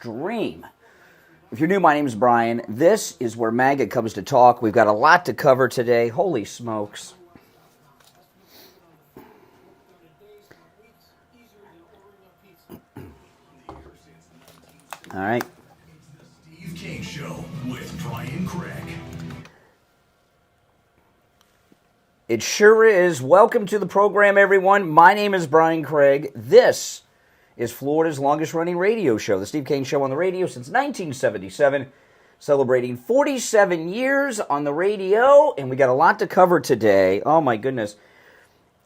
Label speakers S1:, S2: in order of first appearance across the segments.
S1: Dream. If you're new, my name is Brian. This is where MAGA comes to talk. We've got a lot to cover today. Holy smokes. All right.
S2: Steve Kane Show with Brian Craig.
S1: It sure is. Welcome to the program, everyone. My name is Brian Craig. This is Florida's longest-running radio show, the Steve Kane Show on the radio since 1977, celebrating 47 years on the radio, and we got a lot to cover today. Oh, my goodness.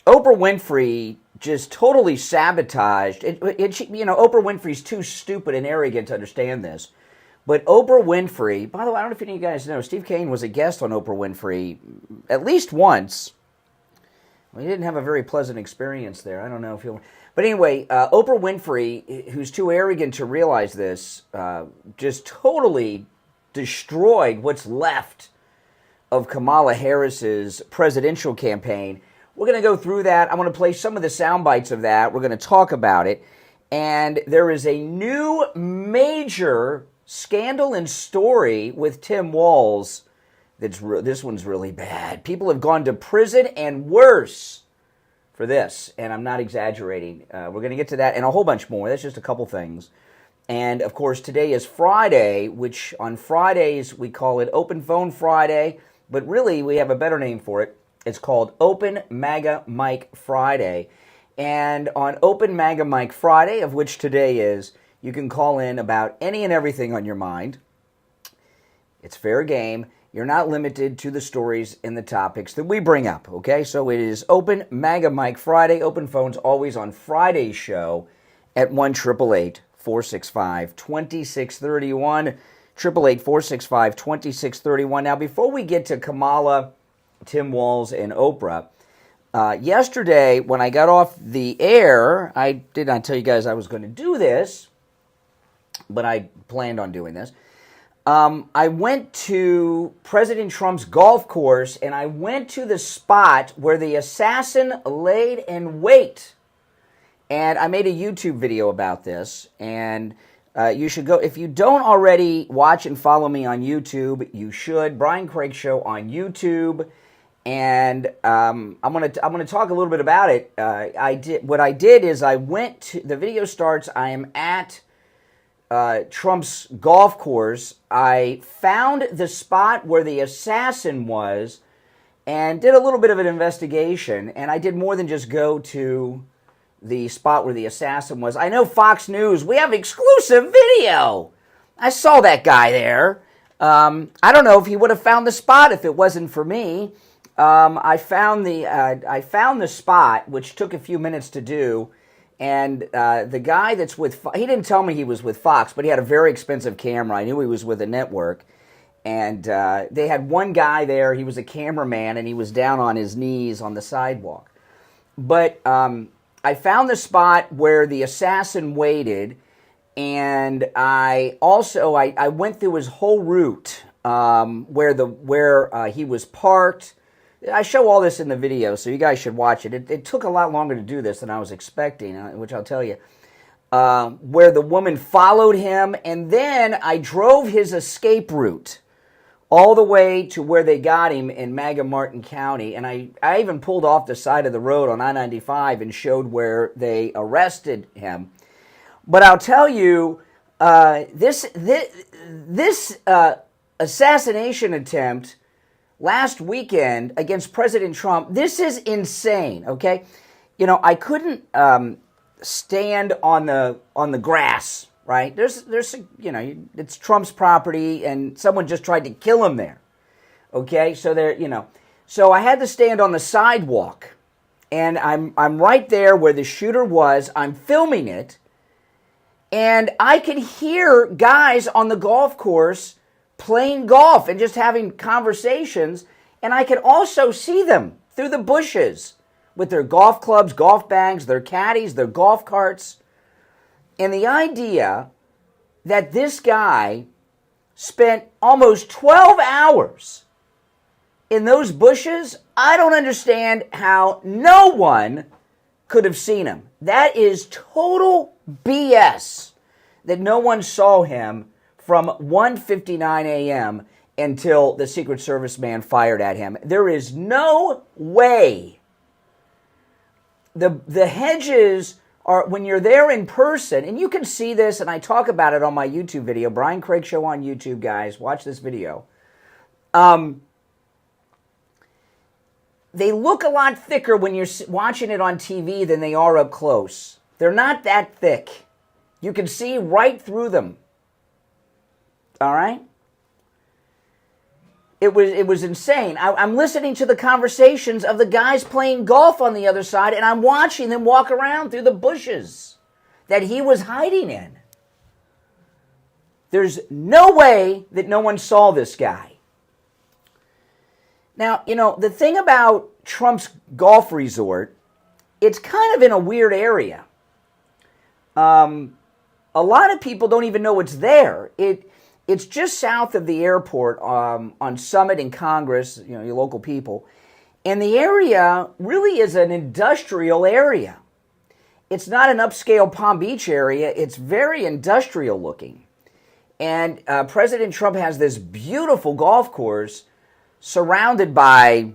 S1: Oprah Winfrey just totally sabotaged. Oprah Winfrey's too stupid and arrogant to understand this, but Oprah Winfrey, by the way, I don't know if any of you guys know, Steve Kane was a guest on Oprah Winfrey at least once. Well, he didn't have a very pleasant experience there. I don't know if he'll... But anyway, Oprah Winfrey, who's too arrogant to realize this, just totally destroyed what's left of Kamala Harris's presidential campaign. We're going to go through that. I'm going to play some of the sound bites of that. We're going to talk about it. And there is a new major scandal and story with Tim Walz. This one's really bad. People have gone to prison and worse for this, and I'm not exaggerating. We're going to get to that and a whole bunch more. That's just a couple things. And, of course, today is Friday, which on Fridays we call it Open Phone Friday, but really we have a better name for it. It's called Open MAGA Mic Friday. And on Open MAGA Mic Friday, of which today is, you can call in about any and everything on your mind. It's fair game. You're not limited to the stories and the topics that we bring up, okay? So it is Open MAGA Mic Friday. Open phones always on Friday's show at 1-888-465-2631. 888-465-2631. Now, before we get to Kamala, Tim Walz, and Oprah, yesterday when I got off the air, I did not tell you guys I was going to do this, but I planned on doing this. I went to President Trump's golf course, and I went to the spot where the assassin laid in wait. And I made a YouTube video about this, and you should go. If you don't already watch and follow me on YouTube, you should. Brian Craig Show on YouTube. And I'm gonna talk a little bit about it. What I did is I went to, the video starts, I am at Trump's golf course. I found the spot where the assassin was and did a little bit of an investigation. And I did more than just go to the spot where the assassin was. I know Fox News, we have exclusive video. I saw that guy there. I don't know if he would have found the spot if it wasn't for me. I found the spot, which took a few minutes to do. And the guy that's with, he didn't tell me he was with Fox, but he had a very expensive camera. I knew he was with a network. And they had one guy there, he was a cameraman, and he was down on his knees on the sidewalk. But I found the spot where the assassin waited, and I went through his whole route where he was parked. I show all this in the video, so you guys should watch it. It took a lot longer to do this than I was expecting, which I'll tell you. Where the woman followed him, and then I drove his escape route all the way to where they got him in Martin County, and I even pulled off the side of the road on I-95 and showed where they arrested him. But I'll tell you, this assassination attempt last weekend against President Trump, this is insane, okay? You know, I couldn't stand on the grass, right? There's it's Trump's property, and someone just tried to kill him there, okay? So I had to stand on the sidewalk, and I'm right there where the shooter was. I'm filming it, and I could hear guys on the golf course playing golf and just having conversations, and I could also see them through the bushes with their golf clubs, golf bags, their caddies, their golf carts. And the idea that this guy spent almost 12 hours in those bushes, I don't understand how no one could have seen him. That is total BS. that no one saw him from 1:59 a.m. until the Secret Service man fired at him. There is no way. The hedges are, when you're there in person, and you can see this, and I talk about it on my YouTube video, Brian Craig Show on YouTube, guys. Watch this video. They look a lot thicker when you're watching it on TV than they are up close. They're not that thick. You can see right through them. All right? It was insane. I'm listening to the conversations of the guys playing golf on the other side, and I'm watching them walk around through the bushes that he was hiding in. There's no way that no one saw this guy. Now, the thing about Trump's golf resort, it's kind of in a weird area. A lot of people don't even know it's there. It's just south of the airport on Summit and Congress, your local people. And the area really is an industrial area. It's not an upscale Palm Beach area. It's very industrial looking. And President Trump has this beautiful golf course surrounded by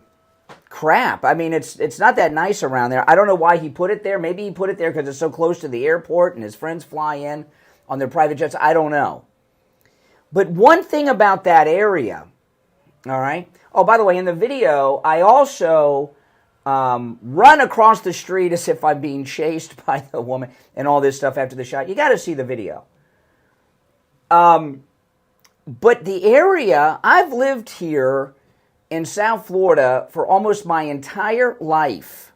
S1: crap. I mean, it's not that nice around there. I don't know why he put it there. Maybe he put it there because it's so close to the airport and his friends fly in on their private jets. I don't know. But one thing about that area, all right? Oh, by the way, in the video, I also run across the street as if I'm being chased by the woman and all this stuff after the shot. You got to see the video. But the area, I've lived here in South Florida for almost my entire life.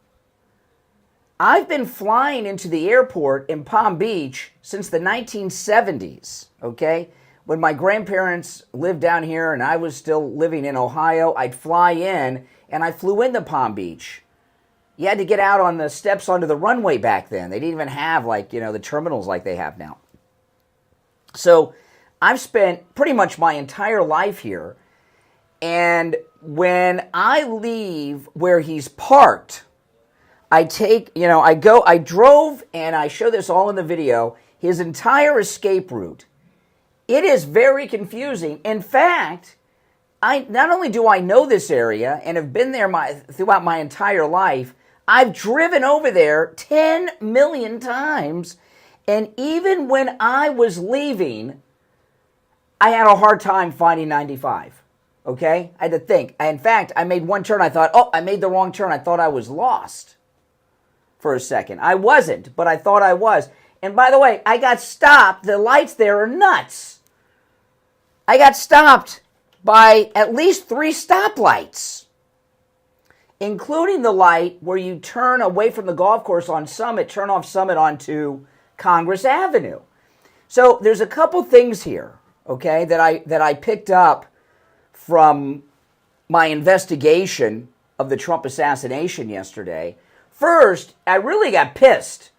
S1: I've been flying into the airport in Palm Beach since the 1970s, okay? When my grandparents lived down here and I was still living in Ohio, I'd fly in, and I flew into Palm Beach. You had to get out on the steps onto the runway back then. They didn't even have, the terminals like they have now. So I've spent pretty much my entire life here, and when I leave where he's parked, I drove, and I show this all in the video, his entire escape route. It is very confusing. In fact, not only do I know this area and have been there throughout my entire life, I've driven over there 10 million times, and even when I was leaving, I had a hard time finding 95. Okay? I had to think. In fact, I made one turn. I thought, I made the wrong turn. I thought I was lost for a second. I wasn't, but I thought I was. And by the way, I got stopped. The lights there are nuts. I got stopped by at least 3 stoplights, including the light where you turn away from the golf course on Summit, turn off Summit onto Congress Avenue. So there's a couple things here, okay, that I picked up from my investigation of the Trump assassination yesterday. First, I really got pissed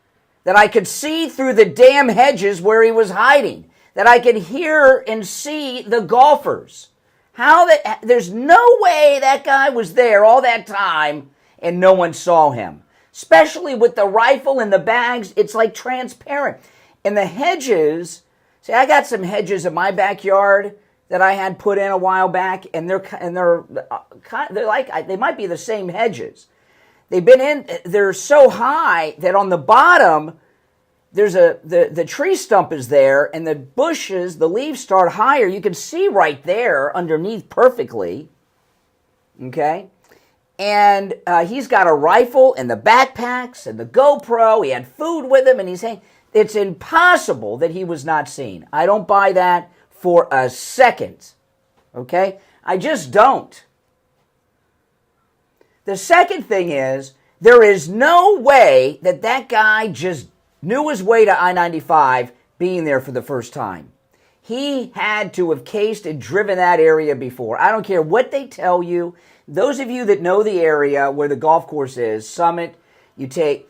S1: that I could see through the damn hedges where he was hiding, that I could hear and see the golfers. There's no way that guy was there all that time and no one saw him. Especially with the rifle and the bags, it's like transparent. And the hedges, see, I got some hedges in my backyard that I had put in a while back, and they're like, they might be the same hedges. They're so high that on the bottom, there's the tree stump is there, and the bushes, the leaves start higher. You can see right there underneath perfectly, okay? And he's got a rifle and the backpacks and the GoPro. He had food with him, and he's saying it's impossible that he was not seen. I don't buy that for a second, okay? I just don't. The second thing is, there is no way that guy just knew his way to I-95 being there for the first time. He had to have cased and driven that area before. I don't care what they tell you. Those of you that know the area where the golf course is, Summit, you take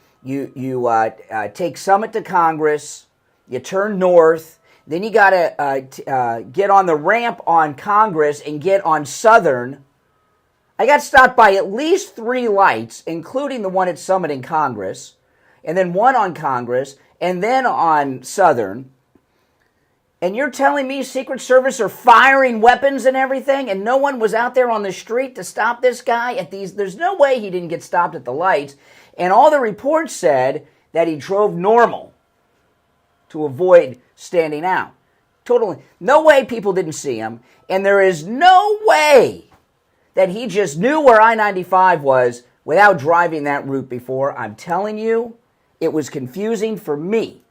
S1: Summit to Congress, you turn north, then you got to get on the ramp on Congress and get on Southern. I got stopped by at least 3 lights, including the one at Summit in Congress, and then one on Congress, and then on Southern. And you're telling me Secret Service are firing weapons and everything, and no one was out there on the street to stop this guy at these? There's no way he didn't get stopped at the lights. And all the reports said that he drove normal to avoid standing out. Totally. No way people didn't see him. And there is no way that he just knew where I-95 was without driving that route before. I'm telling you, it was confusing for me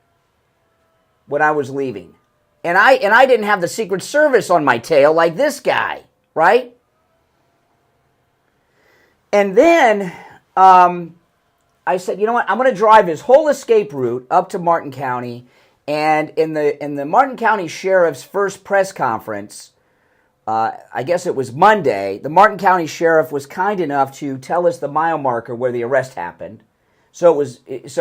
S1: when I was leaving. And I didn't have the Secret Service on my tail like this guy, right? And then I said, you know what? I'm going to drive his whole escape route up to Martin County. And in the Martin County Sheriff's first press conference, I guess it was Monday, the Martin County Sheriff was kind enough to tell us the mile marker where the arrest happened. So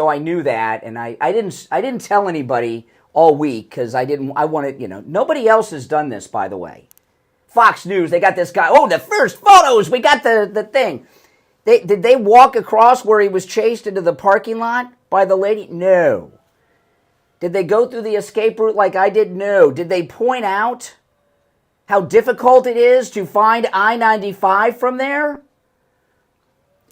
S1: I knew that, and I didn't tell anybody all week because I wanted, nobody else has done this, by the way. Fox News, they got this guy, the first photos, we got the thing. Did they walk across where he was chased into the parking lot by the lady? No. Did they go through the escape route like I did? No. Did they point out how difficult it is to find I-95 from there?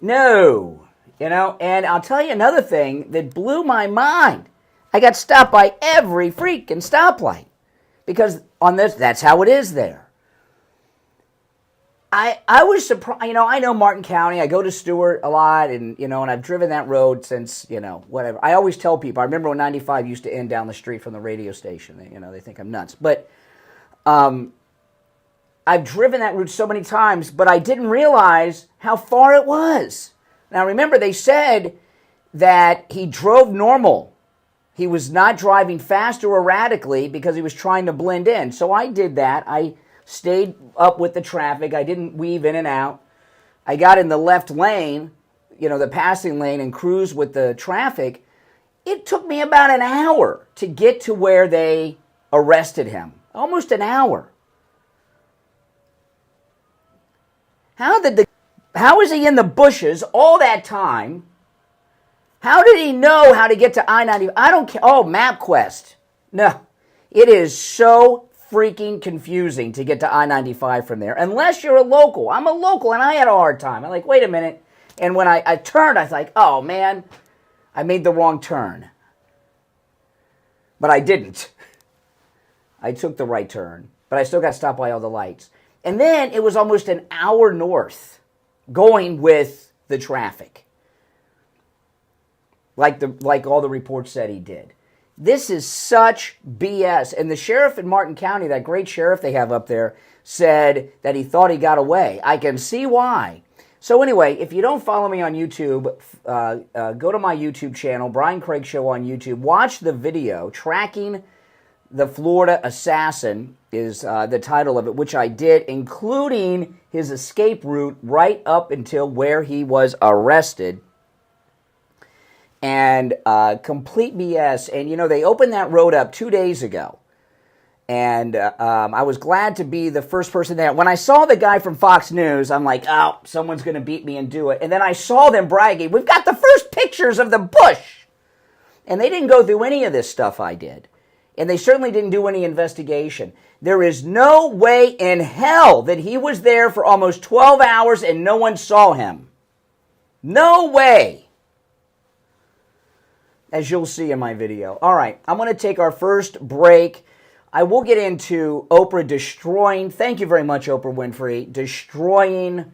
S1: No. And I'll tell you another thing that blew my mind. I got stopped by every freaking stoplight because on this, that's how it is there. I was surprised. I know Martin County. I go to Stewart a lot, and and I've driven that road since whatever. I always tell people. I remember when 95 used to end down the street from the radio station. They think I'm nuts, but I've driven that route so many times, but I didn't realize how far it was. Now remember, they said that he drove normal. He was not driving fast or erratically because he was trying to blend in. So I did that. I stayed up with the traffic. I didn't weave in and out. I got in the left lane, the passing lane, and cruised with the traffic. It took me about an hour to get to where they arrested him. Almost an hour. How was he in the bushes all that time? How did he know how to get to I-95? I don't care. Oh, MapQuest. No. It is so freaking confusing to get to I-95 from there. Unless you're a local. I'm a local, and I had a hard time. I'm like, wait a minute. And when I turned, I was like, oh, man, I made the wrong turn. But I didn't. I took the right turn. But I still got stopped by all the lights. And then it was almost an hour north going with the traffic. Like all the reports said he did. This is such BS. And the sheriff in Martin County, that great sheriff they have up there, said that he thought he got away. I can see why. So anyway, if you don't follow me on YouTube, go to my YouTube channel, Brian Craig Show on YouTube. Watch the video, Tracking the Florida Assassin is the title of it, which I did, including his escape route right up until where he was arrested. And complete BS. And, they opened that road up 2 days ago. And I was glad to be the first person there. When I saw the guy from Fox News, I'm like, oh, someone's going to beat me and do it. And then I saw them bragging, we've got the first pictures of the bush. And they didn't go through any of this stuff I did. And they certainly didn't do any investigation. There is no way in hell that he was there for almost 12 hours and no one saw him. No way. As you'll see in my video. All right, I'm going to take our first break. I will get into Oprah destroying, thank you very much, Oprah Winfrey, destroying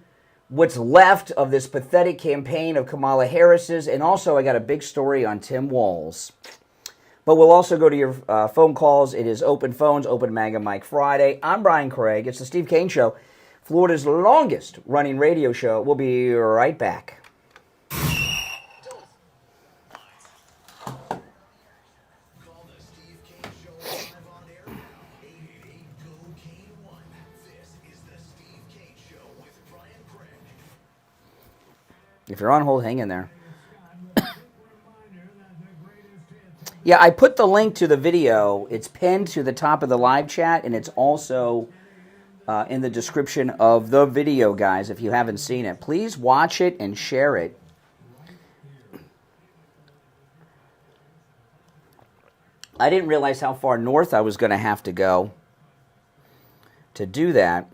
S1: what's left of this pathetic campaign of Kamala Harris's. And also, I got a big story on Tim Walz. But we'll also go to your phone calls. It is Open Phones, Open MAGA Mike Friday. I'm Brian Craig. It's the Steve Kane Show, Florida's longest running radio show. We'll be right back. If you're on hold, hang in there. Yeah, I put the link to the video. It's pinned to the top of the live chat, and it's also in the description of the video, guys, if you haven't seen it. Please watch it and share it. I didn't realize how far north I was going to have to go to do that.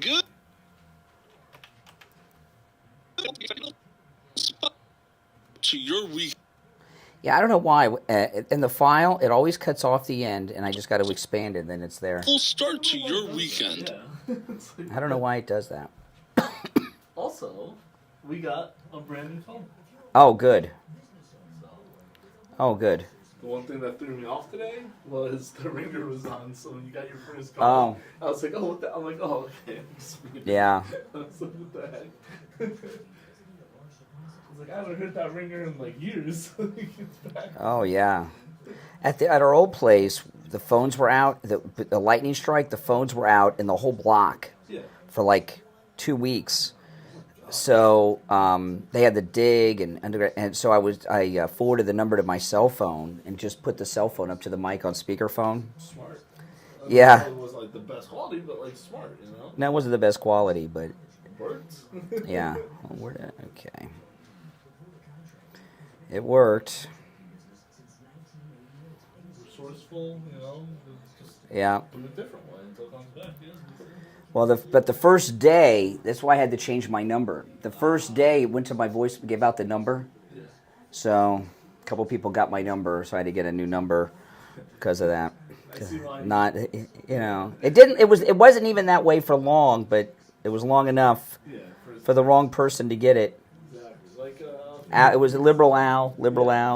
S3: Good. To your week.
S1: Yeah, I don't know why. In the file, it always cuts off the end, and I just got to expand it, and then it's there.
S3: Full start to your weekend.
S1: I don't know why it does that.
S4: Also, we got a brand new phone.
S1: Oh, good. Oh, good.
S4: The one thing that threw me off today was the ringer was on, so when you got your first call, I was like, oh, what the? I'm like, oh, okay.
S1: Yeah.
S4: I was like, what the heck? I was like, I haven't heard that ringer in like years.
S1: Oh, yeah. At our old place, the phones were out. The lightning strike, the phones were out in the whole block for like 2 weeks. So they had the dig, and so I forwarded the number to my cell phone and just put the cell phone up to the mic on speakerphone.
S4: Smart.
S1: Yeah.
S4: It wasn't like the best quality, but like smart, you know?
S1: No, it wasn't the best quality, but...
S4: It worked.
S1: Yeah. Okay. It worked.
S4: Resourceful, you know? Just
S1: Yeah.
S4: do it a different way until it comes back, yeah.
S1: Well, but the first day, that's why I had to change my number. The first day, it went to my voice, gave out the number.
S4: Yeah.
S1: So a couple people got my number, so I had to get a new number because of that. Not, you know, it wasn't even that way for long, but it was long enough for the wrong person to get it.
S4: Exactly. Like
S1: It was a Liberal Al.
S4: I was about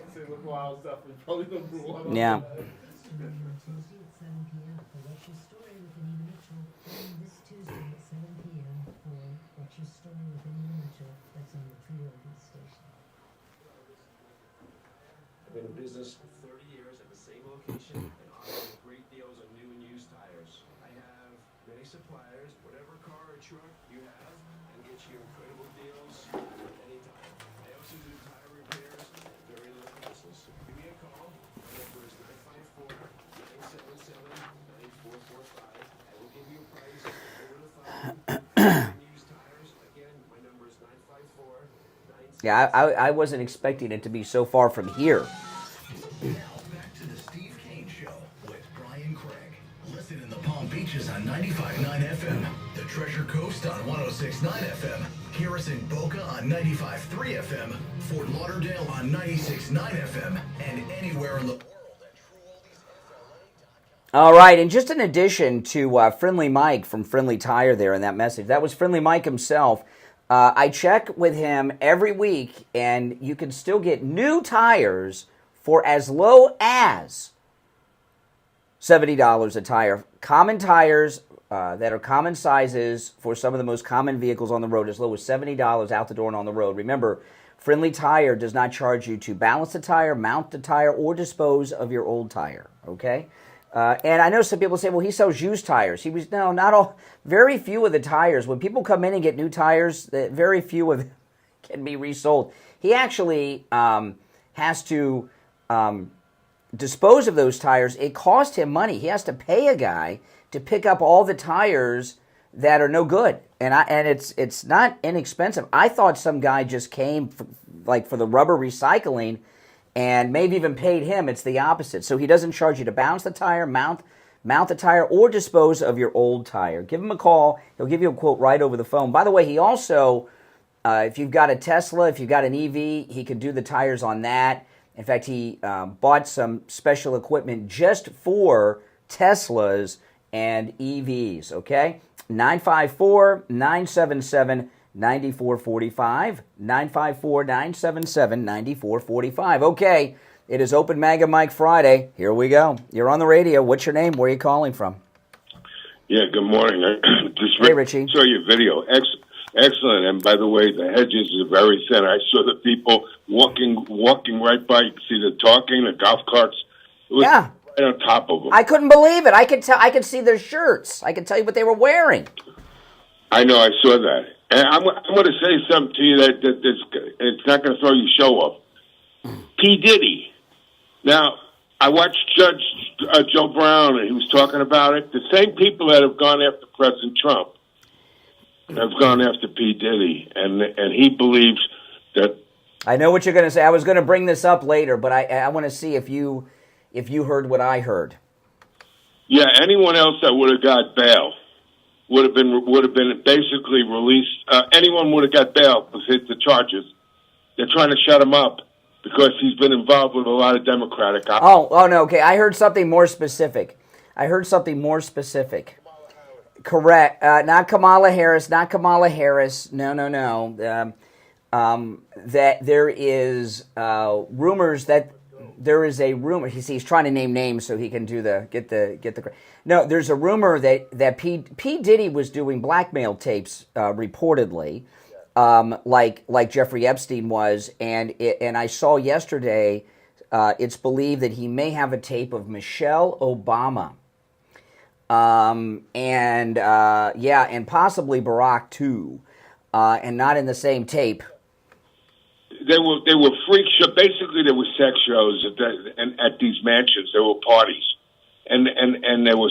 S4: to say Liberal Al is definitely probably number one.
S1: Yeah.
S5: I've been in business for 30 years at the same location and offering great deals on new and used tires. I have many suppliers, whatever car or truck you have, and get you incredible deals anytime. I also do tire repairs at very low prices. Give me a call. My number is 954-977-9445. I will give you a price over the phone. Used tires. Again, my number is 954.
S1: Yeah, I wasn't expecting it to be so far from here.
S2: Now back to the Steve Kane Show with Brian Craig. Listen in the Palm Beaches on 95.9 FM, the Treasure Coast on 106.9 FM, Harrison Boca on 95.3 FM, Fort Lauderdale on 96.9 FM, and anywhere in the world at TrueOldiesFLA.com.
S1: All right, and just in addition to Friendly Mike from Friendly Tire there in that message, that was Friendly Mike himself. I check with him every week, and you can still get new tires for as low as $70 a tire. Common tires that are common sizes for some of the most common vehicles on the road, as low as $70 out the door and on the road. Remember, Friendly Tire does not charge you to balance the tire, mount the tire, or dispose of your old tire, okay? And I know some people say, well, he sells used tires. No, not all. Very few of the tires, when people come in and get new tires, very few of them can be resold. He actually has to dispose of those tires. It cost him money. He has to pay a guy to pick up all the tires that are no good. And it's not inexpensive. I thought some guy just came for the rubber recycling and maybe even paid him. It's the opposite. So he doesn't charge you to bounce the tire, mount the tire, or dispose of your old tire. Give him a call. He'll give you a quote right over the phone. By the way, he also, if you've got a Tesla, if you've got an EV, he can do the tires on that. In fact, he bought some special equipment just for Teslas and EVs, okay? 954-977-9445, 954-977-9445. Okay, it is Open Maga Mike Friday. Here we go. You're on the radio. What's your name? Where are you calling from?
S6: Yeah, good morning.
S1: Hey, Richie.
S6: Saw your video. Excellent. And by the way, the hedges are very thin. I saw the people walking right by. You could see the talking, the golf carts. It was right on top of them.
S1: I couldn't believe it. I could could see their shirts. I could tell you what they were wearing.
S6: I know. I saw that. And I'm going to say something to you that it's not going to throw your show off. P. Diddy. Now, I watched Judge Joe Brown, and he was talking about it. The same people that have gone after President Trump have gone after P. Diddy, and he believes that.
S1: I know what you're going to say. I was going to bring this up later, but I want to see if you heard what I heard.
S6: Yeah, anyone else that would have got bail would have been basically released. Anyone would have got bail because the charges. They're trying to shut him up because he's been involved with a lot of Democratic.
S1: Oh no. Okay, I heard something more specific. Correct. Not Kamala Harris. No. That there is rumors that there is a rumor. He's trying to name names so he can get the. No, there's a rumor that P. Diddy was doing blackmail tapes reportedly, like Jeffrey Epstein was, and I saw yesterday. It's believed that he may have a tape of Michelle Obama. And possibly Barack too, and not in the same tape.
S6: They were freak show. Basically, there were sex shows at these mansions. There were parties, and there were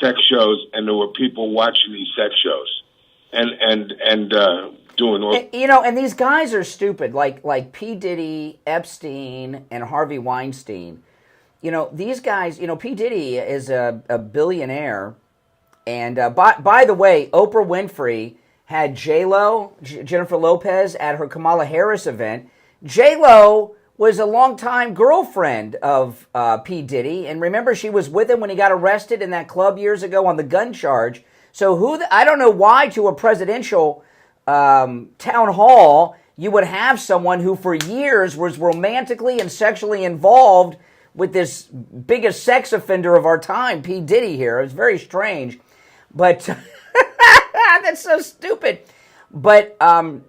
S6: sex shows, and there were people watching these sex shows, and doing all.
S1: And these guys are stupid, like P. Diddy, Epstein, and Harvey Weinstein. These guys, P. Diddy is a billionaire. And by the way, Oprah Winfrey had J-Lo, Jennifer Lopez, at her Kamala Harris event. J-Lo was a longtime girlfriend of P. Diddy. And remember, she was with him when he got arrested in that club years ago on the gun charge. So I don't know why to a presidential town hall you would have someone who for years was romantically and sexually involved with this biggest sex offender of our time, P. Diddy here. It's very strange. But that's so stupid. But I mean,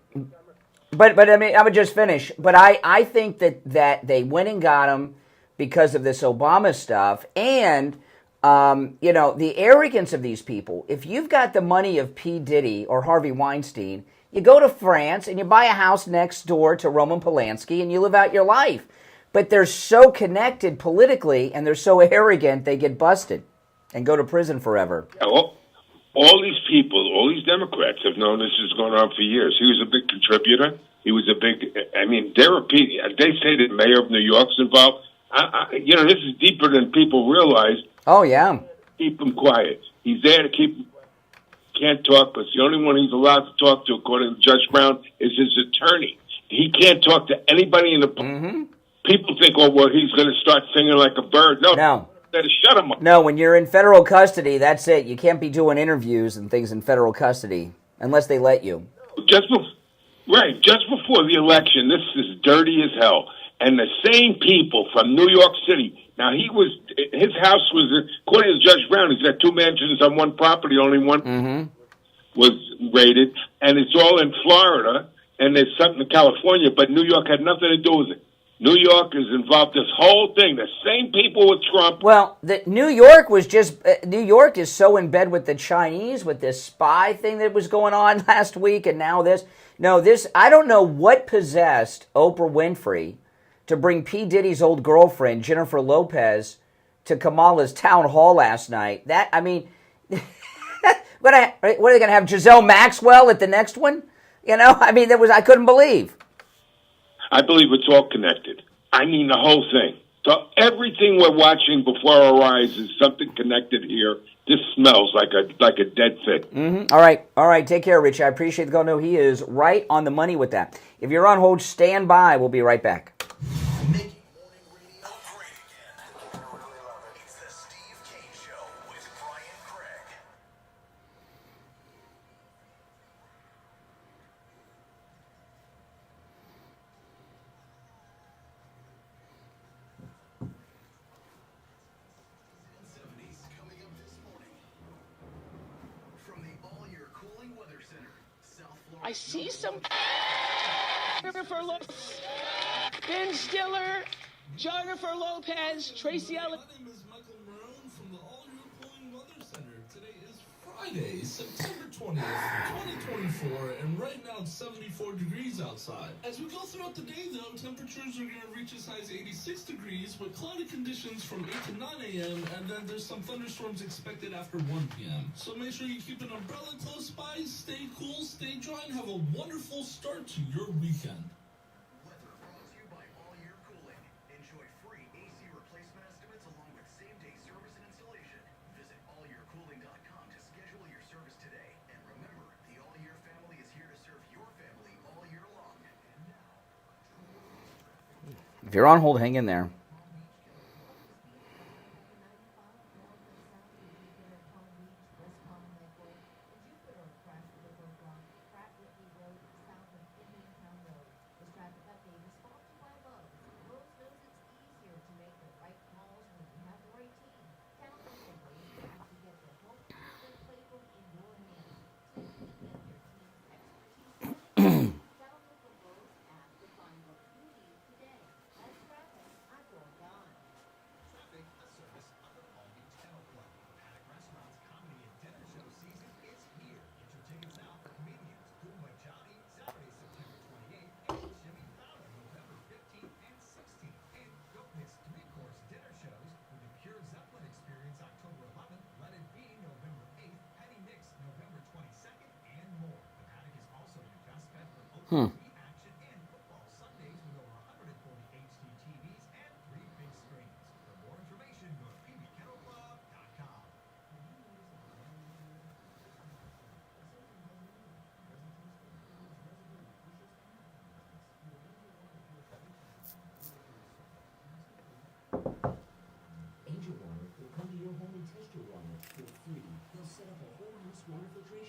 S1: I would just finish. But I think that they went and got him because of this Obama stuff. And, the arrogance of these people. If you've got the money of P. Diddy or Harvey Weinstein, you go to France and you buy a house next door to Roman Polanski and you live out your life. But they're so connected politically and they're so arrogant, they get busted and go to prison forever.
S6: All these people, all these Democrats have known this is going on for years. He was a big contributor. He was a big, they say the mayor of New York's involved. This is deeper than people realize.
S1: Oh, yeah.
S6: Keep him quiet. He's there to can't talk, because the only one he's allowed to talk to, according to Judge Brown, is his attorney. He can't talk to anybody in the... Mm-hmm. People think, he's going to start singing like a bird. No. Shut him up.
S1: No, when you're in federal custody, that's it. You can't be doing interviews and things in federal custody unless they let you.
S6: Just before the election, this is dirty as hell. And the same people from New York City. Now, his house was, according to Judge Brown, he's got two mansions on one property, only one was raided. And it's all in Florida, and there's something in California, but New York had nothing to do with it. New York is involved in this whole thing. The same people with Trump.
S1: Well, New York is so in bed with the Chinese with this spy thing that was going on last week, and now this. No, I don't know what possessed Oprah Winfrey to bring P. Diddy's old girlfriend, Jennifer Lopez, to Kamala's town hall last night. What are they going to have, Giselle Maxwell at the next one? I couldn't believe.
S6: I believe it's all connected. I mean, the whole thing. So everything we're watching before our eyes is something connected here. This smells like a dead fish.
S1: Mm-hmm. All right. Take care, Rich. I appreciate the call. No, he is right on the money with that. If you're on hold, stand by. We'll be right back.
S2: Making morning radio great again. I really love it. It's the Steve Kane Show with Brian Craig. Coming up this morning from the All-Year Cooling Weather Center, South Florida.
S7: I see some Jennifer Lopez, Ben Stiller, Jennifer Lopez, Tracy Ellis.
S4: My name is Michael Marone from the All-Year Cooling Weather Center. Today is Friday, September 12th. 20th, 2024, and right now it's 74 degrees outside. As we go throughout the day, though, temperatures are going to reach as high as 86 degrees with cloudy conditions from 8 to 9 a.m., and then there's some thunderstorms expected after 1 p.m. So make sure you keep an umbrella close by, stay cool, stay dry, and have a wonderful start to your weekend.
S2: Weather brought to you by All Year Cooling. Enjoy free AC replacement estimates along with same-day service and installation. Visit allyearcooling.com to schedule your service today. And remember, the All Year family is here to serve your family all year long. And now,
S1: If you're on hold, hang in there.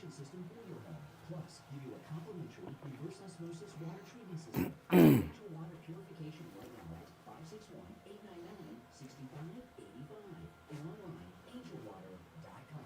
S8: System for your home. Plus, give you a complimentary reverse osmosis water treatment system. Angel Water Purification right now at 561-899-6585 and online angelwater.com.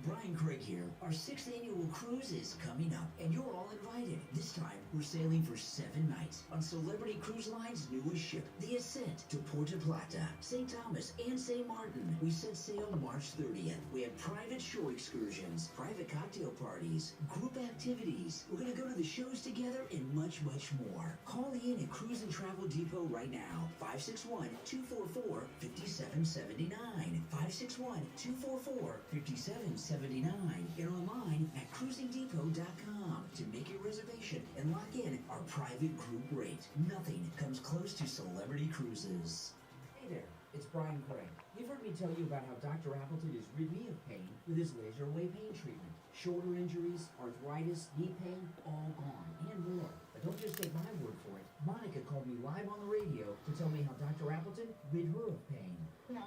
S8: Brian Craig here. Our 6th annual cruise is coming up, and you're all invited. This time, we're sailing for 7 nights on Celebrity Cruise Line's newest ship, the Ascent, to Puerto Plata, St. Thomas, and St. Martin. We set sail March 30th. We have private shore excursions, private cocktail parties, group activities. We're going to go to the shows together and much, much more. Call in at Cruise and Travel Depot right now. 561-244-5779. 561-244-5779. And online at cruisingdepot.com to make your reservation and lock in our private group rate. Nothing comes close to Celebrity Cruises. Hey there, it's Brian Craig. You've heard me tell you about how Dr. Appleton has rid me of pain with his laser away pain treatment. Shoulder injuries, arthritis, knee pain, all gone, and more. But don't just take my word for it. Monica called me live on the radio to tell me how Dr. Appleton rid her of pain.
S9: My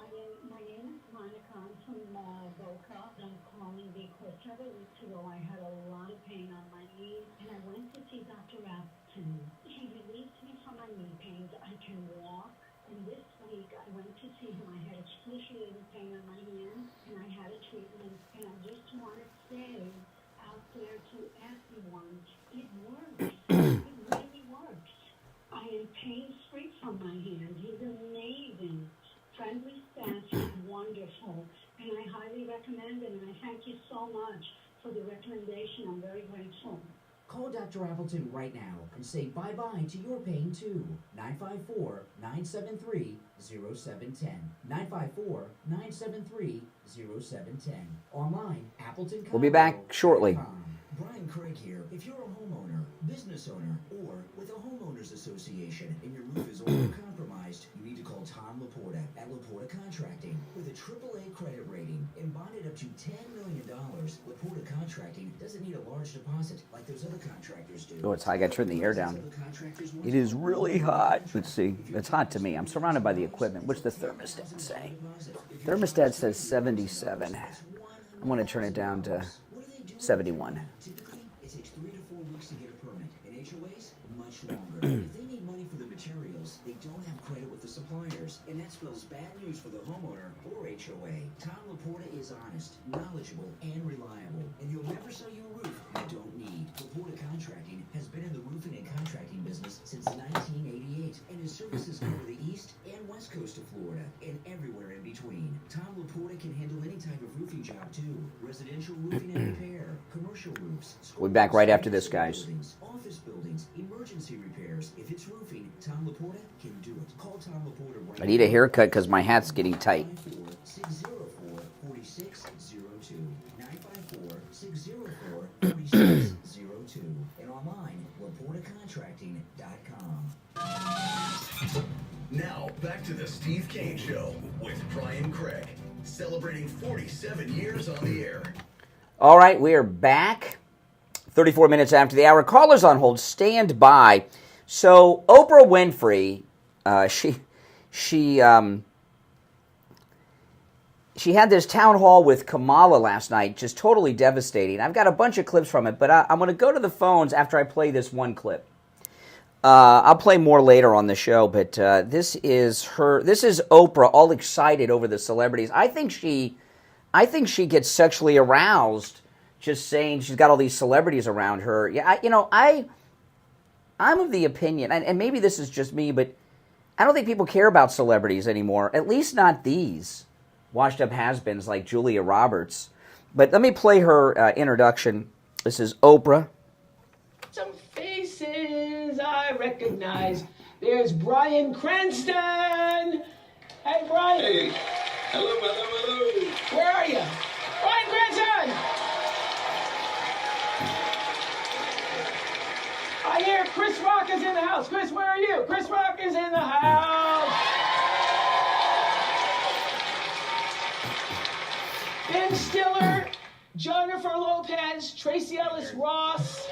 S9: name is Monica. I'm from Boca. I'm calling because several weeks ago I had a lot of pain on my knees, and I went to see Dr. Appleton. He relieved me from my knee pains. I can walk. And this week I went to see him. I had excruciating pain on my hands, and I had a treatment. And I just want to say out there to everyone, it works. It really works. I am pain-free from my hand. He's amazing. Friendly staff, he's wonderful. And I highly recommend him, and I thank you so much for the recommendation. I'm very grateful.
S8: Call Dr. Appleton right now and say bye-bye to your pain, too. 954-973-0710. 954-973-0710. Online, Appleton.com.
S1: We'll be back shortly.
S8: Brian Craig here. If you're a homeowner, business owner, or with a homeowners association and your roof is compromised, you need to call Tom Laporta at Laporta Contracting. With a AAA credit rating and bonded up to $10 million, Laporta Contracting doesn't need a large deposit like those other contractors do.
S1: Oh, it's hot. I got to turn the air down. It is really hot. Let's see. It's hot to me. I'm surrounded by the equipment. What's the thermostat say? Thermostat says 77. I'm going to turn it down to 71.
S8: Typically, it takes 3 to 4 weeks to get a permit, and HOAs, much longer. If they need money for the materials, they don't have credit with the suppliers, and that spells bad news for the homeowner or HOA. Tom Laporta is honest, knowledgeable, and reliable, and he'll never sell you a roof you don't need. Laporta Contracting has been in the roofing and contracting business since 1988, and his services cover the east and west coast of Florida, and everywhere in between. Tom Laporta can handle any type of roofing job, too. Residential roofing and repair, commercial commercial roofs,
S1: We'll be back right after this, guys.
S8: buildings, office buildings, emergency repairs. If it's roofing, Tom Laporta can do it. Call Tom Laporta right
S1: I need a haircut because my hat's getting tight.
S8: 954-604-4602. 954-604-4602. And online, LaportaContracting.com.
S2: Now, back to the Steve Kane Show with Brian Craig, celebrating 47 years on the air.
S1: All right, we are back. 34 minutes after the hour. Callers on hold. Stand by. So Oprah Winfrey, she had this town hall with Kamala last night, just totally devastating. I've got a bunch of clips from it, but I'm going to go to the phones after I play this one clip. I'll play more later on the show, but this is Oprah, all excited over the celebrities. I think she gets sexually aroused just saying she's got all these celebrities around her. Yeah, I'm of the opinion, and maybe this is just me, but I don't think people care about celebrities anymore. At least not these washed-up has-beens like Julia Roberts. But let me play her introduction. This is Oprah.
S7: Some faces I recognize. There's Bryan Cranston. Hey, Bryan.
S3: Hey. Hello.
S7: Where are you? Bryan Cranston! I hear Chris Rock is in the house. Chris, where are you? Chris Rock is in the house. Ben Stiller, Jennifer Lopez, Tracy Ellis Ross.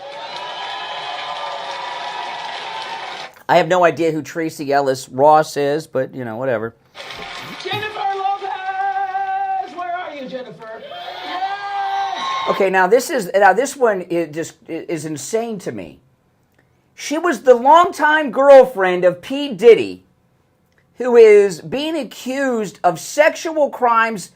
S1: I have no idea who Tracy Ellis Ross is, but, whatever.
S7: Jennifer Lopez! Where are you, Jennifer? Yes!
S1: Okay, now this one is insane to me. She was the longtime girlfriend of P. Diddy, who is being accused of sexual crimes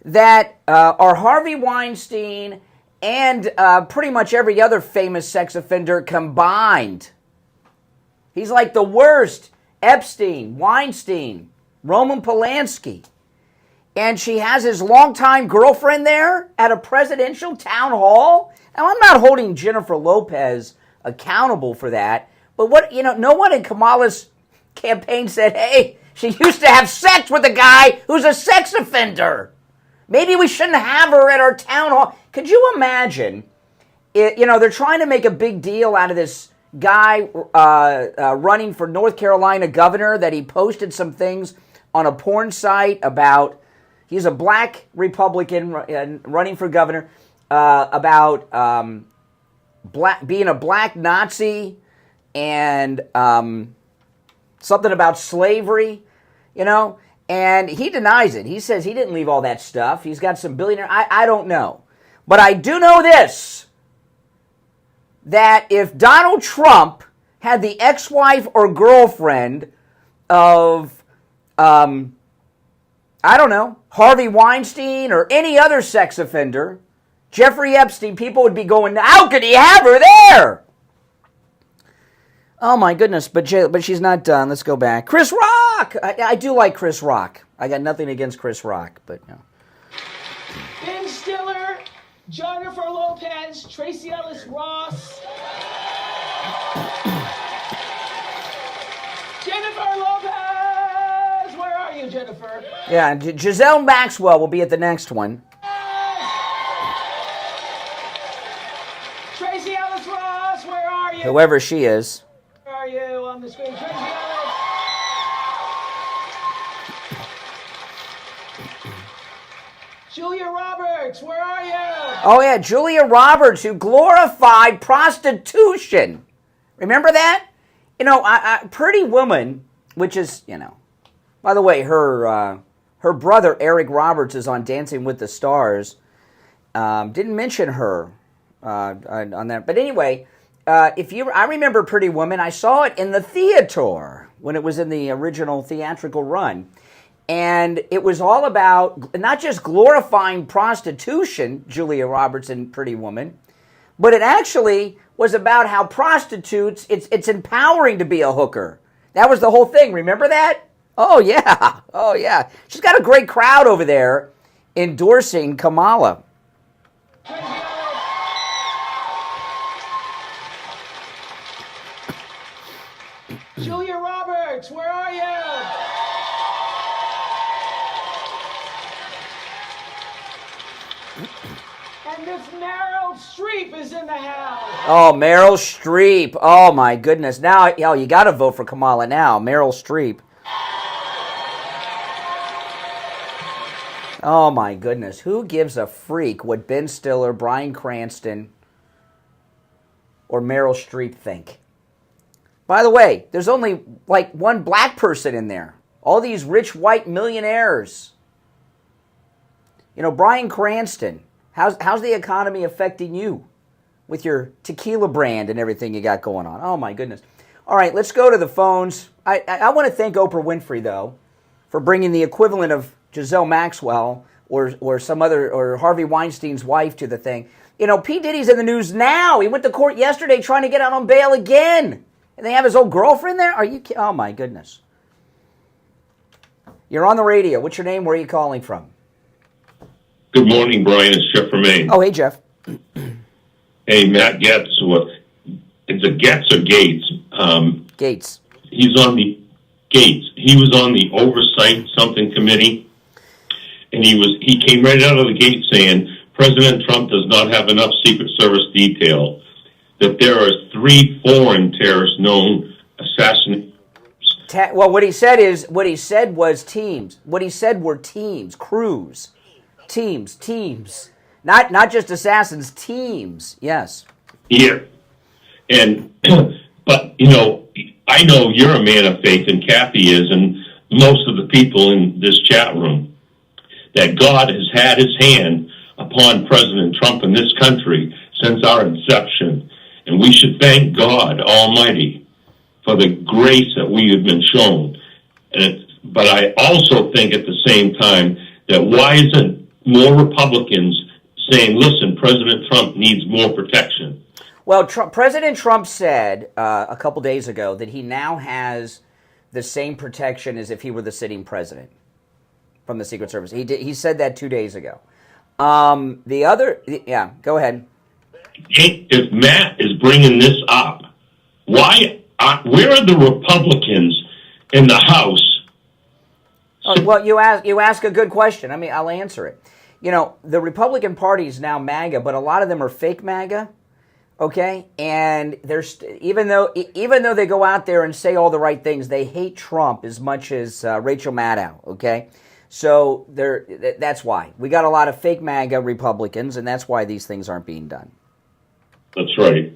S1: that are Harvey Weinstein and pretty much every other famous sex offender combined. He's like the worst. Epstein, Weinstein, Roman Polanski. And she has his longtime girlfriend there at a presidential town hall. Now, I'm not holding Jennifer Lopez accountable for that. But no one in Kamala's campaign said, hey, she used to have sex with a guy who's a sex offender. Maybe we shouldn't have her at our town hall. Could you imagine? They're trying to make a big deal out of this guy running for North Carolina governor, that he posted some things on a porn site about, he's a black Republican running for governor, about being a black Nazi and something about slavery, and he denies it. He says he didn't leave all that stuff. He's got some billionaire. I don't know. But I do know this, that if Donald Trump had the ex-wife or girlfriend of, I don't know, Harvey Weinstein or any other sex offender, Jeffrey Epstein, people would be going, how could he have her there? Oh my goodness, but she's not done. Let's go back. Chris Rock! I do like Chris Rock. I got nothing against Chris Rock, but
S7: Ben Stiller, Jennifer Lopez, Tracy Ellis Ross. Jennifer Lopez! Where are you, Jennifer?
S1: Yeah, Giselle Maxwell will be at the next one.
S7: Tracy Ellis Ross, where are you?
S1: Whoever she is.
S7: Where are you on the screen? Tracy Ellis. Julia Roberts, where are you?
S1: Oh yeah, Julia Roberts, who glorified prostitution. Remember that? Pretty Woman, which is, by the way, her brother Eric Roberts is on Dancing with the Stars. Didn't mention her on that, but anyway, I remember Pretty Woman. I saw it in the theater when it was in the original theatrical run. And it was all about not just glorifying prostitution, Julia Roberts in Pretty Woman, but it actually was about how prostitutes, it's empowering to be a hooker. That was the whole thing. Remember that? Oh, yeah. She's got a great crowd over there endorsing Kamala.
S7: And Miss Meryl Streep is in the house.
S1: Oh, Meryl Streep. Oh, my goodness. Now, you got to vote for Kamala now. Meryl Streep. Oh, my goodness. Who gives a freak what Ben Stiller, Bryan Cranston, or Meryl Streep think? By the way, there's only like one black person in there. All these rich white millionaires. You know, Bryan Cranston, how's the economy affecting you with your tequila brand and everything you got going on? Oh, my goodness. All right, let's go to the phones. I want to thank Oprah Winfrey, though, for bringing the equivalent of Giselle Maxwell or some other, or Harvey Weinstein's wife to the thing. You know, P. Diddy's in the news now. He went to court yesterday trying to get out on bail again. And they have his old girlfriend there? Are you kidding? Oh, my goodness. You're on the radio. What's your name? Where are you calling from?
S10: Good morning, Brian. It's Jeff from Maine.
S1: Oh, hey, Jeff.
S10: Hey, Matt Getz. It's a Getz or Gates?
S1: Gates.
S10: He's on the Gates. He was on the oversight something committee, and he came right out of the gate saying President Trump does not have enough Secret Service detail, that there are 3 foreign terrorist known assassination.
S1: Well, what he said was teams. What he said were teams, crews, teams. Not just assassins, teams. Yes.
S10: Yeah. And, but, you know, I know you're a man of faith, and Kathy is, and most of the people in this chat room, that God has had his hand upon President Trump in this country since our inception. And we should thank God Almighty for the grace that we have been shown. But I also think at the same time that why isn't more Republicans saying, listen, President Trump needs more protection?
S1: Well, President Trump said a couple days ago that he now has the same protection as if he were the sitting president from the Secret Service. He said that 2 days ago. Go ahead.
S10: If Matt is bringing this up, where are the Republicans in the House?
S1: Well, you ask a good question. I mean, I'll answer it. You know, the Republican Party is now MAGA, but a lot of them are fake MAGA. Okay, and even though they go out there and say all the right things, they hate Trump as much as Rachel Maddow. Okay, so that's why we got a lot of fake MAGA Republicans, and that's why these things aren't being done.
S10: That's right.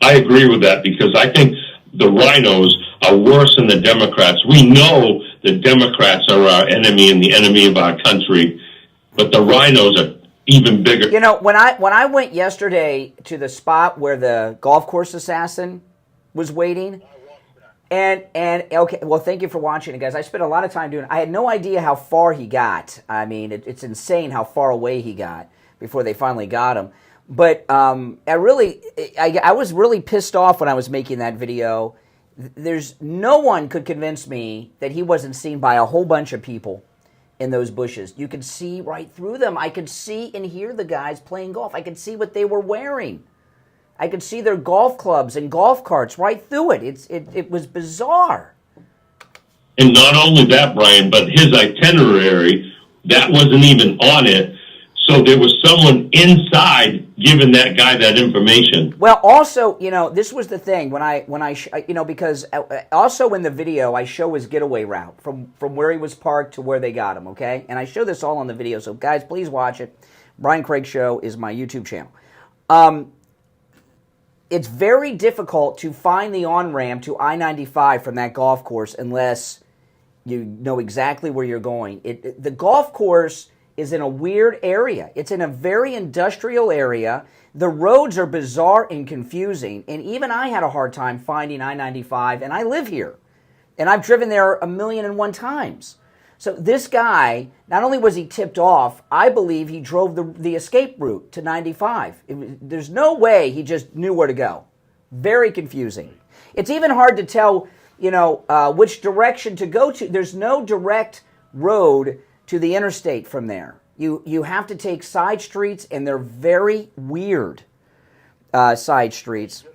S10: I agree with that because I think the rhinos are worse than the Democrats. We know the Democrats are our enemy and the enemy of our country, but the rhinos are even bigger.
S1: You know, when I went yesterday to the spot where the golf course assassin was waiting, and okay, well, thank you for watching it, guys. I spent a lot of time doing it. I had no idea how far he got. I mean, it's insane how far away he got before they finally got him. But I was really pissed off when I was making that video. There's no one could convince me that he wasn't seen by a whole bunch of people in those bushes. You could see right through them. I could see and hear the guys playing golf. I could see what they were wearing. I could see their golf clubs and golf carts right through it. It was bizarre.
S10: And not only that, Brian, but his itinerary, that wasn't even on it. So there was someone inside giving that guy that information.
S1: Well, also, you know, this was the thing because also in the video I show his getaway route from where he was parked to where they got him. Okay, and I show this all on the video. So guys, please watch it. Brian Craig Show is my YouTube channel. It's very difficult to find the on-ramp to I-95 from that golf course unless you know exactly where you're going. The golf course is in a weird area. It's in a very industrial area. The roads are bizarre and confusing, and even I had a hard time finding I-95, and I live here, and I've driven there 1,000,001 times. So this guy, not only was he tipped off, I believe he drove the escape route to 95. There's no way he just knew where to go. Very confusing. It's even hard to tell, which direction to go to. There's no direct road to the interstate from there. You have to take side streets, and they're very weird side streets.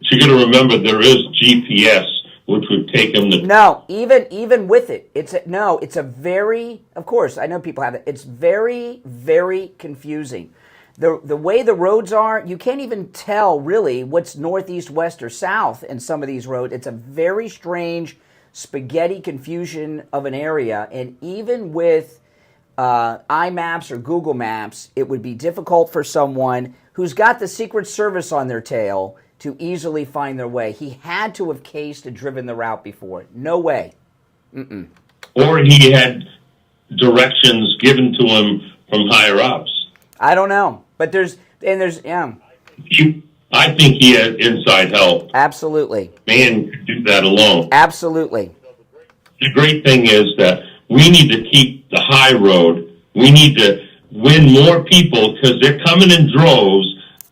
S10: So you got to remember there is GPS, which would take them to.
S1: No, even with it, it's a very. Of course, I know people have it. It's very, very confusing. the way the roads are, you can't even tell really what's northeast, west, or south in some of these roads. It's a very strange spaghetti confusion of an area, and even with iMaps or Google Maps, it would be difficult for someone who's got the Secret Service on their tail to easily find their way. He had to have cased and driven the route before. No way. Mm-mm.
S10: Or he had directions given to him from higher ups.
S1: I don't know, but there's yeah.
S10: I think he had inside help.
S1: Absolutely.
S10: Man could do that alone.
S1: Absolutely.
S10: The great thing is that we need to keep the high road. We need to win more people because they're coming in droves.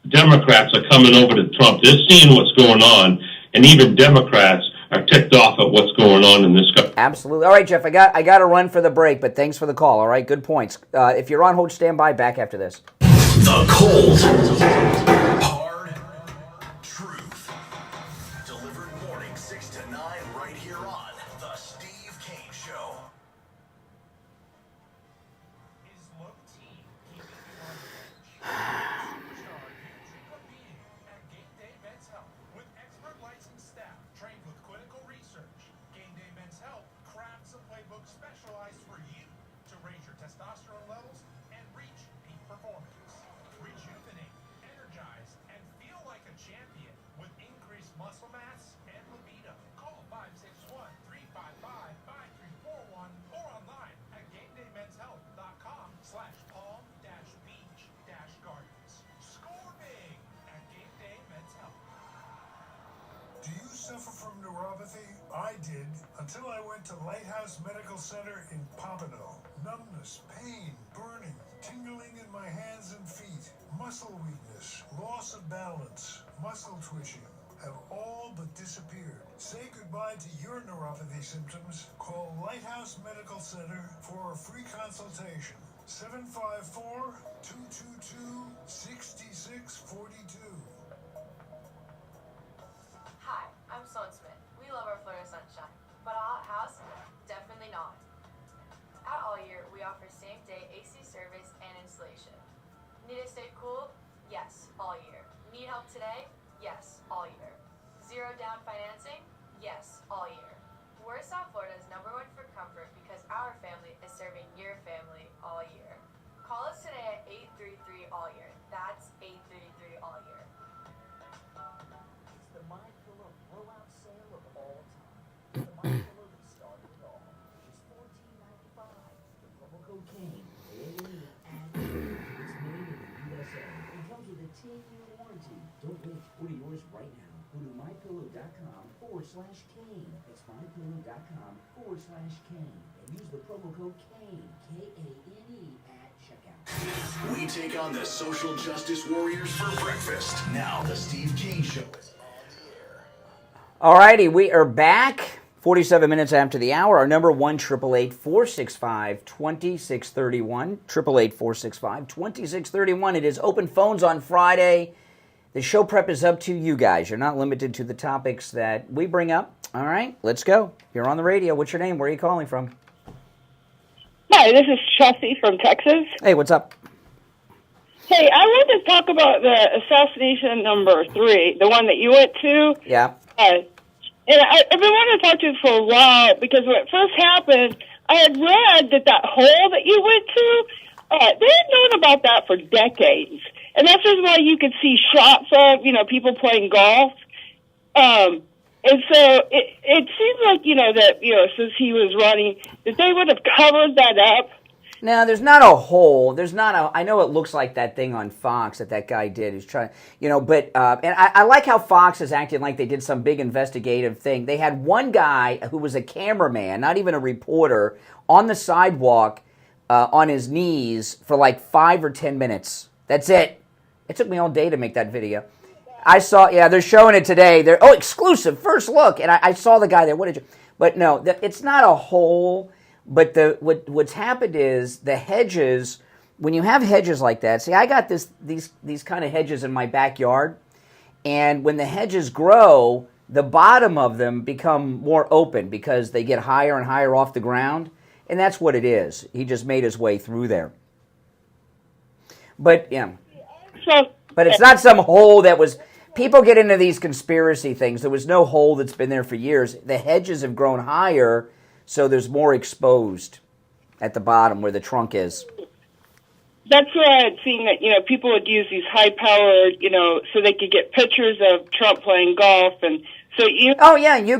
S10: Democrats are coming over to Trump. They're seeing what's going on, and even Democrats are ticked off at what's going on in this country.
S1: Absolutely. All right, Jeff, I got to run for the break, but thanks for the call. All right, good points. If you're on hold, stand by. Back after this.
S2: The cold, hard truth. Delivered morning 6 to 9 right here on The Steve Kane Show.
S11: Is low T keeping you on the edge? Superstar nutrition being at Game Day Men's Health with expert licensed staff trained with clinical research. Game Day Men's Health crafts a playbook specialized for you to raise your testosterone levels and reach peak performance. Rejuvenate, energize, and feel like a champion with increased muscle mass and libido. Call 561-355-5341 or online at GameDayMen'sHealth.com/palm-beach-gardens. Score big at Game Day Men's Health.
S12: Do you suffer from neuropathy? I did, until I went to Lighthouse Medical Center in Pompano. Numbness, pain, burning, tingling in my hands and feet, muscle weakness, loss of balance, muscle twitching have all but disappeared. Say goodbye to your neuropathy symptoms. Call Lighthouse Medical Center for a free consultation. 754-222-6642.
S13: Hi, I'm Sloan Smith. We love our Florida sunshine, but a hot house? Definitely not. At All Year, we offer same-day AC service and installation. Need to stay cool? Yes, all year. Need help today? Yes, all year. Zero down financing? Yes, all year. We're South Florida's #1 for comfort because our family is serving your family all year. Call us today at 833 all year. That's 833 all year.
S8: It's the My Pillow blowout sale of all time. The My Pillow that started it all. It's $14.95. The promo code Kane, K-A-N-E, and it's made in the USA. It comes with a 10-year warranty. Don't wait. Order yours right now. Go to mypillow.com/Kane. That's mypillow.com/Kane. And use the promo code Kane, K-A-N-E, at checkout.
S2: We take on the social justice warriors for breakfast. Now the Steve Kane Show is on the air.
S1: All righty, we are back. 47 minutes after the hour. Our number 1-888-465-2631. 888-465-2631. It is open phones on Friday. The show prep is up to you guys. You're not limited to the topics that we bring up. All right, let's go. You're on the radio. What's your name? Where are you calling from?
S14: Hi, this is Chelsea from Texas.
S1: Hey, what's up?
S14: Hey, I wanted to talk about the assassination number 3, the one that you went to.
S1: Yeah.
S14: And I've been wanting to talk to you for a while because when it first happened, I had read that hole that you went to, they had known about that for decades. And that's just why you could see shots of, people playing golf. And so it seems like, that, since he was running, that they would have covered that up.
S1: No, there's not a hole. I know it looks like that thing on Fox that guy did. He's trying, but, and I like how Fox is acting like they did some big investigative thing. They had one guy who was a cameraman, not even a reporter, on the sidewalk on his knees for like 5 or 10 minutes. That's it. It took me all day to make that video. I saw, they're showing it today. Exclusive, first look. And I saw the guy there. What did you, but no, it's not a hole. But what's happened is the hedges, when you have hedges like that, see, I got these kind of hedges in my backyard. And when the hedges grow, the bottom of them become more open because they get higher and higher off the ground. And that's what it is. He just made his way through there. But, yeah. But it's not some hole that was... People get into these conspiracy things. There was no hole that's been there for years. The hedges have grown higher, so there's more exposed at the bottom where the trunk is.
S14: That's where I had seen that, people would use these high-powered, so they could get pictures of Trump playing golf, and so you...
S1: Oh, yeah, you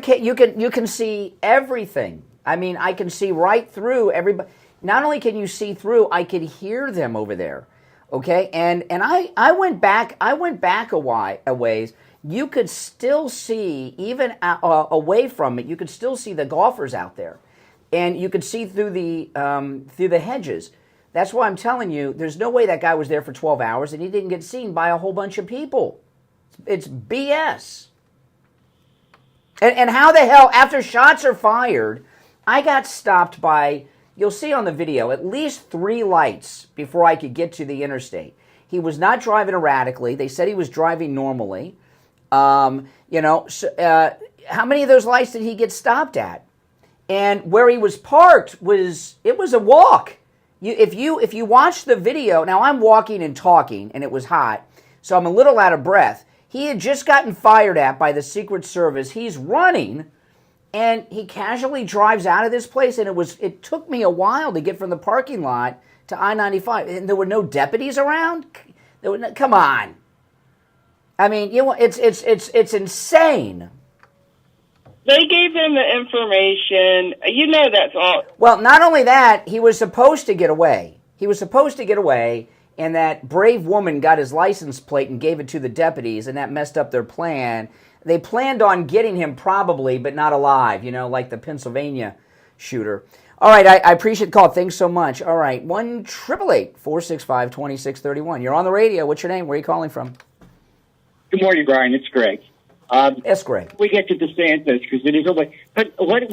S1: can see everything. I mean, I can see right through everybody. Not only can you see through, I could hear them over there. Okay, and I went back a ways. You could still see, even away from it, you could still see the golfers out there, and you could see through the hedges. That's why I'm telling you, there's no way that guy was there for 12 hours and he didn't get seen by a whole bunch of people. It's BS. And how the hell, after shots are fired, I got stopped by... You'll see on the video at least 3 lights before I could get to the interstate. He was not driving erratically. They said he was driving normally. How many of those lights did he get stopped at? And where he was parked was a walk. If you watch the video, now I'm walking and talking, and it was hot, so I'm a little out of breath. He had just gotten fired at by the Secret Service. He's running. And he casually drives out of this place, and it took me a while to get from the parking lot to I-95. And there were no deputies around? Come on. I mean, it's insane.
S14: They gave him the information. That's all.
S1: Well, not only that, he was supposed to get away. And that brave woman got his license plate and gave it to the deputies, and that messed up their plan. They planned on getting him probably, but not alive, like the Pennsylvania shooter. All right, I appreciate the call. Thanks so much. All right, 1-888-465-2631. You're on the radio. What's your name? Where are you calling from?
S15: Good morning, Brian. It's Greg.
S1: Yes, Greg.
S15: We get to DeSantis because it is a way. But what's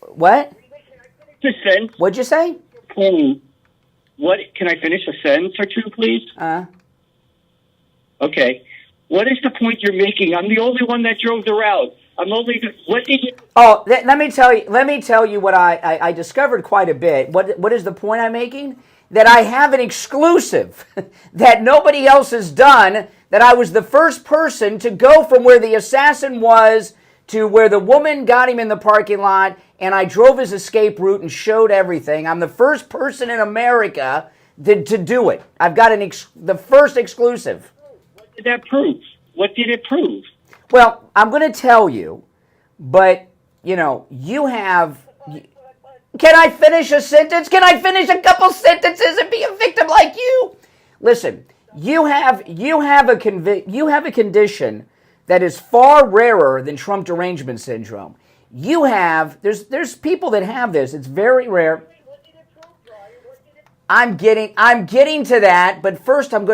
S1: what?
S15: The sense?
S1: What'd you say?
S15: What? Can I finish a sentence or two, please? Okay. What is the point you're making? I'm the only one that drove the route. What did you...
S1: Oh, let me tell you what I discovered quite a bit. What is the point I'm making? That I have an exclusive that nobody else has done, that I was the first person to go from where the assassin was to where the woman got him in the parking lot, and I drove his escape route and showed everything. I'm the first person in America to do it. I've got the first exclusive.
S15: What did that prove? What did it prove?
S1: Well, I'm going to tell you, but, you have... Can I finish a sentence? Can I finish a couple sentences and be a victim like you? Listen, you have a condition that is far rarer than Trump derangement syndrome. There's people that have this. It's very rare. I'm getting to that, but first I'm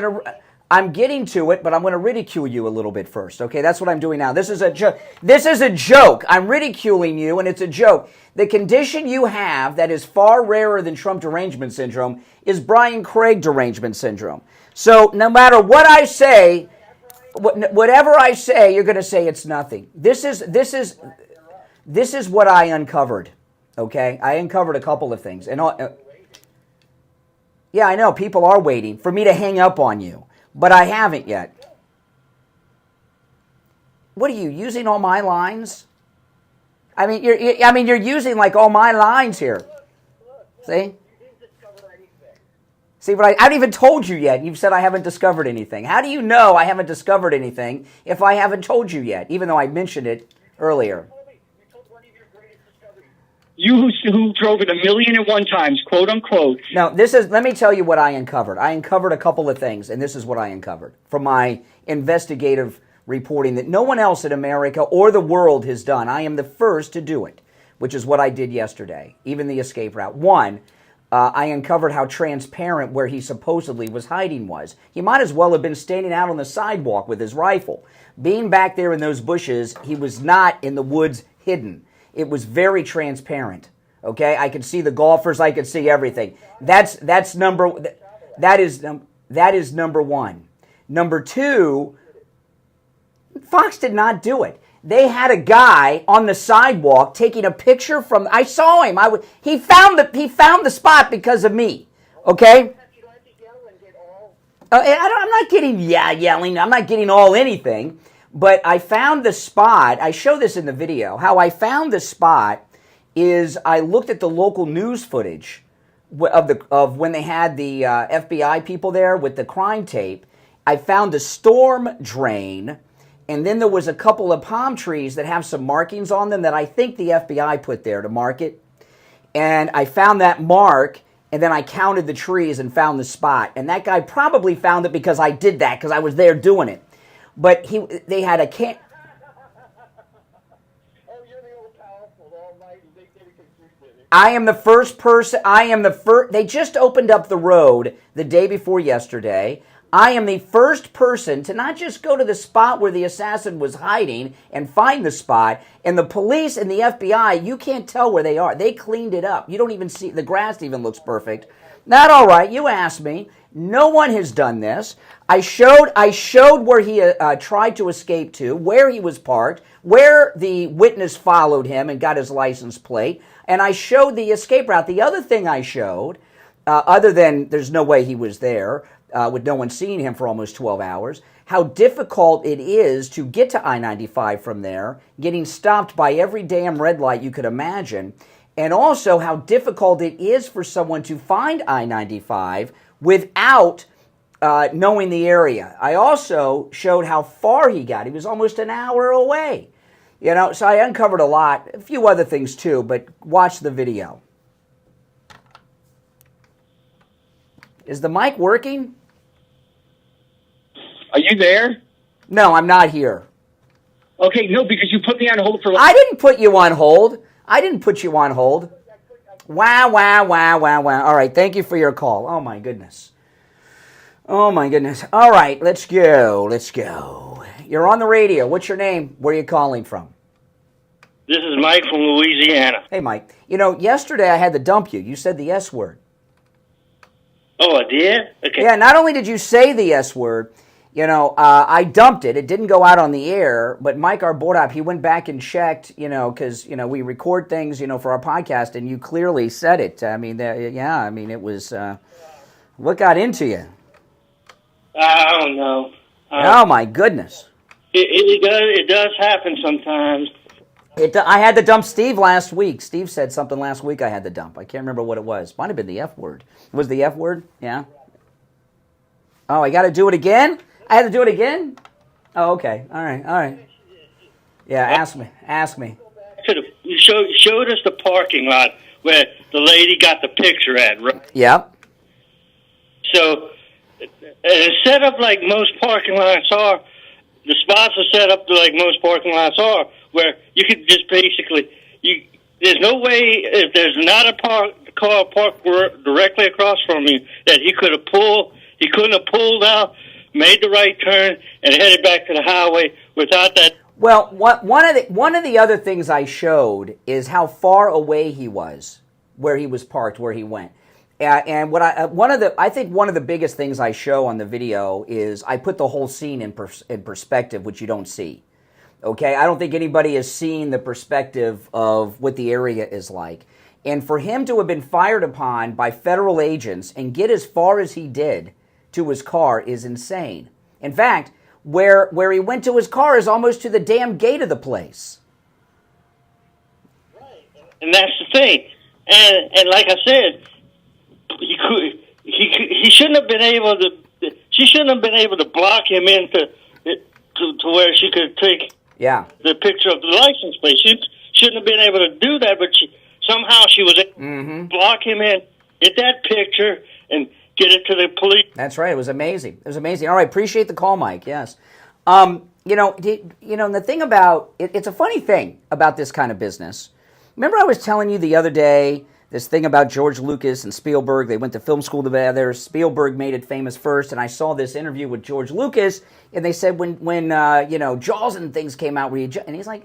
S1: getting to it, but I'm going to ridicule you a little bit first. Okay, that's what I'm doing now. This is a joke. I'm ridiculing you, and it's a joke. The condition you have that is far rarer than Trump derangement syndrome is Brian Craig derangement syndrome. So no matter what I say, whatever I say, you're going to say it's nothing. This is what I uncovered. Okay, I uncovered a couple of things, and yeah, I know people are waiting for me to hang up on you. But I haven't yet. What are you using all my lines? I mean, you're using like all my lines here. See? See, but I haven't even told you yet. You've said I haven't discovered anything. How do you know I haven't discovered anything if I haven't told you yet, even though I mentioned it earlier?
S15: You who drove it 1,000,001 times, quote unquote.
S1: No, let me tell you what I uncovered. I uncovered a couple of things, and this is what I uncovered from my investigative reporting that no one else in America or the world has done. I am the first to do it, which is what I did yesterday, even the escape route. One, I uncovered how transparent where he supposedly was hiding was. He might as well have been standing out on the sidewalk with his rifle. Being back there in those bushes, he was not in the woods hidden. It was very transparent. Okay, I could see the golfers. I could see everything. That is number one. Number two, Fox did not do it. They had a guy on the sidewalk taking a picture from. I saw him. He found the spot because of me. Okay. I'm not getting yelling. I'm not getting all anything. But I found the spot. I show this in the video. How I found the spot is I looked at the local news footage of when they had the FBI people there with the crime tape. I found a storm drain, and then there was a couple of palm trees that have some markings on them that I think the FBI put there to mark it. And I found that mark, and then I counted the trees and found the spot. And that guy probably found it because I did that, because I was there doing it. But they had a can. I am the first person. They just opened up the road the day before yesterday. I am the first person to not just go to the spot where the assassin was hiding and find the spot. And the police and the FBI, you can't tell where they are. They cleaned it up. You don't even see, the grass even looks perfect. Not all right. You asked me. No one has done this. I showed where he tried to escape to, where he was parked, where the witness followed him and got his license plate, and I showed the escape route. The other thing I showed, other than there's no way he was there, with no one seeing him for almost 12 hours, how difficult it is to get to I-95 from there, getting stopped by every damn red light you could imagine, and also how difficult it is for someone to find I-95 without knowing the area. I also showed how far he got. He was almost an hour away. You know, so I uncovered a few other things too, but watch the video. Is the mic working?
S15: Are you there?
S1: No, I'm not here.
S15: Okay, no, because you put me on hold for...
S1: I didn't put you on hold. I didn't put you on hold. Wow. All right, thank you for your call. Oh, my goodness. All right, let's go. You're on the radio. What's your name? Where are you calling from?
S16: This is Mike from Louisiana.
S1: Hey, Mike. You know, yesterday I had to dump you. You said the S word.
S16: Oh, I did? Okay.
S1: Yeah, not only did you say the S word, you know, I dumped it. It didn't go out on the air, but Mike, our board op, he went back and checked, you know, because, you know, we record things, you know, for our podcast, and you clearly said it. I mean, it was, what got into you?
S16: I don't know.
S1: Oh, my goodness.
S16: It does happen sometimes.
S1: I had to dump Steve last week. Steve said something last week I had to dump. I can't remember what it was. Might have been the F word. Was the F word? Yeah. Oh, I got to do it again? I had to do it again? Oh, okay. All right. Yeah, ask me.
S16: You showed us the parking lot where the lady got the picture at, right?
S1: Yep.
S16: So, it's set up like most parking lots are. The spots are set up like most parking lots are, where you could just basically, there's no way, if there's not a car parked directly across from you, that he couldn't have pulled out, made the right turn, and headed back to the highway without that.
S1: Well, one of the other things I showed is how far away he was, where he was parked, where he went. And I think one of the biggest things I show on the video is I put the whole scene in perspective, which you don't see. Okay, I don't think anybody has seen the perspective of what the area is like. And for him to have been fired upon by federal agents and get as far as he did to his car is insane. In fact, where he went to his car is almost to the damn gate of the place.
S16: Right, and that's the thing. And like I said, he shouldn't have been able to. She shouldn't have been able to block him into to where she could take the picture of the license plate. She shouldn't have been able to do that, but somehow she was able to block him in, get that picture, and get it to the police.
S1: That's right. It was amazing. All right, appreciate the call, Mike. Yes. The thing about it's a funny thing about this kind of business. Remember, I was telling you the other day this thing about George Lucas and Spielberg. They went to film school together. Spielberg made it famous first, and I saw this interview with George Lucas, and they said when Jaws and things came out, and he's like,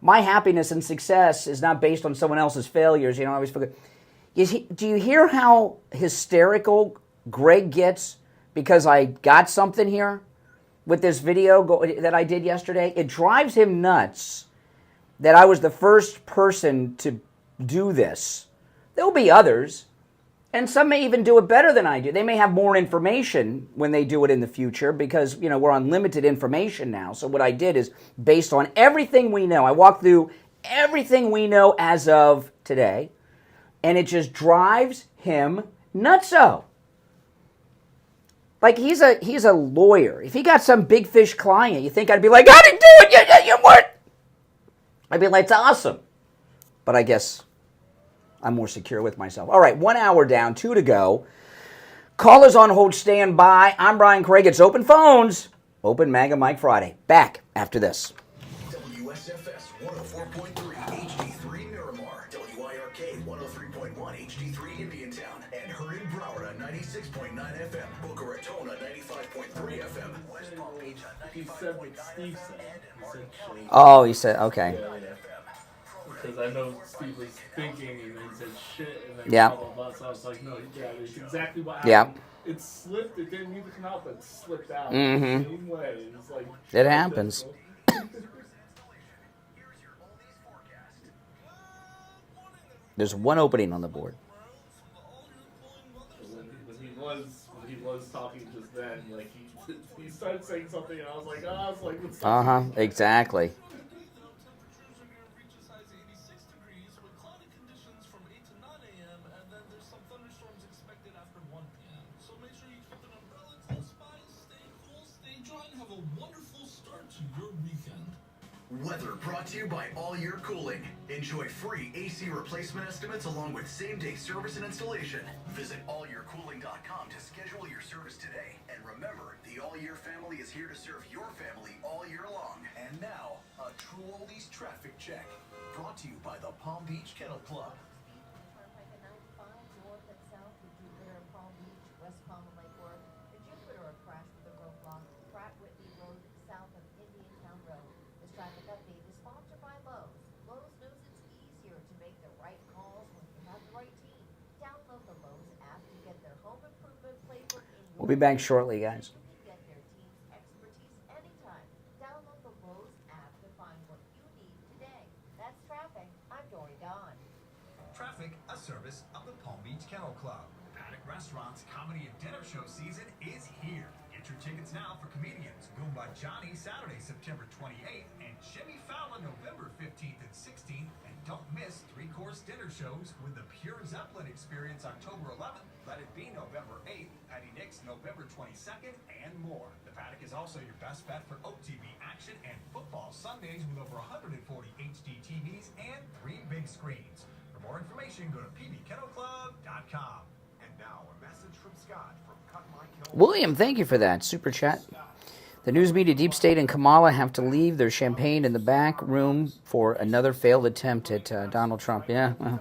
S1: my happiness and success is not based on someone else's failures. I always forget. Do you hear how hysterical Greg gets because I got something here with this video that I did yesterday? It drives him nuts that I was the first person to do this. There'll be others, And some may even do it better than I do. They may have more information when they do it in the future because, we're on limited information now. So what I did is based on everything we know. I walked through everything we know as of today, and it just drives him nutso. Like, he's a lawyer. If he got some big fish client, you think I'd be like, I didn't do it, you weren't. I'd be like, it's awesome. But I guess I'm more secure with myself. All right, 1 hour down, 2 to go. Callers on hold, stand by. I'm Brian Craig. It's Open Phones. Open MAGA Mike Friday. Back after this.
S2: WSFS 104.3 HD3 Miramar, WIRK 103.1 HD3 Indiantown, and heard in Broward on 96.9 FM, Boca Raton on 95.3 FM, West Palm Beach on 95.9 FM, and
S1: Oh, he said, okay.
S4: Because I know Steve was thinking and then said shit and then
S1: Yeah.
S4: blah, blah, blah. So I was like, no, yeah, it's exactly what
S1: Yeah.
S4: happened. It slipped. It didn't need to come out, but it slipped out.
S1: Mhm.
S4: The same way. It's like,
S1: It happens. There's one opening on the board.
S4: When he was talking just then, like he started saying something, and I was like, what's
S1: Exactly.
S2: Weather brought to you by All Year Cooling. Enjoy free AC replacement estimates along with same-day service and installation. Visit allyearcooling.com to schedule your service today. And remember, the All Year family is here to serve your family all year long. And now, a True Oldies traffic check. Brought to you by the Palm Beach Kennel Club.
S1: We'll be back shortly, guys.
S17: Traffic, a service of the Palm Beach Kennel Club. Paddock Restaurant's comedy and dinner show season is here. Get your tickets now for comedians Goomba Johnny Saturday, September 28th, and Jimmy Fallon November 15th and 16th. And don't miss 3-course dinner shows with the Pure Zeppelin Experience October 11th, Let It Be November 8th, Patty Nix November 22nd, and more. The Paddock is also your best bet for OTV action and football Sundays with over 140 HD TVs and 3 big screens. For more information, go to pbkennelclub.com. And now a message from Scott from Cut My Kill.
S1: William, thank you for that super chat. The news media, Deep State, and Kamala have to leave their champagne in the back room for another failed attempt at Donald Trump. Yeah. Well,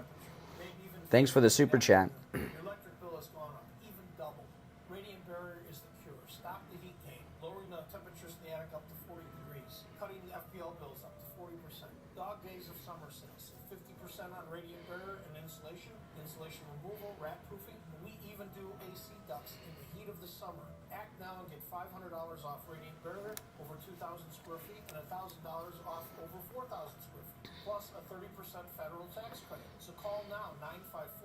S1: thanks for the super chat.
S18: Electric bill has gone up, even double. Radiant barrier is the cure. Stop the heat gain, lowering the temperatures in the attic up to 40 degrees, cutting the FPL bills up to 40%. Dog days of summer sales, 50% on radiant barrier and insulation removal, rat proofing. We even do AC ducts in the heat of the summer. Act now and get $500 off radiant barrier over 2,000 square feet and $1,000 off over 4,000 square feet, plus a 30% federal tax credit. So call now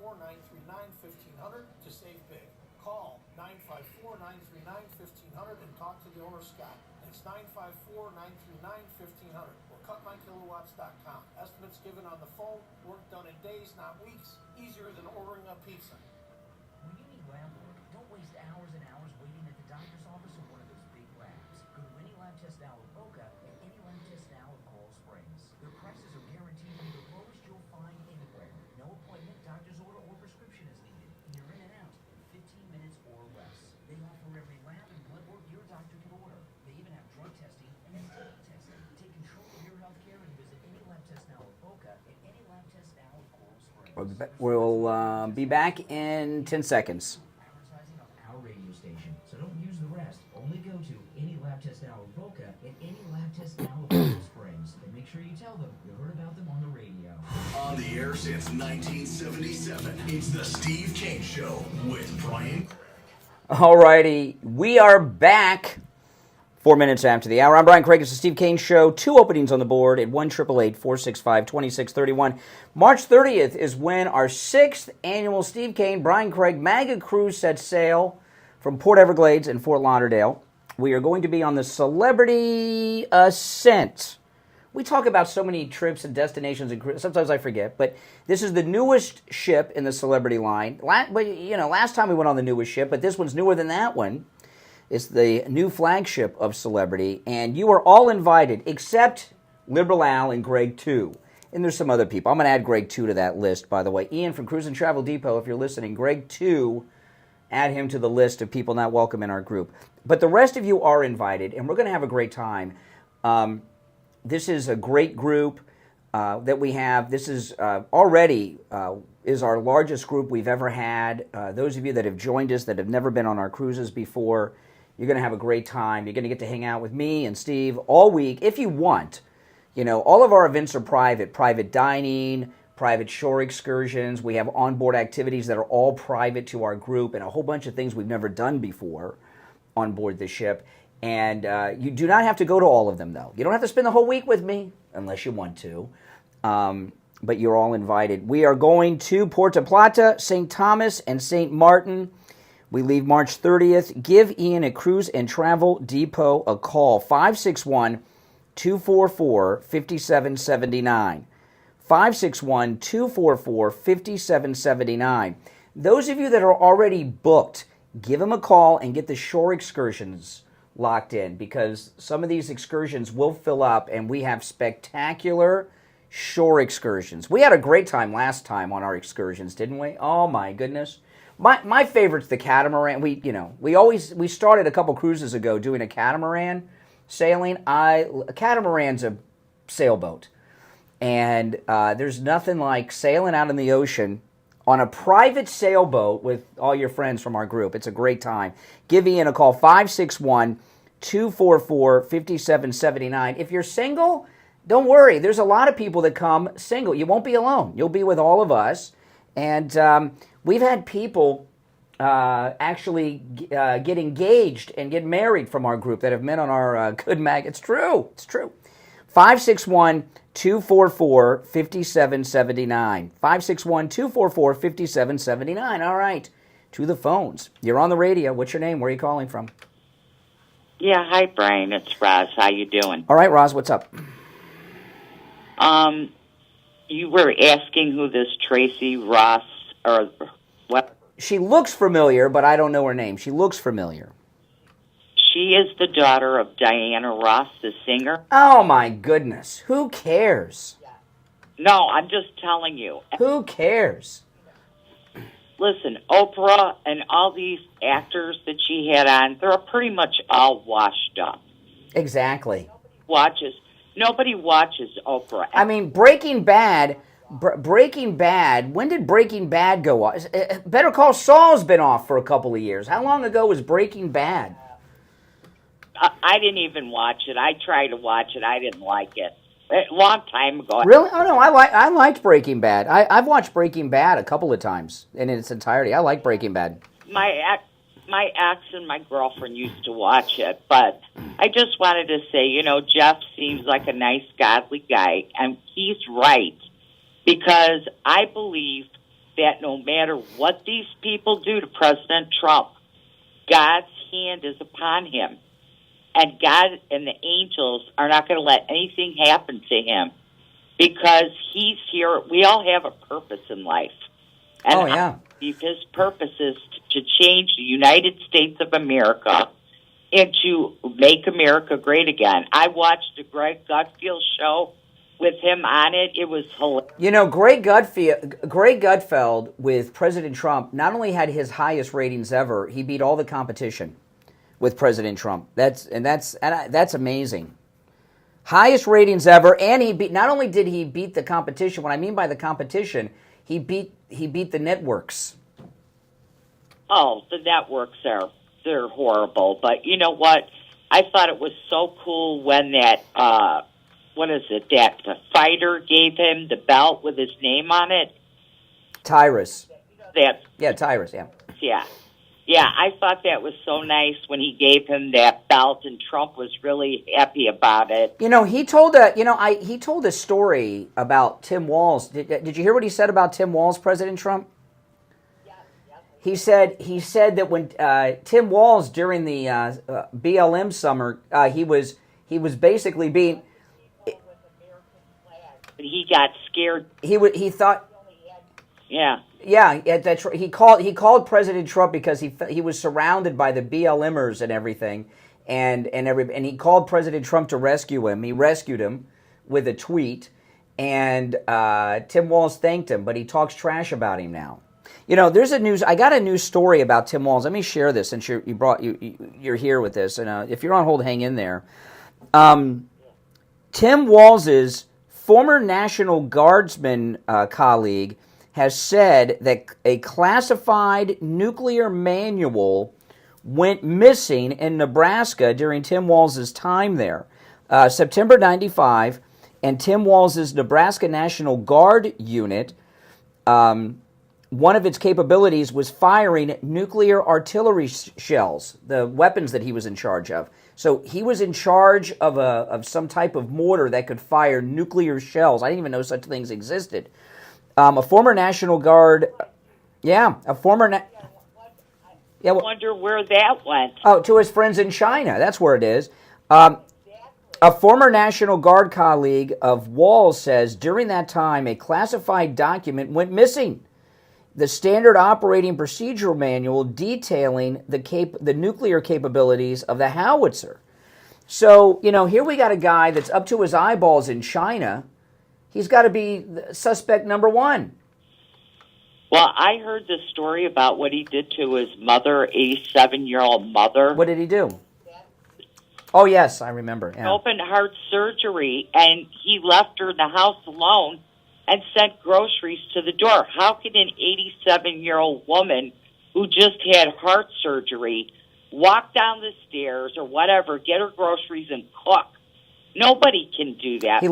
S18: 954-939-1500 to save big. Call 954-939-1500 and talk to the owner Scott. It's 954-939-1500 or cutmykilowatts.com. Estimates given on the phone, work done in days, not weeks. Easier than ordering a pizza.
S8: When you need lab work, don't waste hours and hours waiting at the doctor's office or one of those big labs. Go to any lab test now at Boca and any lab test now at Coral Springs. Their prices are guaranteed to be the lowest you'll find anywhere. No appointment, doctor's order, or prescription is needed. And you're in and out in 15 minutes or less. They offer every lab and blood work your doctor can order. They even have drug testing and STD testing. Take control of your health care and visit any lab test now at Boca and any lab test now at Coral Springs.
S1: We'll be back in 10 seconds.
S8: Advertising on our radio station, so don't use the rest. Only go to any lab test now at Boca and any lab test now at Coral Springs. And make sure you tell them you heard about them on the radio.
S2: On the air since 1977, it's the Steve Kane Show with Brian.
S1: Alrighty, we are back 4 minutes after the hour. I'm Brian Craig. It's the Steve Kane Show. 2 openings on the board at 1-888-465-2631. March 30th is when our 6th annual Steve Kane, Brian Craig Mega Cruise sets sail from Port Everglades and Fort Lauderdale. We are going to be on the Celebrity Ascent. We talk about so many trips and destinations, and sometimes I forget, but this is the newest ship in the Celebrity line. Last time we went on the newest ship, but this one's newer than that one. It's the new flagship of Celebrity, and you are all invited, except Liberal Al and Greg 2. And there's some other people. I'm going to add Greg 2 to that list, by the way. Ian from Cruise and Travel Depot, if you're listening, Greg 2, add him to the list of people not welcome in our group. But the rest of you are invited, and we're going to have a great time. This is a great group that we have. This is already is our largest group we've ever had. Those of you that have joined us that have never been on our cruises before, you're going to have a great time. You're going to get to hang out with me and Steve all week if you want. All of our events are private dining, private shore excursions. We have onboard activities that are all private to our group and a whole bunch of things we've never done before on board the ship. And you do not have to go to all of them, though. You don't have to spend the whole week with me, unless you want to. But you're all invited. We are going to Puerto Plata, St. Thomas, and St. Martin. We leave March 30th. Give Ian at Cruise and Travel Depot a call, 561-244-5779. 561-244-5779. Those of you that are already booked, give them a call and get the shore excursions locked in, because some of these excursions will fill up, and we have spectacular shore excursions. We had a great time last time on our excursions, didn't we? Oh my goodness. My favorite's the catamaran. We started a couple cruises ago doing a catamaran sailing. A catamaran's a sailboat, and there's nothing like sailing out in the ocean on a private sailboat with all your friends from our group. It's a great time. Give Ian a call, 561-244-5779. If you're single, don't worry. There's a lot of people that come single. You won't be alone. You'll be with all of us. And we've had people actually get engaged and get married from our group that have met on our Good Mag. It's true. It's true. 561-244-5779. 561-244-5779. All right. To the phones. You're on the radio. What's your name? Where are you calling from?
S19: Yeah, hi, Brian. It's Roz. How you doing?
S1: All right, Roz, what's up?
S19: You were asking who this Tracy Ross, or what?
S1: She looks familiar, but I don't know her name. She looks familiar.
S19: She is the daughter of Diana Ross, the singer.
S1: Oh, my goodness. Who cares?
S19: No, I'm just telling you.
S1: Who cares?
S19: Listen, Oprah and all these actors that she had on, they're pretty much all washed up.
S1: Exactly.
S19: Nobody watches Oprah.
S1: I mean, Breaking Bad, when did Breaking Bad go off? Better Call Saul's been off for a couple of years. How long ago was Breaking Bad?
S19: I didn't even watch it. I tried to watch it. I didn't like it. A long time ago.
S1: Really? Oh, no, I liked Breaking Bad. I've watched Breaking Bad a couple of times in its entirety. I like Breaking Bad.
S19: My ex and my girlfriend used to watch it, but I just wanted to say, Jeff seems like a nice, godly guy, and he's right, because I believe that no matter what these people do to President Trump, God's hand is upon him. And God and the angels are not going to let anything happen to him, because he's here. We all have a purpose in life. And I believe his purpose is to change the United States of America and to make America great again. I watched the Greg Gutfeld show with him on it. It was hilarious.
S1: Greg Gutfeld with President Trump not only had his highest ratings ever, he beat all the competition with President Trump. That's amazing. Highest ratings ever, and not only did he beat the competition. What I mean by the competition, he beat the networks.
S19: Oh, the networks they're horrible. But you know what? I thought it was so cool when that the fighter gave him the belt with his name on it.
S1: Tyrus.
S19: Tyrus,
S1: yeah.
S19: Yeah. Yeah, I thought that was so nice when he gave him that belt, and Trump was really happy about it.
S1: You know, he told a story about Tim Walz. Did you hear what he said about Tim Walz, President Trump? He said that when Tim Walz during the BLM summer, he was basically being.
S19: He got scared.
S1: He thought.
S19: Yeah.
S1: Yeah, that's right. He called President Trump because he was surrounded by the BLMers and everything, and he called President Trump to rescue him. He rescued him with a tweet, and Tim Walz thanked him, but he talks trash about him now. You know, I got a news story about Tim Walz. Let me share this since you're here with this, and if you're on hold, hang in there. Tim Walz's former National Guardsman colleague has said that a classified nuclear manual went missing in Nebraska during Tim Walz's time there. September 95, and Tim Walz's Nebraska National Guard unit, one of its capabilities was firing nuclear artillery shells, the weapons that he was in charge of. So he was in charge of some type of mortar that could fire nuclear shells. I didn't even know such things existed. A former National Guard, a former.
S19: I wonder where that went.
S1: Oh, to his friends in China. That's where it is. A former National Guard colleague of Walz says during that time a classified document went missing. The standard operating procedure manual detailing the nuclear capabilities of the howitzer. So, you know, here we got a guy that's up to his eyeballs in China. He's got to be suspect number one.
S19: Well, I heard this story about what he did to his mother, 87-year-old mother.
S1: What did he do? Oh, yes, I remember. Yeah.
S19: Open heart surgery, and he left her in the house alone and sent groceries to the door. How can an 87-year-old woman who just had heart surgery walk down the stairs or whatever, get her groceries and cook? Nobody can do that.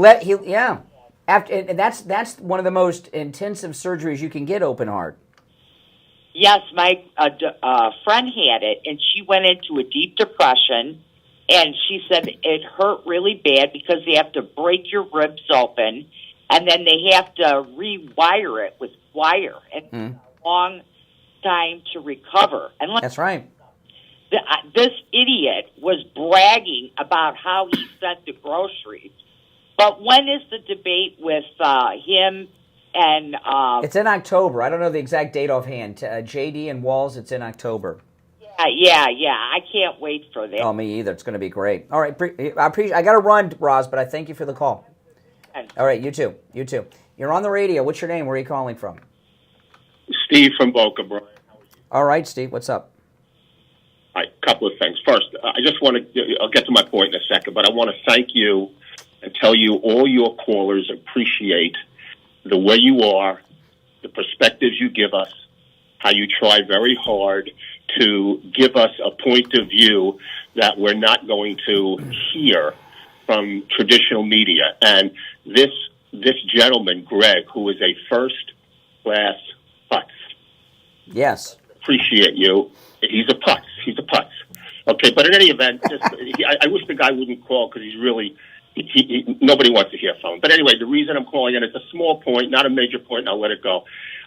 S1: And that's one of the most intensive surgeries you can get, open heart.
S19: Yes, my friend had it, and she went into a deep depression, and she said it hurt really bad because they have to break your ribs open, and then they have to rewire it with wire. And it's a long time to recover. And
S1: that's right.
S19: This idiot was bragging about how he sent the groceries. But when is the debate with him and...
S1: it's in October. I don't know the exact date offhand. JD and Walz, it's in October.
S19: Yeah. I can't wait for that.
S1: Oh, me either. It's going to be great. All right. I got to run, Roz, but I thank you for the call. All right, you too. You're on the radio. What's your name? Where are you calling from?
S10: Steve from Boca, Brian.
S1: All right, Steve. What's up?
S10: All right, a couple of things. First, I just want to... I'll get to my point in a second, but I want to thank you and tell you all your callers appreciate the way you are, the perspectives you give us, how you try very hard to give us a point of view that we're not going to hear from traditional media. And this gentleman, Greg, who is a first-class putz.
S1: Yes.
S10: Appreciate you. He's a putz. Okay, but in any event, I wish the guy wouldn't call because he's really... nobody wants to hear from him. But anyway, the reason I'm calling it, it's a small point, not a major point, and I'll let it go.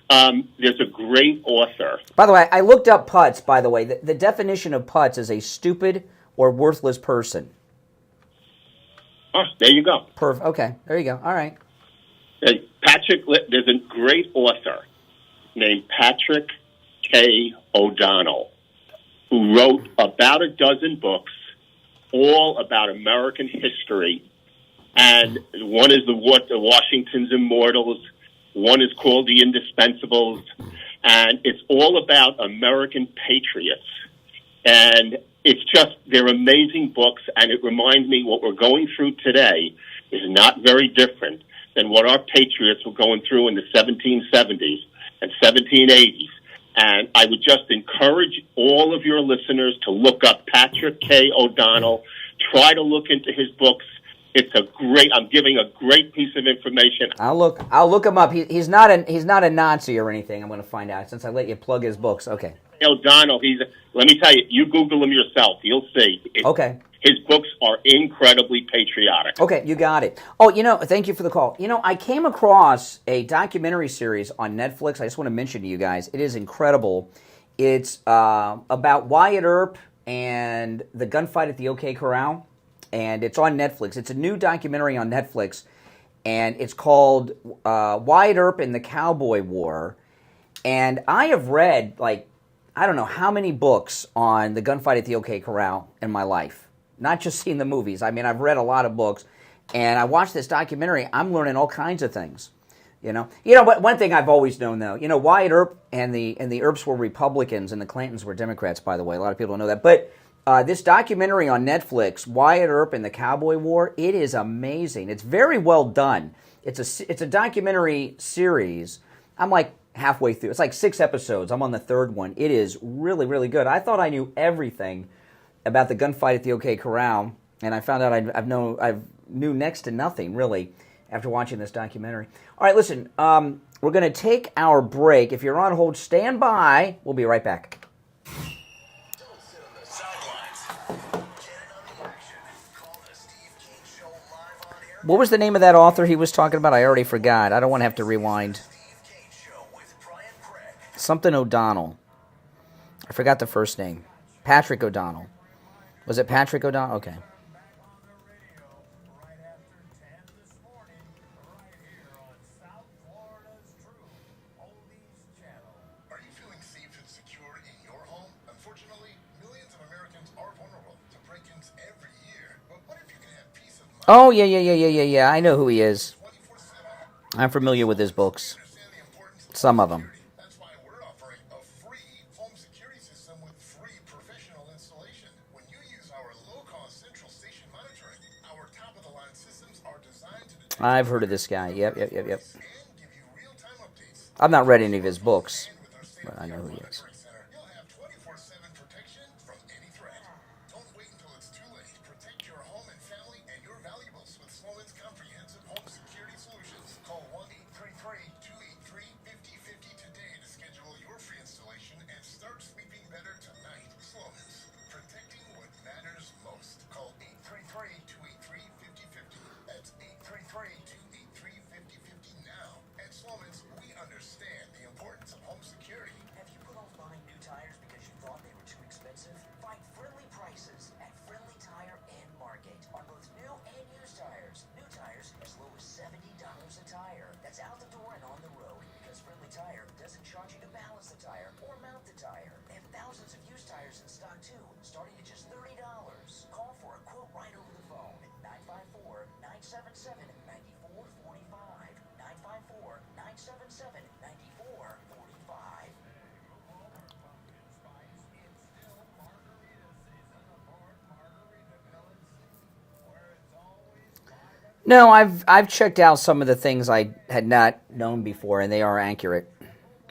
S10: There's a great author.
S1: By the way, I looked up putz, by the way. The definition of putz is a stupid or worthless person.
S10: Oh, there you go.
S1: Okay, there you go. All right.
S10: Hey, there's a great author named Patrick K. O'Donnell who wrote about a dozen books all about American history. And one is the Washington's Immortals. One is called The Indispensables. And it's all about American patriots. And it's just, they're amazing books. And it reminds me what we're going through today is not very different than what our patriots were going through in the 1770s and 1780s. And I would just encourage all of your listeners to look up Patrick K. O'Donnell. Try to look into his books. I'm giving a great piece of information.
S1: I'll look him up. He's not a Nazi or anything. I'm going to find out since I let you plug his books. Okay.
S20: O'Donnell. Let me tell you, you Google him yourself. You'll see.
S1: Okay.
S20: His books are incredibly patriotic.
S1: Okay, you got it. Oh, thank you for the call. I came across a documentary series on Netflix. I just want to mention to you guys, it is incredible. It's about Wyatt Earp and the gunfight at the OK Corral, and it's on Netflix. It's a new documentary on Netflix, and it's called Wyatt Earp and the Cowboy War. And I have read, I don't know how many books on the gunfight at the OK Corral in my life. Not just seen the movies. I mean, I've read a lot of books, and I watched this documentary. I'm learning all kinds of things. But one thing I've always known, though, Wyatt Earp and the Earps were Republicans and the Clantons were Democrats, by the way. A lot of people don't know that. But this documentary on Netflix, Wyatt Earp and the Cowboy War, it is amazing. It's very well done. It's a documentary series. I'm like halfway through. It's like 6 episodes. I'm on the 3rd one. It is really, really good. I thought I knew everything about the gunfight at the OK Corral, and I found out I knew next to nothing, really, after watching this documentary. All right, listen, we're going to take our break. If you're on hold, stand by. We'll be right back. What was the name of that author he was talking about? I already forgot. I don't want to have to rewind. Something O'Donnell. I forgot the first name. Patrick O'Donnell. Was it Patrick O'Donnell? Okay.
S2: Are you feeling safe and secure in your home? Unfortunately, millions of Americans are vulnerable to break-ins every year. But what if you can have peace of mind?
S1: Oh, yeah. I know who he is. I'm familiar with his books. Some of them.
S2: That's why we're offering a free home security system with free professional installation. When you use our low-cost central station monitoring, our top-of-the-line systems are designed to detect
S1: I've heard of this guy. Yep. I've not read any of his books, but I know who he is.
S2: You'll have 24/7 protection from any threat. Don't wait until it's too late. Protect your home and family and your valuables with Sloman's comprehensive home security solutions. Call 1-833-283-5050 today to schedule your free installation and start sleeping better tonight. Sloman's, protecting what matters most. Call 833-283-5050. That's 833-283-5050 now. At Sloman's, we understand the importance of home security.
S8: Have you put off buying new tires because you thought they were too expensive? Find friendly prices at Friendly Tire and Market on both new and used tires. New tires as low as $70 a tire. That's out the door and on the road because Friendly Tire doesn't charge you to balance the tire or mount the tire. They have thousands of used tires in stock too, starting at just $30. Call for a quote right over the phone at 954-977-9445. 954-977-9445.
S1: No, I've checked out some of the things I had not known before, and they are accurate.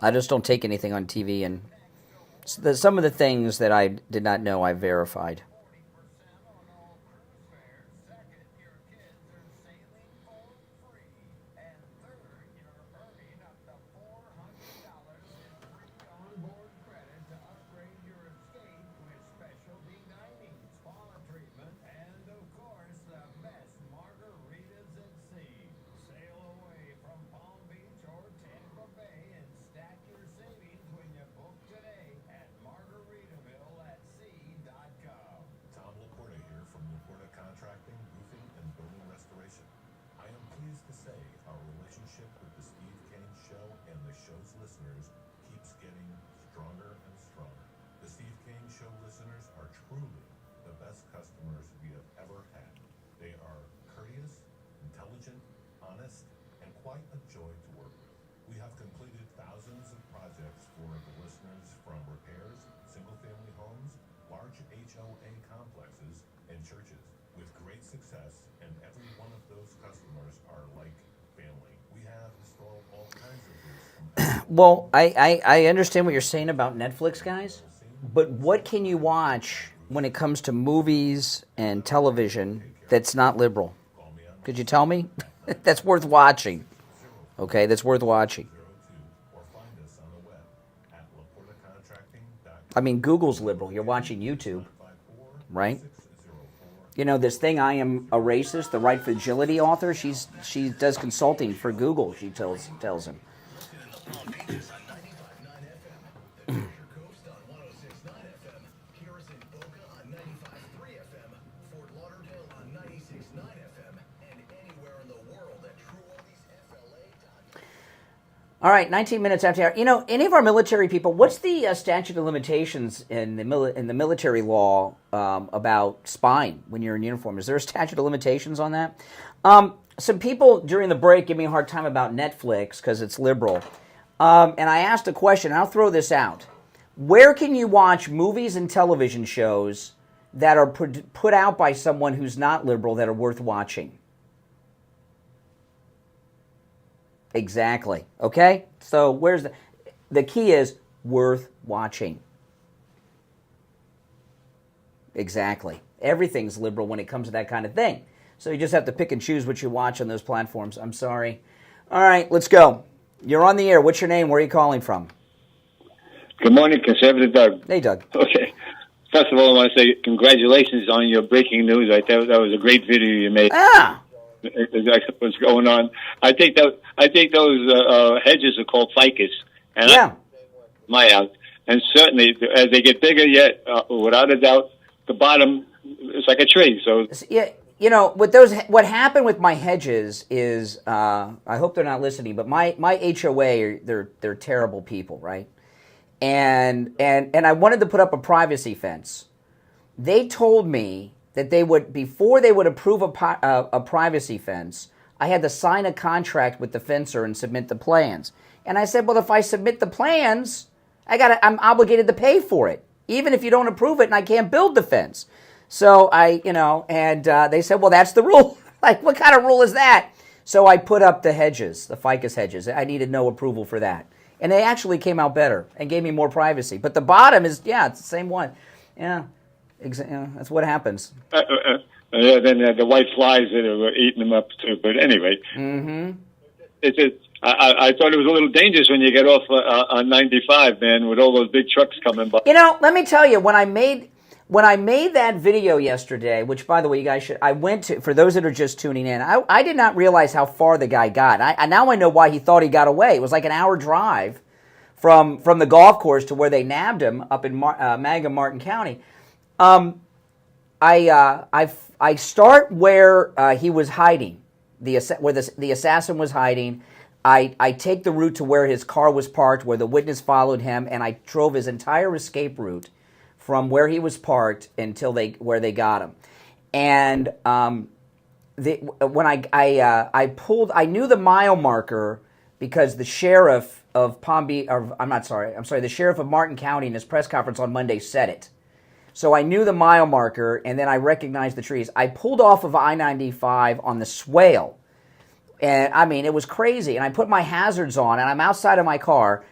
S1: I just don't take anything on TV, and some of the things that I did not know I verified. Well, I understand what you're saying about Netflix, guys, but what can you watch when it comes to movies and television that's not liberal? Could you tell me? That's worth watching. Okay, that's worth watching. I mean, Google's liberal. You're watching YouTube, right? You know, this thing, I am a racist, the right fragility author, she does consulting for Google, she tells him. All right, 19 minutes after hour. You know, any of our military people, what's the statute of limitations in the military law about spying when you're in uniform? Is there a statute of limitations on that? Some people during the break give me a hard time about Netflix because it's liberal. And I asked a question, and I'll throw this out. Where can you watch movies and television shows that are put out by someone who's not liberal that are worth watching? Exactly. Okay? So where's the key is worth watching. Exactly. Everything's liberal when it comes to that kind of thing. So you just have to pick and choose what you watch on those platforms. I'm sorry. All right, let's go. You're on the air. What's your name? Where are you calling from?
S21: Good morning, Conservative Doug.
S1: Hey, Doug.
S21: Okay. First of all, I want to say congratulations on your breaking news. I thought that was a great video you made.
S1: Ah.
S21: Exactly what's going on. I think those hedges are called ficus. And
S1: yeah.
S21: My out. And certainly, as they get bigger, yet without a doubt, the bottom is like a tree. So
S1: yeah, you know, with those, what happened with my hedges is, I hope they're not listening, but my HOA, they're terrible people, right? And I wanted to put up a privacy fence. They told me that they would, before they would approve a privacy fence, I had to sign a contract with the fencer and submit the plans. And I said, well, if I submit the plans, I'm obligated to pay for it, even if you don't approve it and I can't build the fence. So they said, well, that's the rule. Like, what kind of rule is that? So I put up the hedges, the ficus hedges. I needed no approval for that. And they actually came out better and gave me more privacy. But the bottom is, yeah, it's the same one. Yeah. That's what happens.
S21: Then the white flies that were eating them up too. But anyway, I thought it was a little dangerous when you get off on 95, man, with all those big trucks coming by.
S1: You know, let me tell you, when I made that video yesterday, which, by the way, you guys should, I went to, for those that are just tuning in, I did not realize how far the guy got. Now I know why he thought he got away. It was like an hour drive from the golf course to where they nabbed him up in Martin County. I start where he was hiding, where the assassin was hiding. I take the route to where his car was parked, where the witness followed him, and I drove his entire escape route from where he was parked until where they got him. And when I pulled, I knew the mile marker because the sheriff of the sheriff of Martin County in his press conference on Monday said it. So I knew the mile marker, and then I recognized the trees. I pulled off of I-95 on the swale, and I mean, it was crazy. And I put my hazards on, and I'm outside of my car.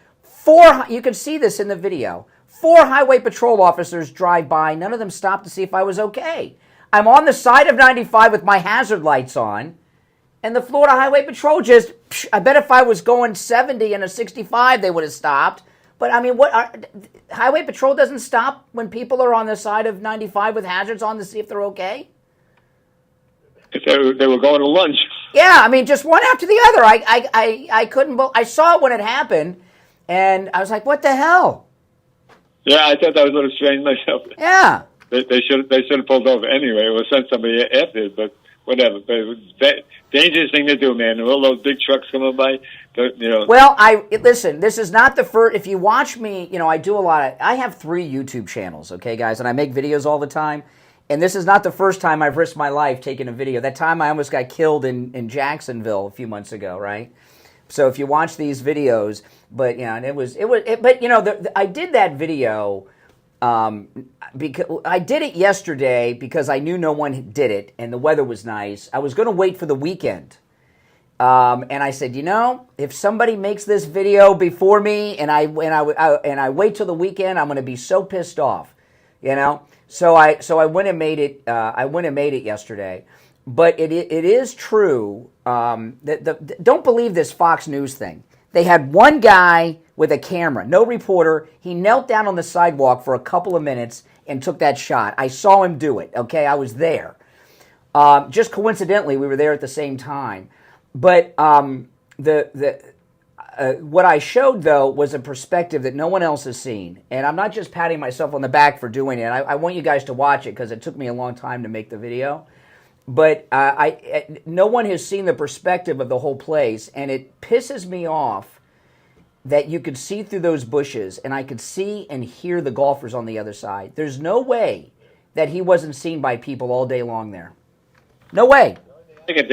S1: You can see this in the video. 4 highway patrol officers drive by. None of them stopped to see if I was okay. I'm on the side of 95 with my hazard lights on, and the Florida Highway Patrol just, I bet if I was going 70 and a 65, they would have stopped. But, I mean, Highway Patrol doesn't stop when people are on the side of 95 with hazards on to see if they're okay?
S21: If they were going to lunch.
S1: Yeah, I mean, just one after the other. I couldn't, I saw it when it happened, and I was like, what the hell?
S21: Yeah, I thought that was a little strange myself.
S1: Yeah.
S21: They should have pulled over anyway, or sent somebody after it, but whatever. But it was dangerous thing to do, man. All those big trucks coming by, you know.
S1: Well, listen, this is not the first. If you watch me, you know, I have 3 YouTube channels, okay, guys, and I make videos all the time. And this is not the first time I've risked my life taking a video. That time I almost got killed in Jacksonville a few months ago, right? So if you watch these videos, but you know, but you know, I did that video because I did it yesterday because I knew no one did it and the weather was nice. I was going to wait for the weekend, and I said, you know, if somebody makes this video before me and I wait till the weekend, I'm going to be so pissed off, you know. So I went and made it. I went and made it yesterday. But it is true that don't believe this Fox News thing. They had one guy with a camera, no reporter. He knelt down on the sidewalk for a couple of minutes and took that shot. I saw him do it, okay? I was there. Just coincidentally, we were there at the same time. But what I showed, though, was a perspective that no one else has seen. And I'm not just patting myself on the back for doing it. I want you guys to watch it because it took me a long time to make the video. But no one has seen the perspective of the whole place. And it pisses me off that you could see through those bushes and I could see and hear the golfers on the other side. There's no way that he wasn't seen by people all day long there. No way.
S21: I think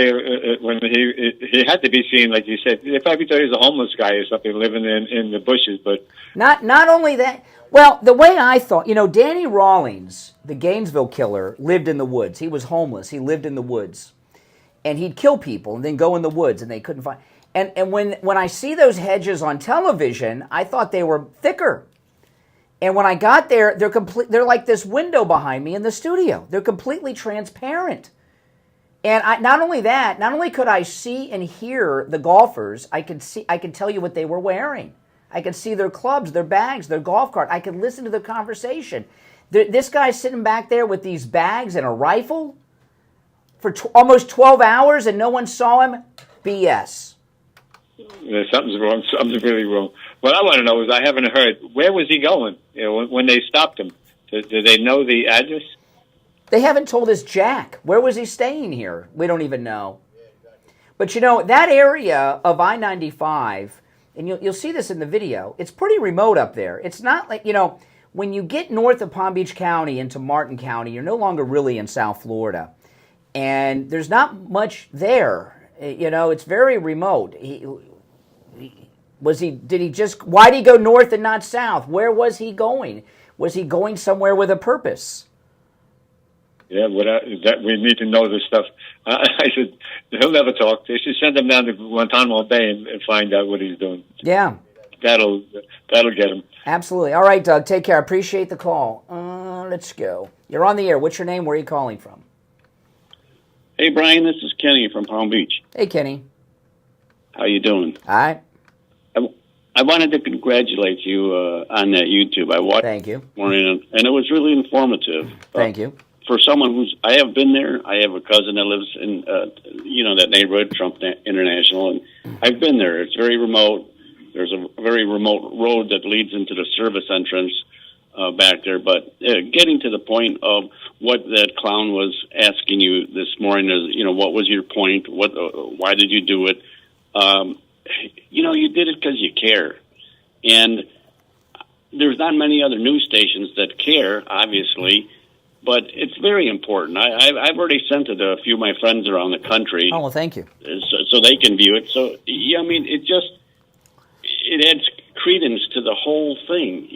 S21: when he had to be seen, like you said, they probably thought he was a homeless guy or something living in the bushes. But
S1: not only that, well, the way I thought, Danny Rawlings, the Gainesville killer, lived in the woods. He was homeless. He lived in the woods, and he'd kill people and then go in the woods, and they couldn't find. And when I see those hedges on television, I thought they were thicker. And when I got there, they're like this window behind me in the studio. They're completely transparent. And not only could I see and hear the golfers, I could tell you what they were wearing. I could see their clubs, their bags, their golf cart. I could listen to the conversation. This guy's sitting back there with these bags and a rifle for almost 12 hours and no one saw him? BS.
S21: Something's wrong. Something's really wrong. What I want to know is, I haven't heard, where was he going when they stopped him? Did they know the address?
S1: They haven't told us jack. Where was he staying here? We don't even know. But that area of I-95, and you'll see this in the video, it's pretty remote up there. It's not like, when you get north of Palm Beach County into Martin County, you're no longer really in South Florida. And there's not much there. It's very remote. Why did he go north and not south? Where was he going? Was he going somewhere with a purpose?
S21: Yeah, that we need to know this stuff. I said, he'll never talk. They should send him down to Guantanamo Bay and find out what he's doing.
S1: Yeah.
S21: That'll get him.
S1: Absolutely. All right, Doug, take care. I appreciate the call. Let's go. You're on the air. What's your name? Where are you calling from?
S5: Hey, Brian, this is Kenny from Palm Beach.
S1: Hey, Kenny.
S5: How you doing?
S1: All right.
S5: I wanted to congratulate you on that YouTube. I watched
S1: Thank you.
S5: this morning, and it was really informative.
S1: Thank you.
S5: For someone I have been there. I have a cousin that lives in, that neighborhood, Trump International, and I've been there. It's very remote. There's a very remote road that leads into the service entrance back there. But getting to the point of what that clown was asking you this morning is, what was your point? Why did you do it? You did it because you care. And there's not many other news stations that care, obviously. But it's very important. I've already sent it to a few of my friends around the country.
S1: Oh, well, thank you.
S5: So they can view it. So, yeah, I mean, it adds credence to the whole thing,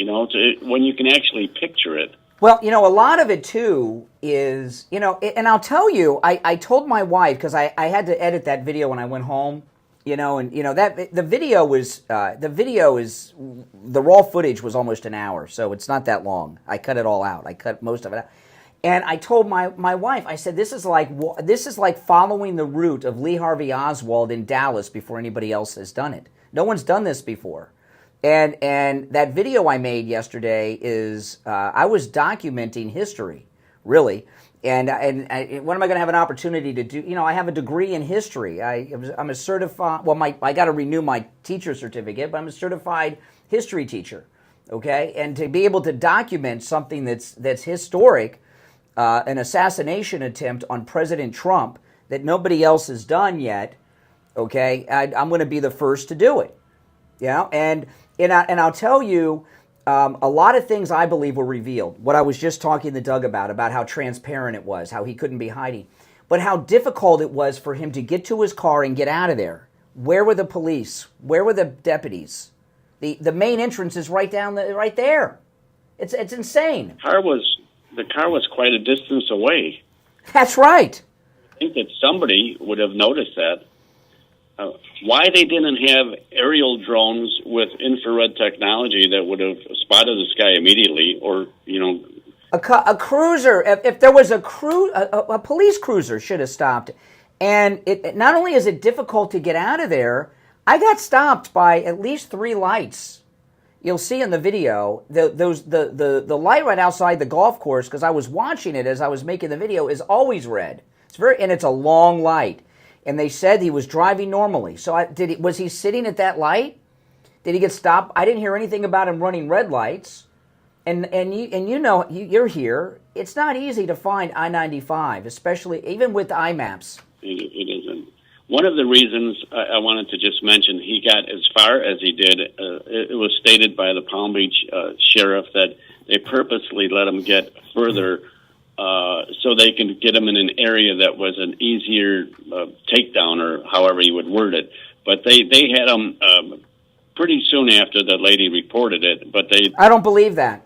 S5: when you can actually picture it.
S1: Well, a lot of it, too, is, and I'll tell you, I told my wife, because I had to edit that video when I went home, that the video is, the raw footage was almost an hour, so it's not that long. I cut it all out. I cut most of it out. And I told my wife, I said, this is like following the route of Lee Harvey Oswald in Dallas before anybody else has done it. No one's done this before. And that video I made yesterday is, I was documenting history, really. And when am I going to have an opportunity to do, I have a degree in history. I'm a certified, I got to renew my teacher certificate, but I'm a certified history teacher, okay? And to be able to document something that's historic, an assassination attempt on President Trump that nobody else has done yet, okay, I'm going to be the first to do it. And I'll tell you, a lot of things I believe were revealed. What I was just talking to Doug about how transparent it was, how he couldn't be hiding, but how difficult it was for him to get to his car and get out of there. Where were the police? Where were the deputies? The main entrance is right there. It's insane.
S5: The car was quite a distance away.
S1: That's right.
S5: I think that somebody would have noticed that. Why they didn't have aerial drones with infrared technology that would have spotted the sky immediately, or
S1: a cruiser. If there was a police cruiser should have stopped. And it not only is it difficult to get out of there, I got stopped by at least 3 lights. You'll see in the video, the light right outside the golf course, because I was watching it as I was making the video, is always red. And it's a long light. And they said he was driving normally. So was he sitting at that light? Did he get stopped? I didn't hear anything about him running red lights. And you know, you're here. It's not easy to find I-95, especially even with IMAPs.
S5: It isn't. One of the reasons I wanted to just mention he got as far as he did, it was stated by the Palm Beach sheriff that they purposely let him get further so they can get him in an area that was an easier takedown, or however you would word it. But they had him pretty soon after the lady reported it. But
S1: I don't believe that.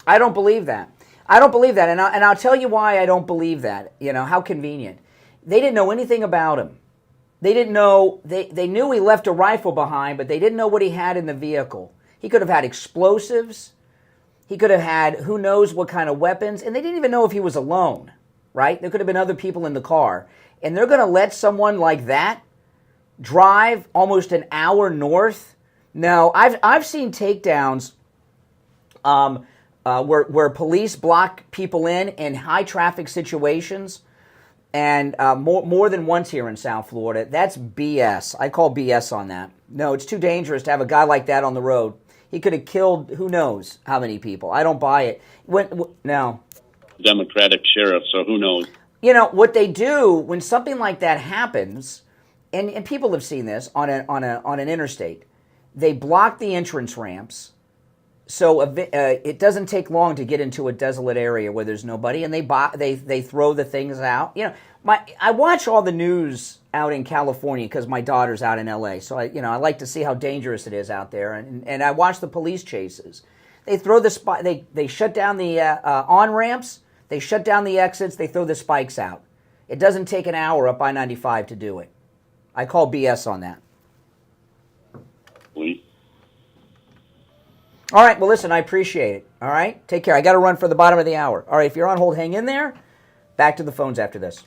S1: I don't believe that. And I'll tell you why I don't believe that. You know, how convenient. They didn't know anything about him. They didn't know, they knew he left a rifle behind, but they didn't know what he had in the vehicle. He could have had explosives. He could have had who knows what kind of weapons, and they didn't even know if he was alone, right? There could have been other people in the car. And they're going to let someone like that drive almost an hour north? No, I've seen takedowns where police block people in high traffic situations, and more than once here in South Florida. That's BS. I call BS on that. No, it's too dangerous to have a guy like that on the road. He could have killed who knows how many people. I don't buy it. No.
S5: Democratic sheriff, so who knows?
S1: You know, what they do when something like that happens, and people have seen this on an interstate, they block the entrance ramps, so it doesn't take long to get into a desolate area where there's nobody, and they throw the things out. You know, I watch all the news out in California because my daughter's out in LA, so I like to see how dangerous it is out there, and I watch the police chases. They throw they shut down the on ramps, they shut down the exits, they throw the spikes out. It doesn't take an hour up I-95 to do it. I call BS on that. All right, well, listen, I appreciate it. All right, take care. I got to run for the bottom of the hour. All right, if you're on hold, hang in there. Back to the phones after this.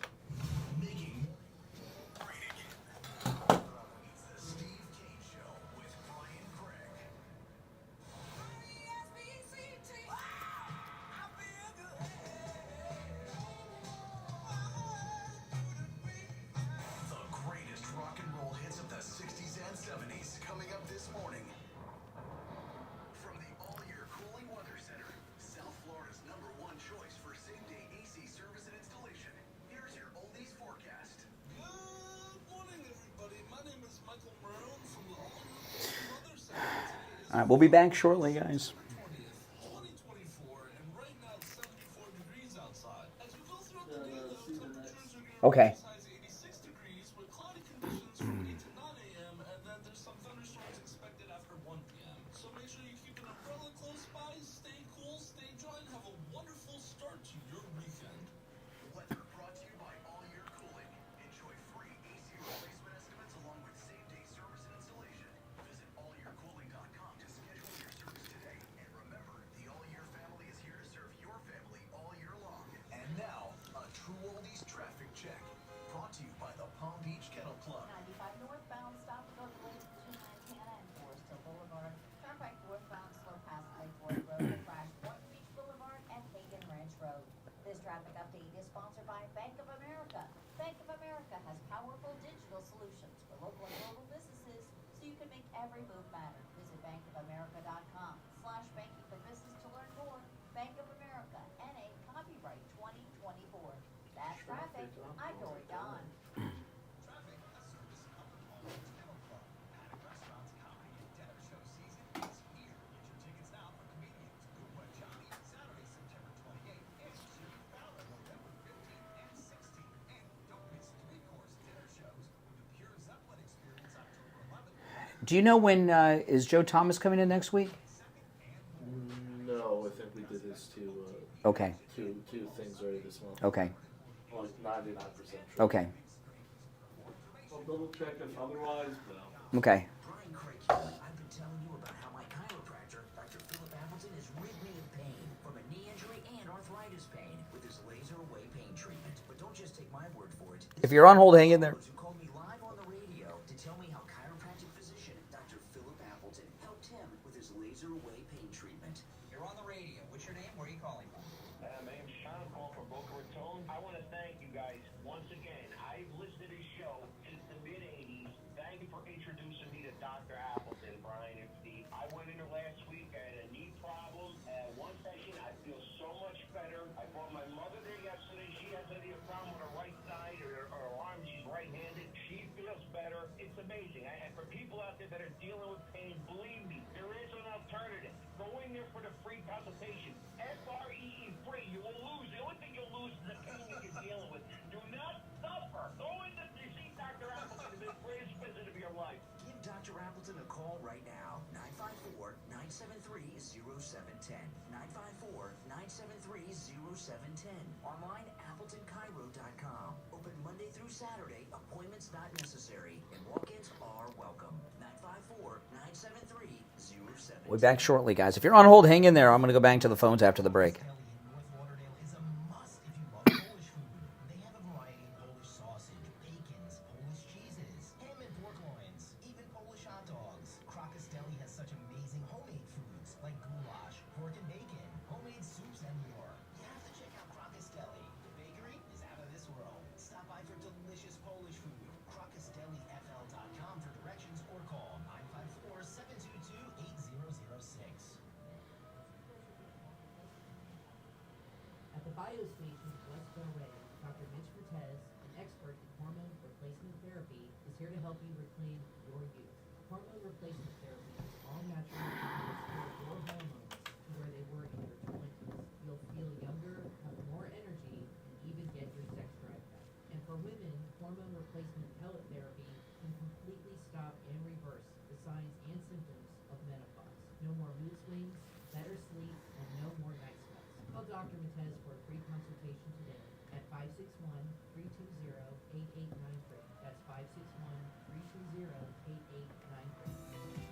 S1: All right, we'll be back shortly, guys. Okay. Do you know when is Joe Thomas coming in next week?
S6: No, I think we did his
S1: okay.
S6: two things already this month.
S1: Okay.
S6: Well, 99% sure.
S1: Okay.
S6: I'll double check if otherwise, but
S1: okay.
S8: I've been telling you about how my chiropractor, Dr. Philip Appleton, has rid me of pain from a knee injury and arthritis pain with his laser away pain treatment. But don't just take my word for it.
S1: If you're on hold, hang in there.
S8: Who called me live on the radio to tell me how chiropractic physicians
S9: it's amazing. And for people out there that are dealing with pain, believe me, there is an alternative. Go in there for the free consultation. FREE free. You will lose. The only thing you'll lose is the pain that you're dealing with. Do not suffer. Go in there to see Dr. Appleton, the greatest visit of your life.
S8: Give Dr. Appleton a call right now. 954-973-0710. 954-973-0710. Online, AppletonCairo.com. Open Monday through Saturday. Appointments not necessary. And walk-ins are welcome. 954-973-0710.
S1: We'll be back shortly, guys. If you're on hold, hang in there. I'm going to go back to the phones after the break.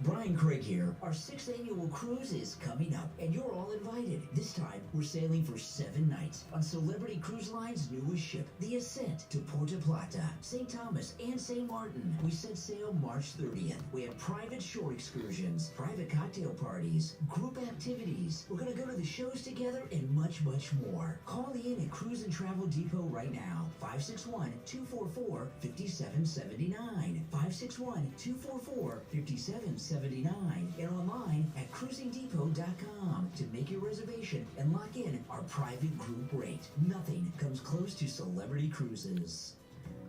S8: Brian Craig here. Our 6th annual cruise is coming up, and you're all invited. This time, we're sailing for 7 nights on Celebrity Cruise Line's newest ship, the Ascent, to Puerto Plata, St. Thomas, and St. Martin. We set sail March 30th. We have private shore excursions, private cocktail parties, group activities. We're going to go to the shows together and much, much more. Call in at Cruise and Travel Depot right now. 561-244-5779. 561-244-5779. And online at cruisingdepot.com to make your reservation and lock in our private group rate. Nothing comes close to Celebrity Cruises.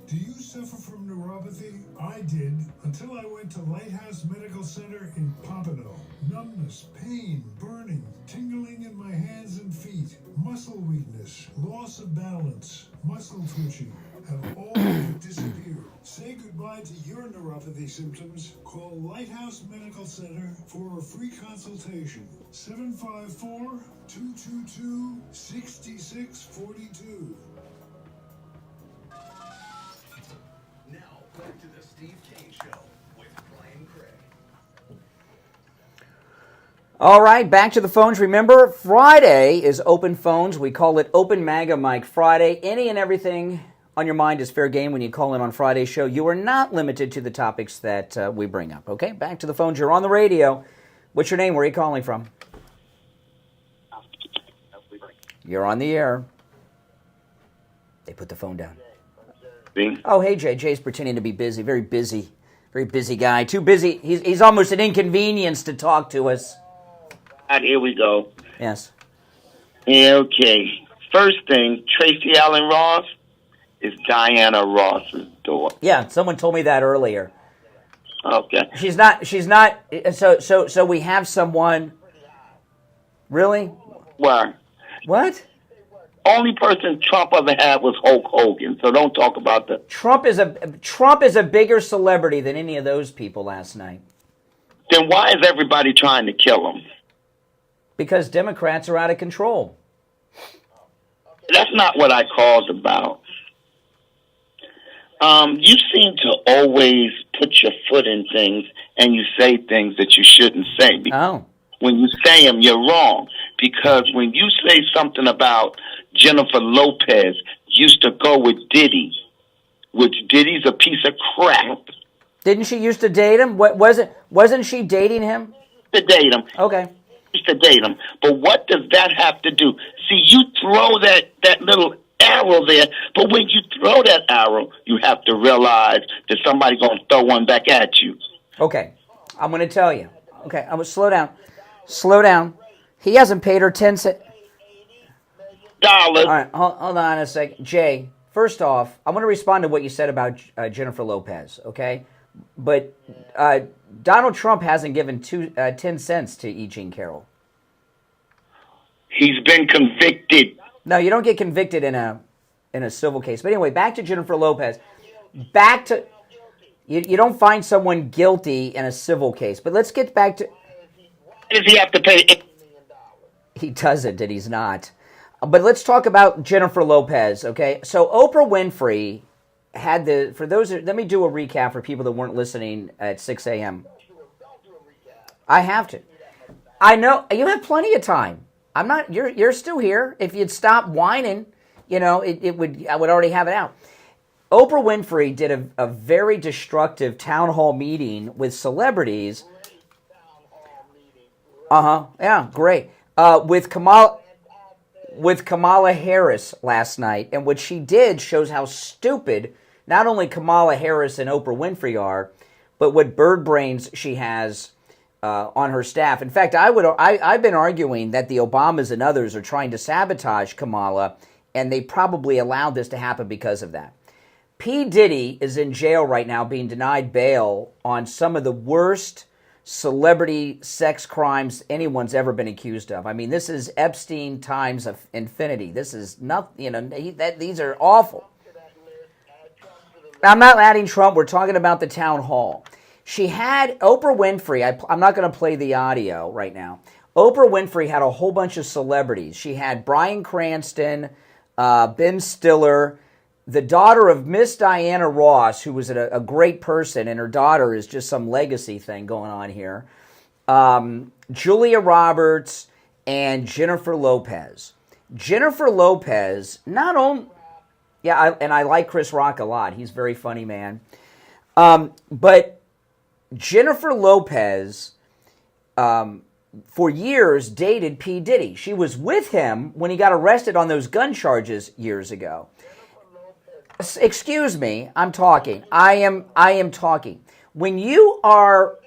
S12: Do you suffer from neuropathy? I did, until I went to Lighthouse Medical Center in Pompano. Numbness, pain, burning, tingling in my hands and feet, muscle weakness, loss of balance, muscle twitching have all disappeared. Say goodbye to your neuropathy symptoms. Call Lighthouse Medical Center for a free consultation. 754-222-6642.
S2: Now, back to the Steve Kane Show with Brian Craig.
S1: All right, back to the phones. Remember, Friday is open phones. We call it Open MAGA Mike Friday. Any and everything on your mind is fair game when you call in on Friday's show. You are not limited to the topics that we bring up, okay? Back to the phones. You're on the radio. What's your name? Where are you calling from? You're on the air. They put the phone down. Oh, hey, Jay. Jay's pretending to be busy. Very busy guy. Too busy. He's almost an inconvenience to talk to us.
S22: All right, here we go.
S1: Yes.
S22: Yeah, okay. First thing, Tracy Allen Ross is Diana Ross's daughter.
S1: Yeah, someone told me that earlier.
S22: Okay.
S1: She's not, so we have someone, really?
S22: Where?
S1: What?
S22: Only person Trump ever had was Hulk Hogan, so don't talk about that.
S1: Trump is a bigger celebrity than any of those people last night.
S22: Then why is everybody trying to kill him?
S1: Because Democrats are out of control.
S22: That's not what I called about. You seem to always put your foot in things and you say things that you shouldn't say.
S1: Oh.
S22: When you say them, you're wrong. Because when you say something about Jennifer Lopez used to go with Diddy, which Diddy's a piece of crap.
S1: Didn't she used to date him? Wasn't she dating him?
S22: To date him.
S1: Okay.
S22: Used to date him. But what does that have to do? See, you throw that little arrow there, but when you throw that arrow, you have to realize that somebody's going to throw one back at you.
S1: Okay. I'm going to tell you. Okay, I'm going to slow down. Slow down. He hasn't paid her 10 cents.
S22: Dollars.
S1: All right, hold on a second. Jay, first off, I want to respond to what you said about Jennifer Lopez, okay? But Donald Trump hasn't given 10 cents to E. Jean Carroll.
S22: He's been convicted.
S1: No, you don't get convicted in a civil case. But anyway, back to Jennifer Lopez. Back to you don't find someone guilty in a civil case. But let's get back to.
S22: Does he have to pay?
S1: He doesn't, and he's not. But let's talk about Jennifer Lopez. Okay, so Oprah Winfrey had let me do a recap for people that weren't listening at 6 a.m. I have to. I know you have plenty of time. I'm not. You're still here. If you'd stop whining, I would already have it out. Oprah Winfrey did a very destructive town hall meeting with celebrities. Yeah, great. With Kamala Harris last night, and what she did shows how stupid not only Kamala Harris and Oprah Winfrey are, but what bird brains she has on her staff. In fact, I've been arguing that the Obamas and others are trying to sabotage Kamala, and they probably allowed this to happen because of that. P. Diddy is in jail right now being denied bail on some of the worst celebrity sex crimes anyone's ever been accused of. I mean, this is Epstein times of infinity. This is nothing, these are awful. I'm not adding Trump. We're talking about the town hall. She had Oprah Winfrey. I'm not going to play the audio right now. Oprah Winfrey had a whole bunch of celebrities. She had Bryan Cranston, Ben Stiller, the daughter of Miss Diana Ross, who was a great person, and her daughter is just some legacy thing going on here. Julia Roberts and Jennifer Lopez. Jennifer Lopez, not only... Yeah, and I like Chris Rock a lot. He's a very funny man. But Jennifer Lopez, for years, dated P. Diddy. She was with him when he got arrested on those gun charges years ago. Excuse me, I'm talking. I am talking. When you are...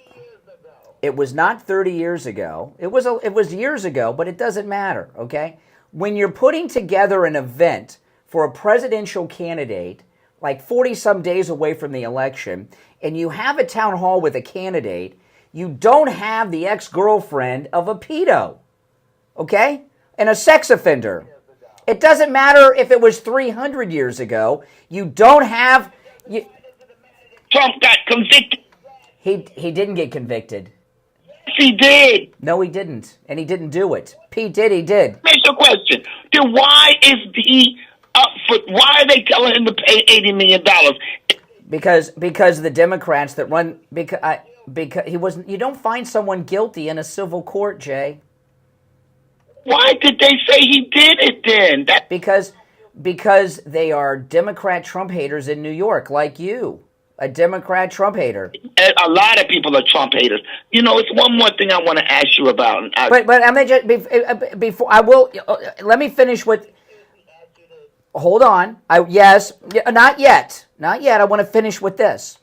S1: It was not 30 years ago. It was years ago, but it doesn't matter, okay? When you're putting together an event for a presidential candidate, like 40-some days away from the election, and you have a town hall with a candidate, you don't have the ex-girlfriend of a pedo, okay? And a sex offender. It doesn't matter if it was 300 years ago. You don't have...
S22: Trump got convicted.
S1: He didn't get convicted.
S22: Yes, he did.
S1: No, he didn't. And he didn't do it. P. Diddy did.
S22: Here's the question. Then why is he up for... Why are they telling him to pay $80 million?
S1: Because the Democrats that run... Because he wasn't... You don't find someone guilty in a civil court, Jay.
S22: Why did they say he did it then?
S1: Because they are Democrat Trump haters in New York, like you. A Democrat Trump hater.
S22: A lot of people are Trump haters. It's one more thing I want to ask you about.
S1: But I mean, just before I will, let me finish with. Hold on. Yes, not yet. Not yet. I want to finish with this.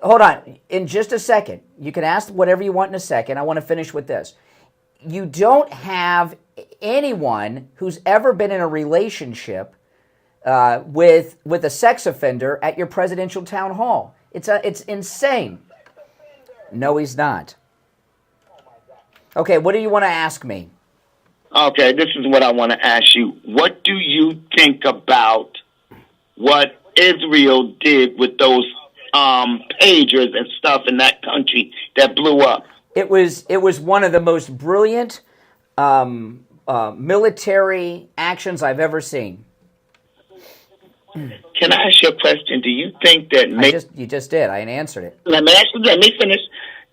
S1: Hold on. In just a second. You can ask whatever you want in a second. I want to finish with this. You don't have anyone who's ever been in a relationship with a sex offender at your presidential town hall. It's insane. No, he's not. Okay, what do you want to ask me?
S22: Okay, this is what I want to ask you. What do you think about what Israel did with those pagers and stuff in that country that blew up?
S1: It was one of the most brilliant military actions I've ever seen.
S22: Can I ask you a question? Do you think that...
S1: You just did. I answered it.
S22: Let me finish.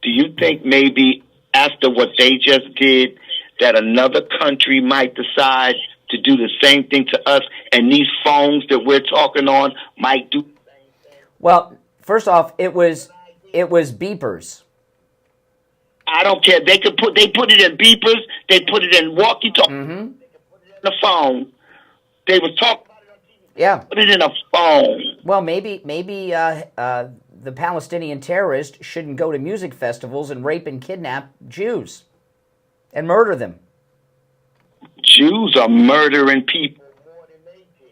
S22: Do you think maybe after what they just did that another country might decide to do the same thing to us, and these phones that we're talking on might do...
S1: Well, first off, it was beepers.
S22: I don't care. They put it in beepers. They put it in walkie-talkie. Mm-hmm. The phone. They was talking.
S1: Yeah.
S22: Put it in a phone.
S1: Well, maybe the Palestinian terrorists shouldn't go to music festivals and rape and kidnap Jews and murder them.
S22: Jews are murdering people.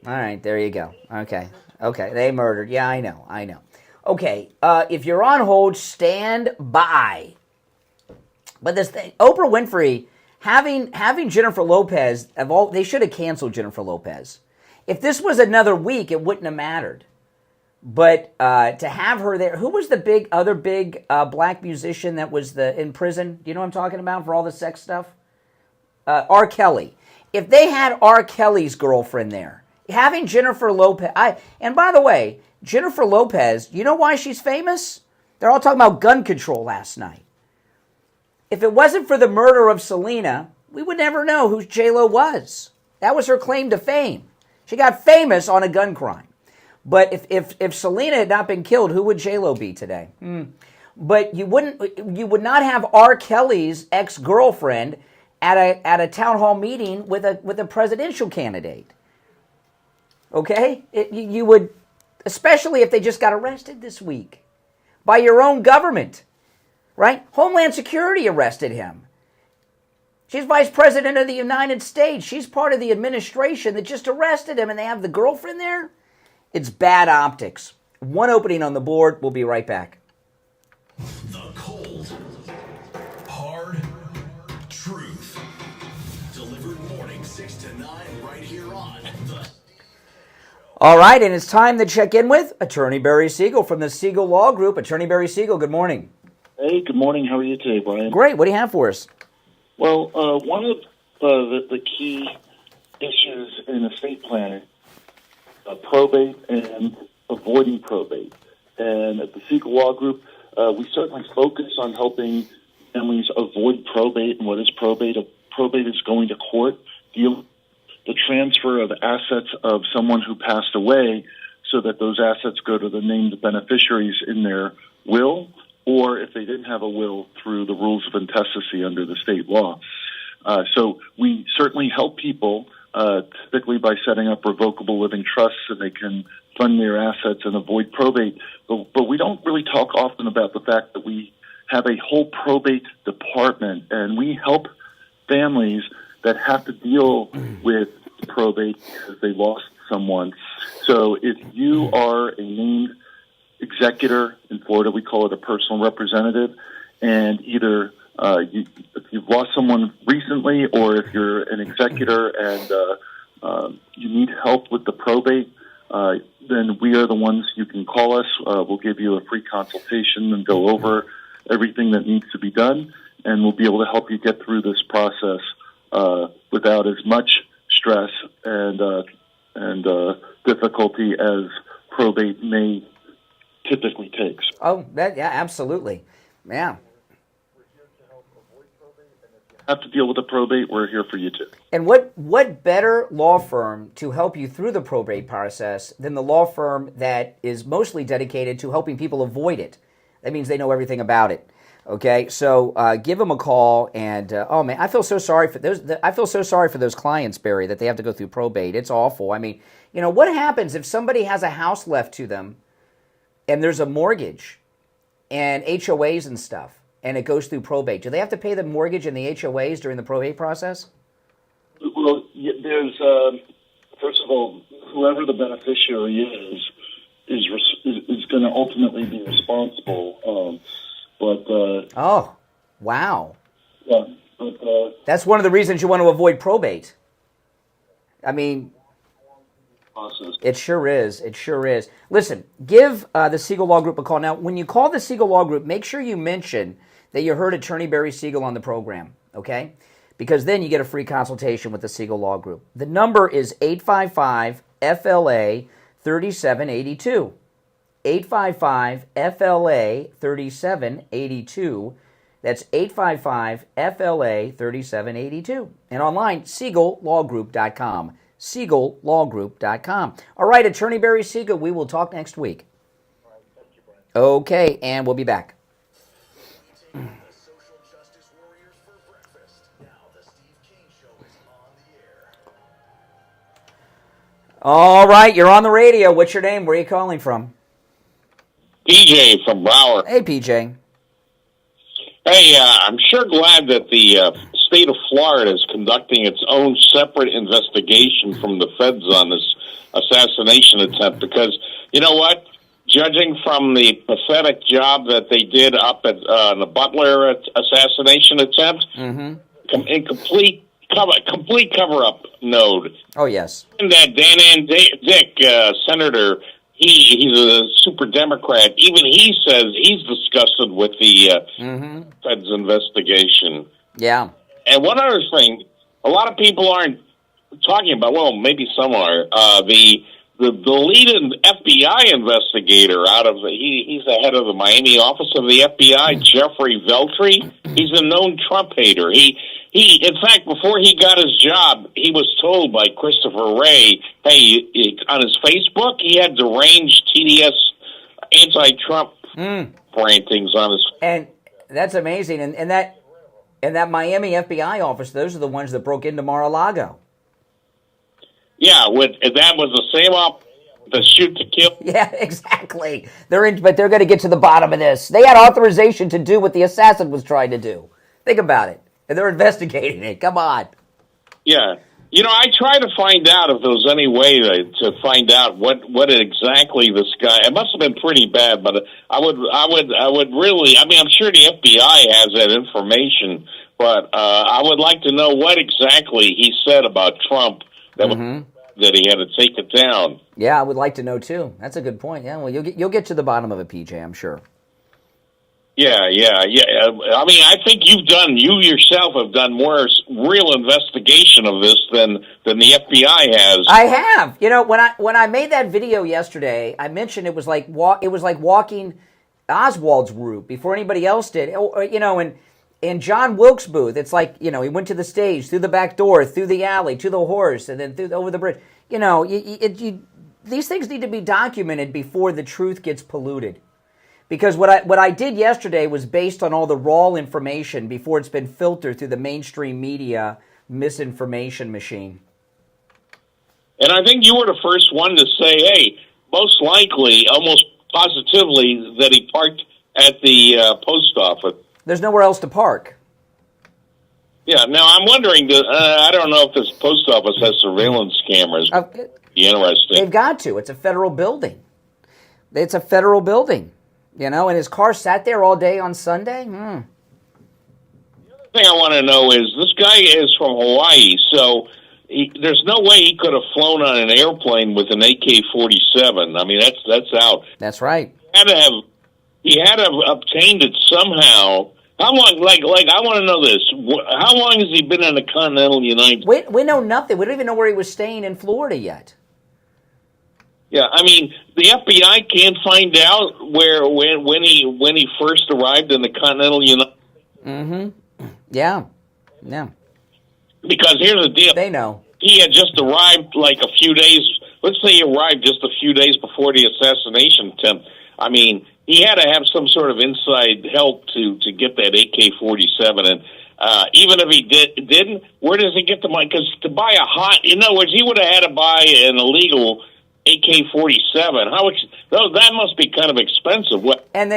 S1: All right, there you go. Okay, they murdered. Yeah, I know. Okay, if you're on hold, stand by. But this thing, Oprah Winfrey, having Jennifer Lopez, they should have canceled Jennifer Lopez. If this was another week, it wouldn't have mattered. But to have her there, who was the other big black musician that was in prison? Do you know what I'm talking about for all the sex stuff? R. Kelly. If they had R. Kelly's girlfriend there, having Jennifer Lopez, and by the way, Jennifer Lopez, you know why she's famous? They're all talking about gun control last night. If it wasn't for the murder of Selena, we would never know who J-Lo was. That was her claim to fame. She got famous on a gun crime. But if Selena had not been killed, who would J-Lo be today? But you would not have R. Kelly's ex-girlfriend at a town hall meeting with a presidential candidate. Okay? You would, especially if they just got arrested this week by your own government, right? Homeland Security arrested him. She's vice president of the United States. She's part of the administration that just arrested him, and they have the girlfriend there? It's bad optics. One opening on the board. We'll be right back.
S2: The cold, hard truth. Delivered morning 6 to 9 right here on the...
S1: All right, and it's time to check in with Attorney Barry Siegel from the Siegel Law Group. Attorney Barry Siegel, good morning.
S3: Hey, good morning. How are you today, Brian?
S1: Great. What do you have for us?
S3: Well, one of the key issues in estate planning, probate and avoiding probate. And at the Siegel Law Group, we certainly focus on helping families avoid probate. And what is probate? Probate is going to court, deal the transfer of assets of someone who passed away so that those assets go to the named beneficiaries in their will, or if they didn't have a will, through the rules of intestacy under the state law. So we certainly help people, typically by setting up revocable living trusts so they can fund their assets and avoid probate. But we don't really talk often about the fact that we have a whole probate department, and we help families that have to deal with probate because they lost someone. So if you are a named executor, in Florida we call it a personal representative, and either if you've lost someone recently or if you're an executor and you need help with the probate, then we are the ones you can call us. We'll give you a free consultation and go over everything that needs to be done, and we'll be able to help you get through this process without as much stress and difficulty as probate may typically takes.
S1: Oh, yeah, absolutely. Yeah.
S3: Have to deal with the probate, we're here for you too.
S1: And what better law firm to help you through the probate process than the law firm that is mostly dedicated to helping people avoid it? That means they know everything about it. Okay, so give them a call, and oh man, I feel so sorry for those. I feel so sorry for those clients, Barry, that they have to go through probate. It's awful. I mean, you know, what happens if somebody has a house left to them, and there's a mortgage, and HOAs and stuff, and it goes through probate? Do they have to pay the mortgage and the HOAs during the probate process?
S3: Well, there's first of all, whoever the beneficiary is going to ultimately be responsible.
S1: Oh, wow.
S3: Yeah, but
S1: that's one of the reasons you want to avoid probate. I mean, it sure is. It sure is. Listen, give the Siegel Law Group a call. Now, when you call the Siegel Law Group, make sure you mention that you heard Attorney Barry Siegel on the program, okay? Because then you get a free consultation with the Siegel Law Group. The number is 855-FLA-3782. 855-FLA-3782. That's 855-FLA-3782. And online, SiegelLawGroup.com. SiegelLawGroup.com. All right, Attorney Barry Siegel, we will talk next week. Okay, and we'll be back. All right, you're on the radio. What's your name? Where are you calling from?
S20: PJ from Broward.
S1: Hey, PJ.
S20: Hey, I'm sure glad that the state of Florida is conducting its own separate investigation from the feds on this assassination attempt, because, you know what? judging from the pathetic job that they did up at the Butler assassination attempt, in complete cover-up node.
S1: Oh, yes.
S20: And that Dan and Dick, Senator, he's a super Democrat. Even he says he's disgusted with the Fed's investigation.
S1: Yeah.
S20: And one other thing, a lot of people aren't talking about, well, maybe some are, the lead FBI investigator he's the head of the Miami office of the FBI, Jeffrey Veltri. He's a known Trump hater. He, in fact, before he got his job, he was told by Christopher Wray, hey, on his Facebook, he had deranged TDS anti-Trump rantings on his.
S1: And that's amazing. And that Miami FBI office, those are the ones that broke into Mar-a-Lago.
S20: Yeah, that was the same the shoot to kill.
S1: Yeah, exactly. But they're going to get to the bottom of this. They had authorization to do what the assassin was trying to do. Think about it. And they're investigating it. Come on.
S20: Yeah. I try to find out if there was any way to find out what exactly this guy. It must have been pretty bad, but I would really. I mean, I'm sure the FBI has that information, but I would like to know what exactly he said about Trump that he had to take it down.
S1: Yeah, I would like to know too. That's a good point. Yeah, well, you'll get to the bottom of it, PJ. I'm sure.
S20: Yeah. I mean, I think you yourself have done more real investigation of this than the FBI has.
S1: I have. When I made that video yesterday, I mentioned it was like walking Oswald's route before anybody else did. In John Wilkes' booth, it's like, he went to the stage, through the back door, through the alley, to the horse, and then over the bridge. These things need to be documented before the truth gets polluted. Because what I did yesterday was based on all the raw information before it's been filtered through the mainstream media misinformation machine.
S20: And I think you were the first one to say, hey, most likely, almost positively, that he parked at the post office.
S1: There's nowhere else to park.
S20: Yeah, now I'm wondering, I don't know if this post office has surveillance cameras. Be interesting.
S1: They've got to. It's a federal building. And his car sat there all day on Sunday?
S20: The other thing I want to know is, this guy is from Hawaii, so there's no way he could have flown on an airplane with an AK-47. I mean, that's out.
S1: That's right.
S20: He had to have obtained it somehow. How long, I want to know this. How long has he been in the continental United States?
S1: We know nothing. We don't even know where he was staying in Florida yet.
S20: Yeah, I mean, the FBI can't find out when he first arrived in the continental United States.
S1: Yeah.
S20: Because here's the deal.
S1: They know.
S20: He had just arrived like a few days. Let's say he arrived just a few days before the assassination attempt. I mean, he had to have some sort of inside help to get that AK-47, and even if he didn't, where does he get the money? Because to buy in other words, he would have had to buy an illegal AK-47. That must be kind of expensive.
S1: And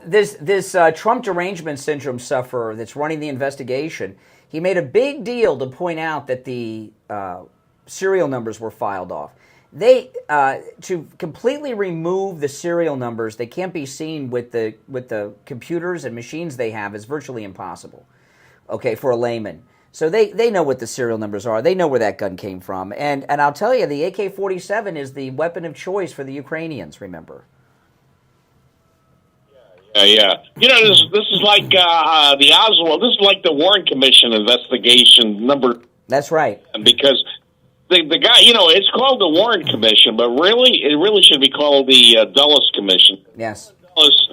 S1: this Trump derangement syndrome sufferer that's running the investigation, he made a big deal to point out that the serial numbers were filed off. They to completely remove the serial numbers, they can't be seen with the computers and machines they have, is virtually impossible. Okay, for a layman. So they know what the serial numbers are. They know where that gun came from. And I'll tell you, the AK-47 is the weapon of choice for the Ukrainians, remember.
S20: Yeah. This is like the Oswald. This is like the Warren Commission investigation number.
S1: That's right.
S20: Because the guy, it's called the Warren Commission, but it really should be called the Dulles Commission.
S1: Yes.
S20: Dulles,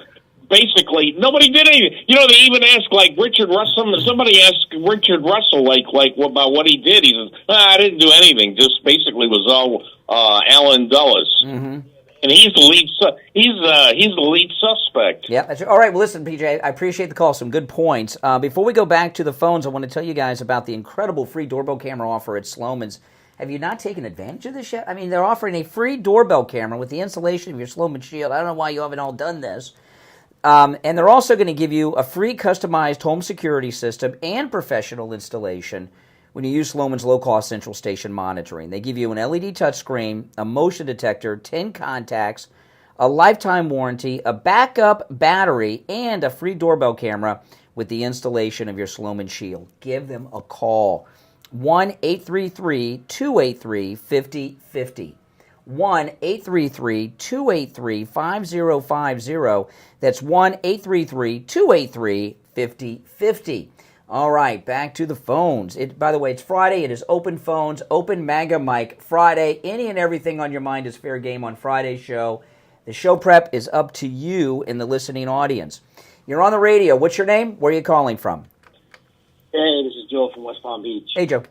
S20: basically, nobody did anything. They even asked, Richard Russell. Somebody asked Richard Russell, about what he did. He says, I didn't do anything. Just basically was all Alan Dulles. And he's the lead. He's the lead suspect.
S1: Yeah. That's, all right. Well, listen, PJ, I appreciate the call. Some good points. Before we go back to the phones, I want to tell you guys about the incredible free doorbell camera offer at Sloman's. Have you not taken advantage of this yet? I mean, they're offering a free doorbell camera with the installation of your Sloman Shield. I don't know why you haven't all done this. And they're also going to give you a free customized home security system and professional installation when you use Sloman's low-cost central station monitoring. They give you an LED touchscreen, a motion detector, 10 contacts, a lifetime warranty, a backup battery, and a free doorbell camera with the installation of your Sloman Shield. Give them a call. 1-833-283-5050. 1-833-283-5050. That's 1-833-283-5050. All right, back to the phones. By the way, it's Friday. It is open phones, open MAGA mic Friday. Any and everything on your mind is fair game on Friday's show. The show prep is up to you in the listening audience. You're on the radio. What's your name? Where are you calling from?
S7: Hey, this is Joe from West Palm Beach.
S1: Hey, Joe.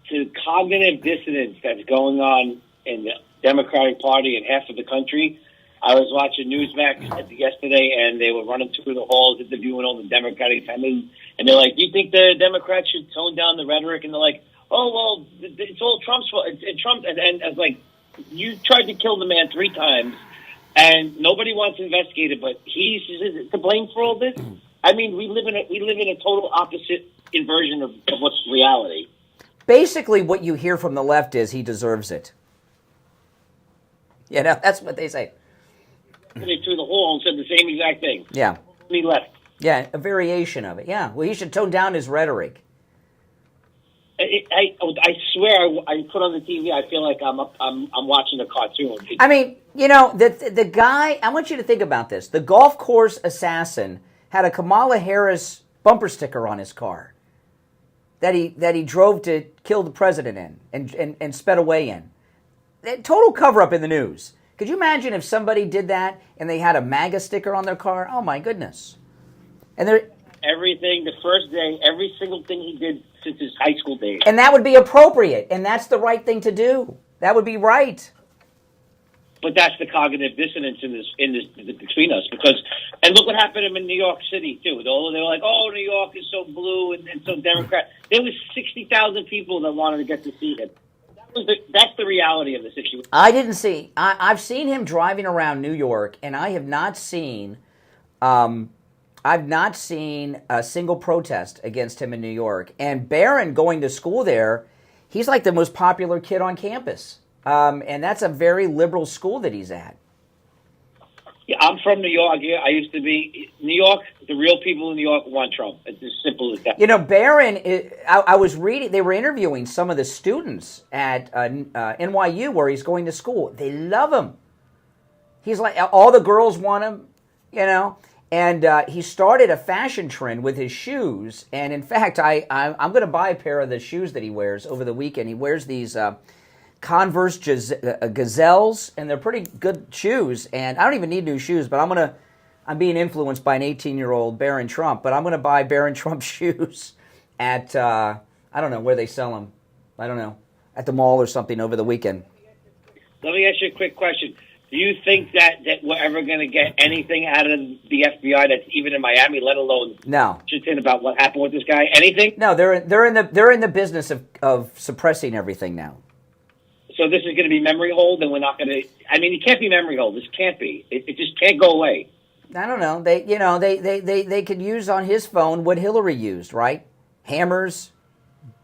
S7: To cognitive dissonance that's going on in the Democratic Party and half of the country, I was watching Newsmax yesterday, and they were running through the halls interviewing all the Democratic families, and they're like, do you think the Democrats should tone down the rhetoric? And they're like, oh, well, it's all Trump's fault. It's Trump. And I was like, you tried to kill the man 3 times, and nobody wants to investigate it, but he's to blame for all this? I mean, we live in a total opposite inversion of what's reality.
S1: Basically, what you hear from the left is he deserves it. You know, that's what they say.
S7: They threw the hall and said the same exact thing.
S1: Yeah.
S7: He left.
S1: Yeah, a variation of it. Yeah, well, he should tone down his rhetoric.
S7: I swear, I put on the TV. I feel like I'm watching a cartoon.
S1: I mean, you know, the guy. I want you to think about this. The golf course assassin had a Kamala Harris bumper sticker on his car that he drove to kill the president in and sped away in. Total cover up in the news. Could you imagine if somebody did that and they had a MAGA sticker on their car? Oh my goodness! And
S7: everything, the first day, every single thing he did since his high school days.
S1: And that would be appropriate, and that's the right thing to do. That would be right.
S7: But that's the cognitive dissonance in this between us, because and look what happened in New York City too. They were like, "Oh, New York is so blue and so Democrat." There was 60,000 people that wanted to get to see him. That's the reality of the situation.
S1: I didn't see. I've seen him driving around New York, and I have not seen. I've not seen a single protest against him in New York. And Barron going to school there, he's like the most popular kid on campus. And that's a very liberal school that he's at.
S7: Yeah, I'm from New York. I used to be New York. The real people in New York want Trump. It's as simple as that.
S1: You know, Barron. I was reading. They were interviewing some of the students at NYU where he's going to school. They love him. He's like all the girls want him. You know. And he started a fashion trend with his shoes. And in fact, I'm going to buy a pair of the shoes that he wears over the weekend. He wears these Converse Gazelles, and they're pretty good shoes. And I don't even need new shoes, but I'm being influenced by an 18-year-old Barron Trump. But I'm going to buy Barron Trump shoes at, I don't know where they sell them. I don't know, at the mall or something over the weekend.
S7: Let me ask you a quick question. Do you think that we're ever going to get anything out of the FBI that's even in Miami, let alone Washington, about what happened with this guy? Anything?
S1: No, they're in the business of suppressing everything now.
S7: So this is going to be memory hold, and we're not going to. I mean, it can't be memory hold. This can't be. It just can't go away.
S1: I don't know. They could use on his phone what Hillary used, right? Hammers,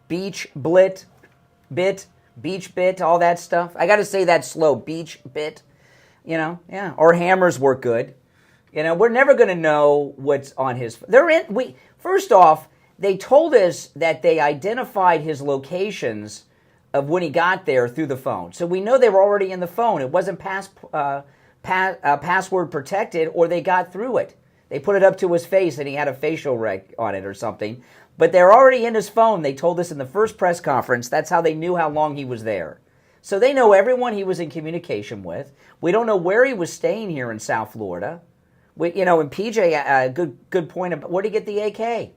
S1: beach bit, all that stuff. I got to say that slow, beach bit. You know, yeah. Or hammers work good. You know, we're never going to know what's on his. First off, they told us that they identified his locations of when he got there through the phone. So we know they were already in the phone. It wasn't password protected, or they got through it. They put it up to his face and he had a facial rec on it or something. But they're already in his phone. They told us in the first press conference. That's how they knew how long he was there. So they know everyone he was in communication with. We don't know where he was staying here in South Florida. And PJ, good point about where did he get the AK?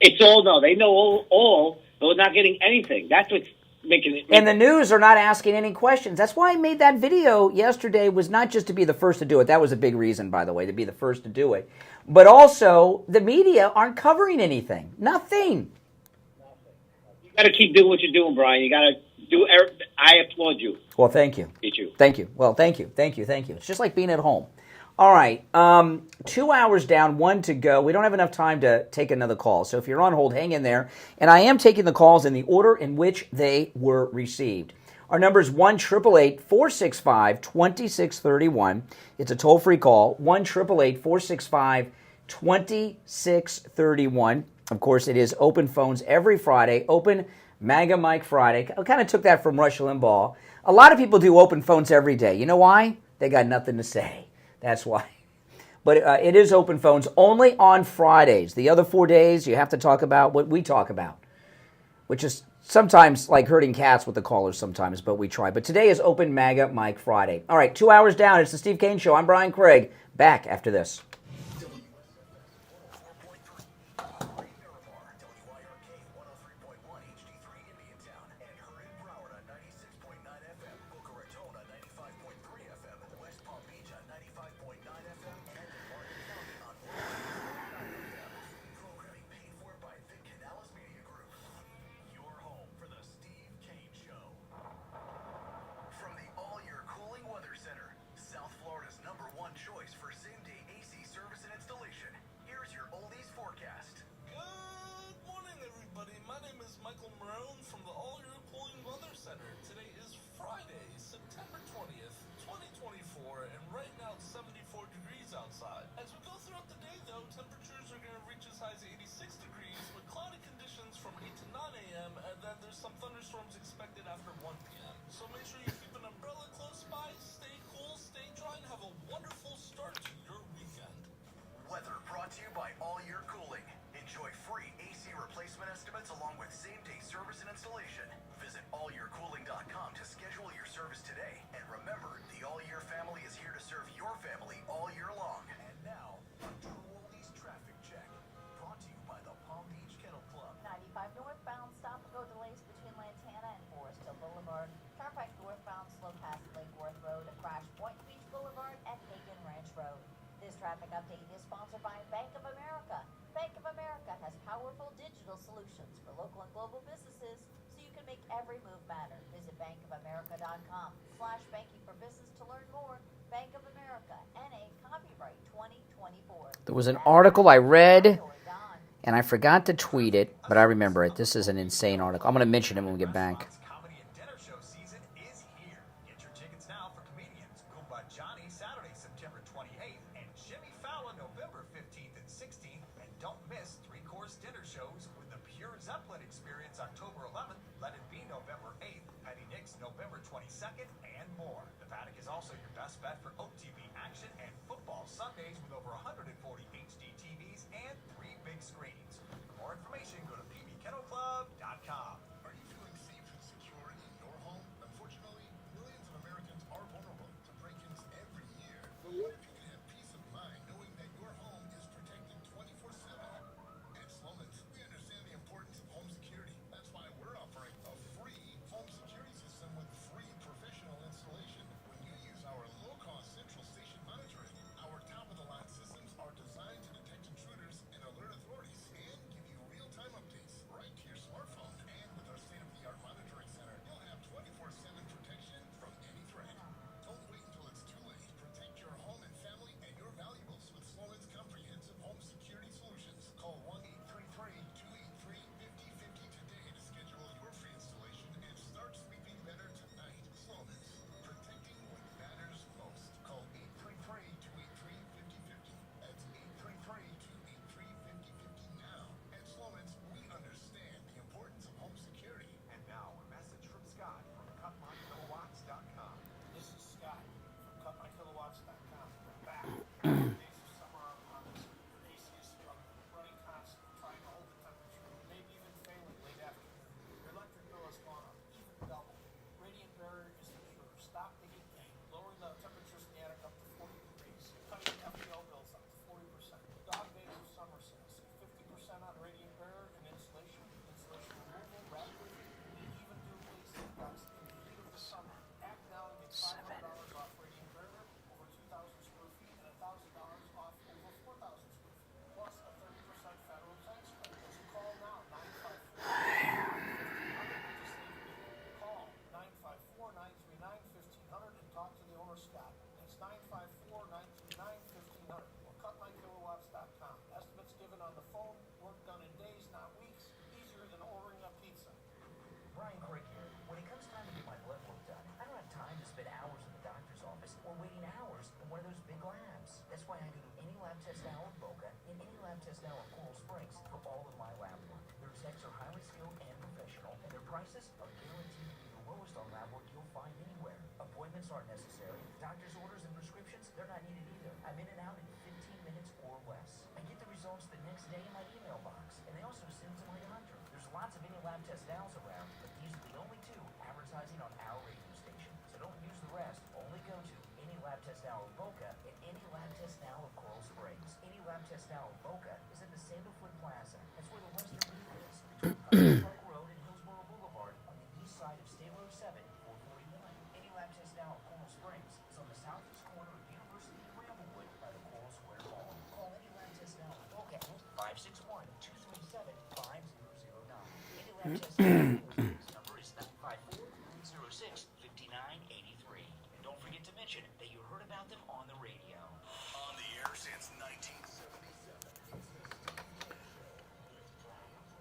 S7: It's all no. They know all, but we're not getting anything. That's what's making it.
S1: And the news are not asking any questions. That's why I made that video yesterday. Was not just to be the first to do it. That was a big reason, by the way, to be the first to do it. But also, the media aren't covering anything. Nothing.
S7: You got to keep doing what you're doing, Brian. You got to. I applaud you.
S1: Well, thank you. Thank you. Well, thank you. It's just like being at home. All right. 2 hours down, 1 to go. We don't have enough time to take another call. So if you're on hold, hang in there. And I am taking the calls in the order in which they were received. Our number is 1-888-465-2631. It's a toll-free call, 1-888-465-2631. Of course, it is open phones every Friday, open MAGA Mike Friday. I kind of took that from Rush Limbaugh. A lot of people do open phones every day. You know why? They got nothing to say. That's why. But it is open phones only on Fridays. The other 4 days, you have to talk about what we talk about, which is sometimes like herding cats with the callers sometimes, but we try. But today is open MAGA Mike Friday. All right, 2 hours down. It's the Steve Kane Show. I'm Brian Craig. Back after this.
S11: Traffic update is sponsored by Bank of America. Bank of America has powerful digital solutions for local and global businesses so you can make every move matter. Visit bankofamerica.com/banking for business to learn more. Bank of America, NA, copyright 2024.
S1: There was an article I read, and I forgot to tweet it, but I remember it. This is an insane article. I'm going to mention it when we get back.
S8: test now of Coral Springs for all of my lab work. Their techs are highly skilled and professional, and their prices are guaranteed to be the lowest on lab work you'll find anywhere. Appointments aren't necessary. Doctor's orders and prescriptions, they're not needed either. I'm in and out in 15 minutes or less. I get the results the next day in my email box, and they also send to my doctor. There's lots of any lab test nows around, but these are the only two advertising on our radio station. So don't use the rest. Only go to Any Lab Test Now of Boca and Any Lab Test Now of Coral Springs. Any Lab Test Now of Boca is in the Sandalwood Plaza. That's where the Western Loop is, between Park Road and Hillsborough Boulevard on the east side of State Road 7, 441. Any Lab Test Now of Coral Springs is on the southeast corner of University and Bramblewood by the Coral Square Mall. Call Any Lab Test Now of Boca at 561-237-5009. Any Lab Test Now of Coral Springs number is 954-306-5983. And don't forget to mention that you heard about them on the radio.
S2: On the air since 1977.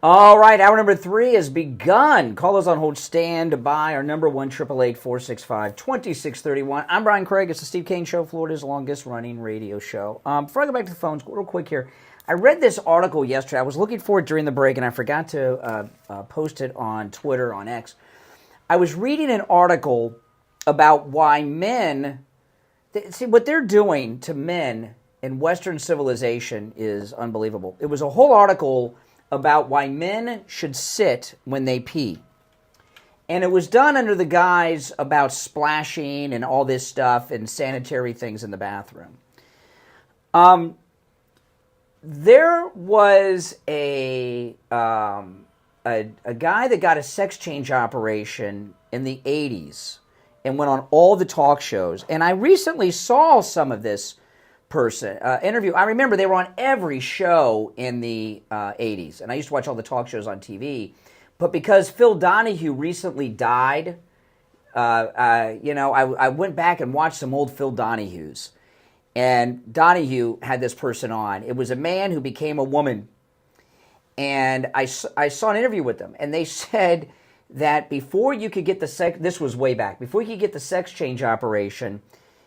S1: All right, hour number 3 has begun. Call us on hold, stand by. Our number 1-888-465-2631. I'm Brian Craig. It's the Steve Kane Show, Florida's longest running radio show. Before I go back to the phones, real quick here. I read this article yesterday. I was looking for it during the break, and I forgot to post it on Twitter, on X. I was reading an article about why men... See, what they're doing to men in Western civilization is unbelievable. It was a whole article about why men should sit when they pee. And it was done under the guise about splashing and all this stuff and sanitary things in the bathroom. There was a guy that got a sex change operation in the 80s and went on all the talk shows. And I recently saw some of this person interview. I remember they were on every show in the 80s, and I used to watch all the talk shows on TV. But because Phil Donahue recently died, I went back and watched some old Phil Donahues. And Donahue had this person on. It was a man who became a woman. And I saw an interview with them, and they said that before you could get the sex, this was way back, before you could get the sex change operation,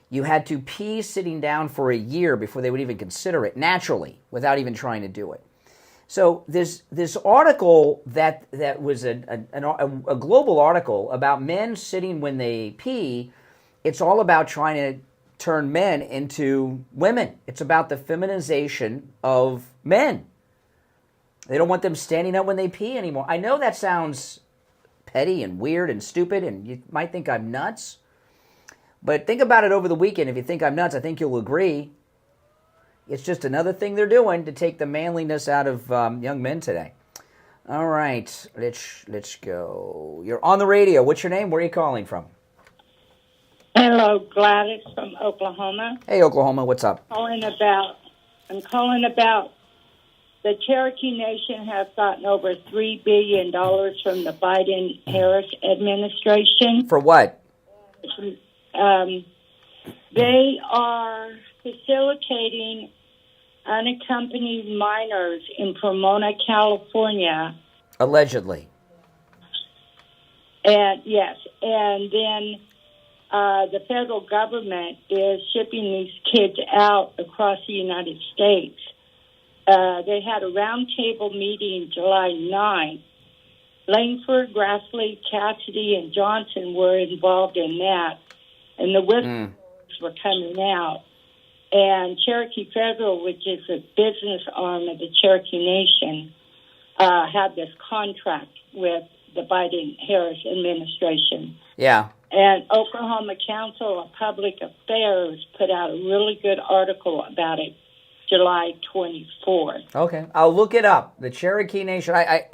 S1: you had to pee sitting down for a year before they would even consider it, naturally, without even trying to do it. So this article that was a global article about men sitting when they pee, it's all about trying to turn men into women. It's about the feminization of men. They don't want them standing up when they pee anymore. I know that sounds petty and weird and stupid, and you might think I'm nuts. But think about it over the weekend. If you think I'm nuts, I think you'll agree. It's just another thing they're doing to take the manliness out of young men today. All right, let's go. You're on the radio. What's your name? Where are you calling from?
S13: Hello, Gladys from Oklahoma.
S1: Hey, Oklahoma. What's up?
S13: I'm calling about the Cherokee Nation has gotten over $3 billion from the Biden-Harris administration.
S1: For what?
S13: They are facilitating unaccompanied minors in Pomona, California.
S1: Allegedly.
S13: And yes, and then the federal government is shipping these kids out across the United States. They had a roundtable meeting July 9th. Langford, Grassley, Cassidy, and Johnson were involved in that. And the whistleblowers were coming out. And Cherokee Federal, which is a business arm of the Cherokee Nation, had this contract with the Biden-Harris administration.
S1: Yeah.
S13: And Oklahoma Council of Public Affairs put out a really good article about it July 24th.
S1: Okay, I'll look it up. The Cherokee Nation. I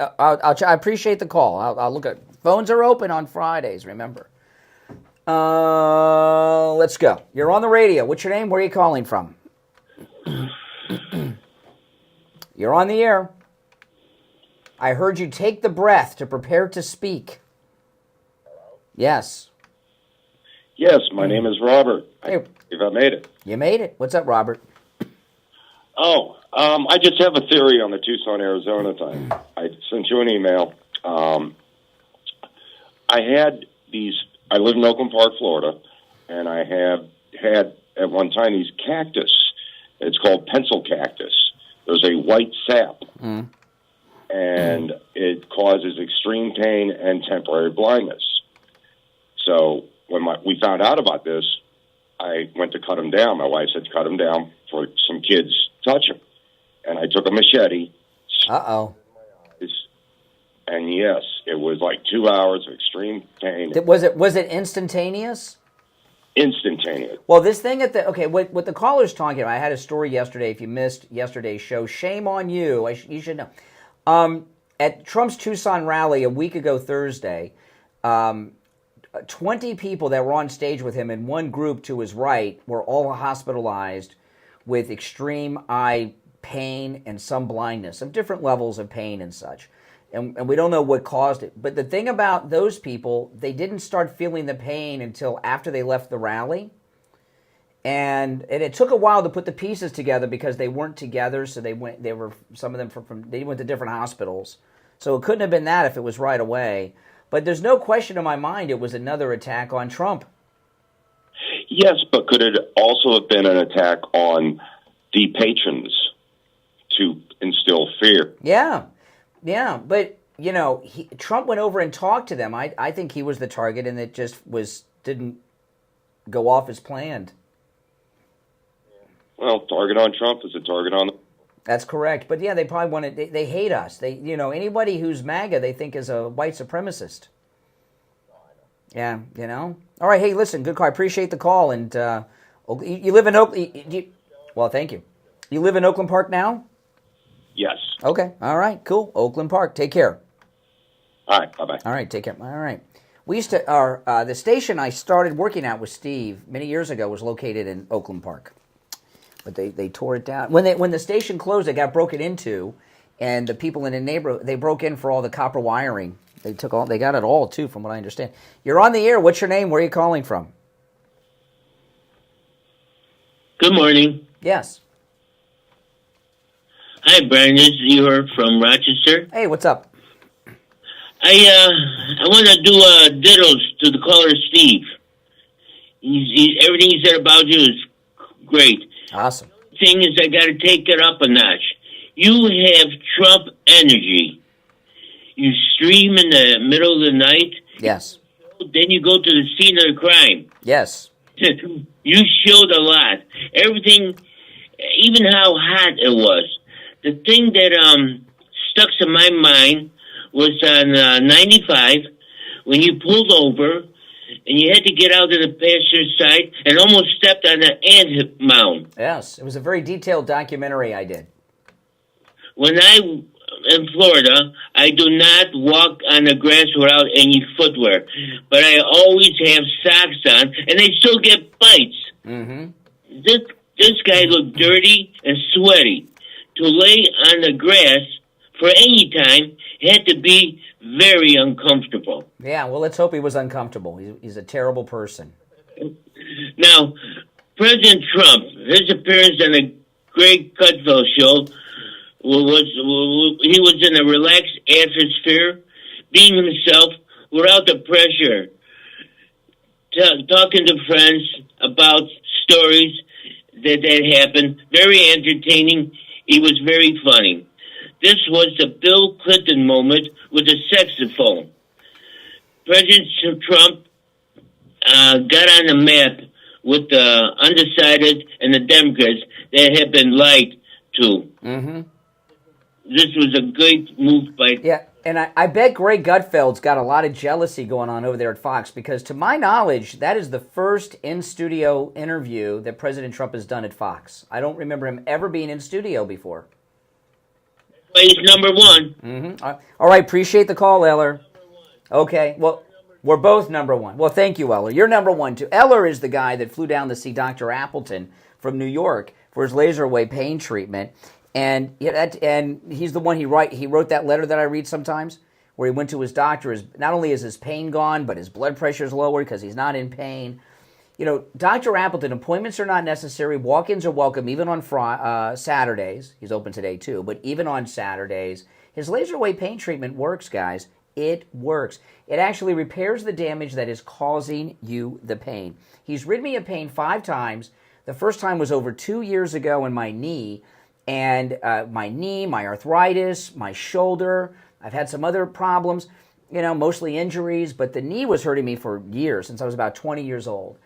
S1: appreciate the call. I'll look at it. Phones are open on Fridays, remember. Let's go. You're on the radio. What's your name? Where are you calling from? You're on the air. I heard you take the breath to prepare to speak. Yes.
S14: Yes, my name is Robert.
S1: Hey.
S14: If I made it.
S1: You made it. What's up, Robert?
S14: I just have a theory on the Tucson, Arizona thing. I sent you an email. I live in Oakland Park, Florida, and I have had at one time these cactus. It's called pencil cactus. There's a white sap, and it causes extreme pain and temporary blindness. So when we found out about this, I went to cut him down. My wife said, cut him down for some kids touch him. And I took a machete.
S1: Uh-oh.
S14: And yes, it was like 2 hours of extreme pain.
S1: Was it instantaneous?
S14: Instantaneous.
S1: Well, this thing what the caller's talking about, I had a story yesterday. If you missed yesterday's show, shame on you. You should know. At Trump's Tucson rally a week ago Thursday, 20 people that were on stage with him in one group to his right were all hospitalized with extreme eye pain and some blindness of different levels of pain and such. And we don't know what caused it. But the thing about those people, they didn't start feeling the pain until after they left the rally. And it took a while to put the pieces together because they weren't together. So some of them they went to different hospitals. So it couldn't have been that if it was right away. But there's no question in my mind it was another attack on Trump.
S14: Yes, but could it also have been an attack on the patrons to instill fear?
S1: Yeah, but, Trump went over and talked to them. I think he was the target, and it just didn't go off as planned.
S14: Well, target on Trump is a target on...
S1: That's correct. But, yeah, they probably wanted... They hate us. Anybody who's MAGA, they think is a white supremacist. Yeah, All right, hey, listen, good call. I appreciate the call. And you live in Oakland... Well, thank you. You live in Oakland Park now?
S14: Yes.
S1: Okay. All right. Cool. Oakland Park. Take care.
S14: All right. Bye-bye.
S1: All right. Take care. All right. We used to, the station I started working at with Steve many years ago was located in Oakland Park. But they tore it down. When the station closed, it got broken into, and the people in the neighborhood, they broke in for all the copper wiring. They got it all, too, from what I understand. You're on the air. What's your name? Where are you calling from?
S15: Good morning.
S1: Yes.
S15: Hi, Brian. This is Eeyore from Rochester.
S1: Hey, what's up?
S15: I want to do diddles to the caller, Steve. Everything he said about you is great.
S1: Awesome.
S15: Thing is, I got to take it up a notch. You have Trump energy. You stream in the middle of the night.
S1: Yes.
S15: Then you go to the scene of the crime.
S1: Yes.
S15: You showed a lot. Everything, even how hot it was. The thing that stuck in my mind was on 95 when you pulled over and you had to get out of the passenger side and almost stepped on an ant mound.
S1: Yes, it was a very detailed documentary I did.
S15: When I'm in Florida, I do not walk on the grass without any footwear, but I always have socks on, and they still get bites.
S1: Mm-hmm.
S15: This guy looked dirty and sweaty. To lay on the grass for any time had to be very uncomfortable.
S1: Yeah, well, let's hope he was uncomfortable. He's a terrible person.
S15: Now, President Trump, his appearance on the Greg Gutfeld show he was in a relaxed atmosphere, being himself without the pressure, talking to friends about stories that happened. Very entertaining. He was very funny. This was the Bill Clinton moment with the saxophone. President Trump got on the map with the undecided and the Democrats that had been lied to.
S1: Mm-hmm.
S15: This was a great move by...
S1: Yeah, and I bet Greg Gutfeld's got a lot of jealousy going on over there at Fox, because to my knowledge, that is the first in-studio interview that President Trump has done at Fox. I don't remember him ever being in studio before.
S15: But he's number one.
S1: Mm-hmm. All right, appreciate the call, Eller. Okay, well, we're both number one. Well, thank you, Eller. You're number one, too. Eller is the guy that flew down to see Dr. Appleton from New York for his laser wave pain treatment. And he's the one he wrote that letter that I read sometimes, where he went to his doctor. Not only is his pain gone, but his blood pressure is lowered because he's not in pain. Dr. Appleton, appointments are not necessary. Walk-ins are welcome, even on Saturdays. He's open today, too, but even on Saturdays. His laser wave pain treatment works, guys. It works. It actually repairs the damage that is causing you the pain. He's rid me of pain 5 times. The first time was over 2 years ago in my knee. And my knee, my arthritis, my shoulder. I've had some other problems, mostly injuries, but the knee was hurting me for years, since I was about 20 years old.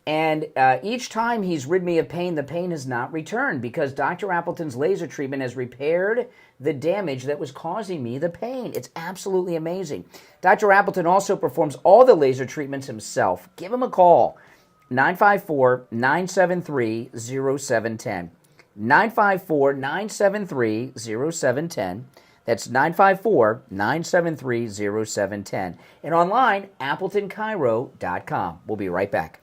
S1: And each time he's rid me of pain, the pain has not returned because Dr. Appleton's laser treatment has repaired the damage that was causing me the pain. It's absolutely amazing. Dr. Appleton also performs all the laser treatments himself. Give him a call, 954-973-0710. 954-973-0710. That's 954-973-0710. And online, AppletonChiro.com. We'll be right back.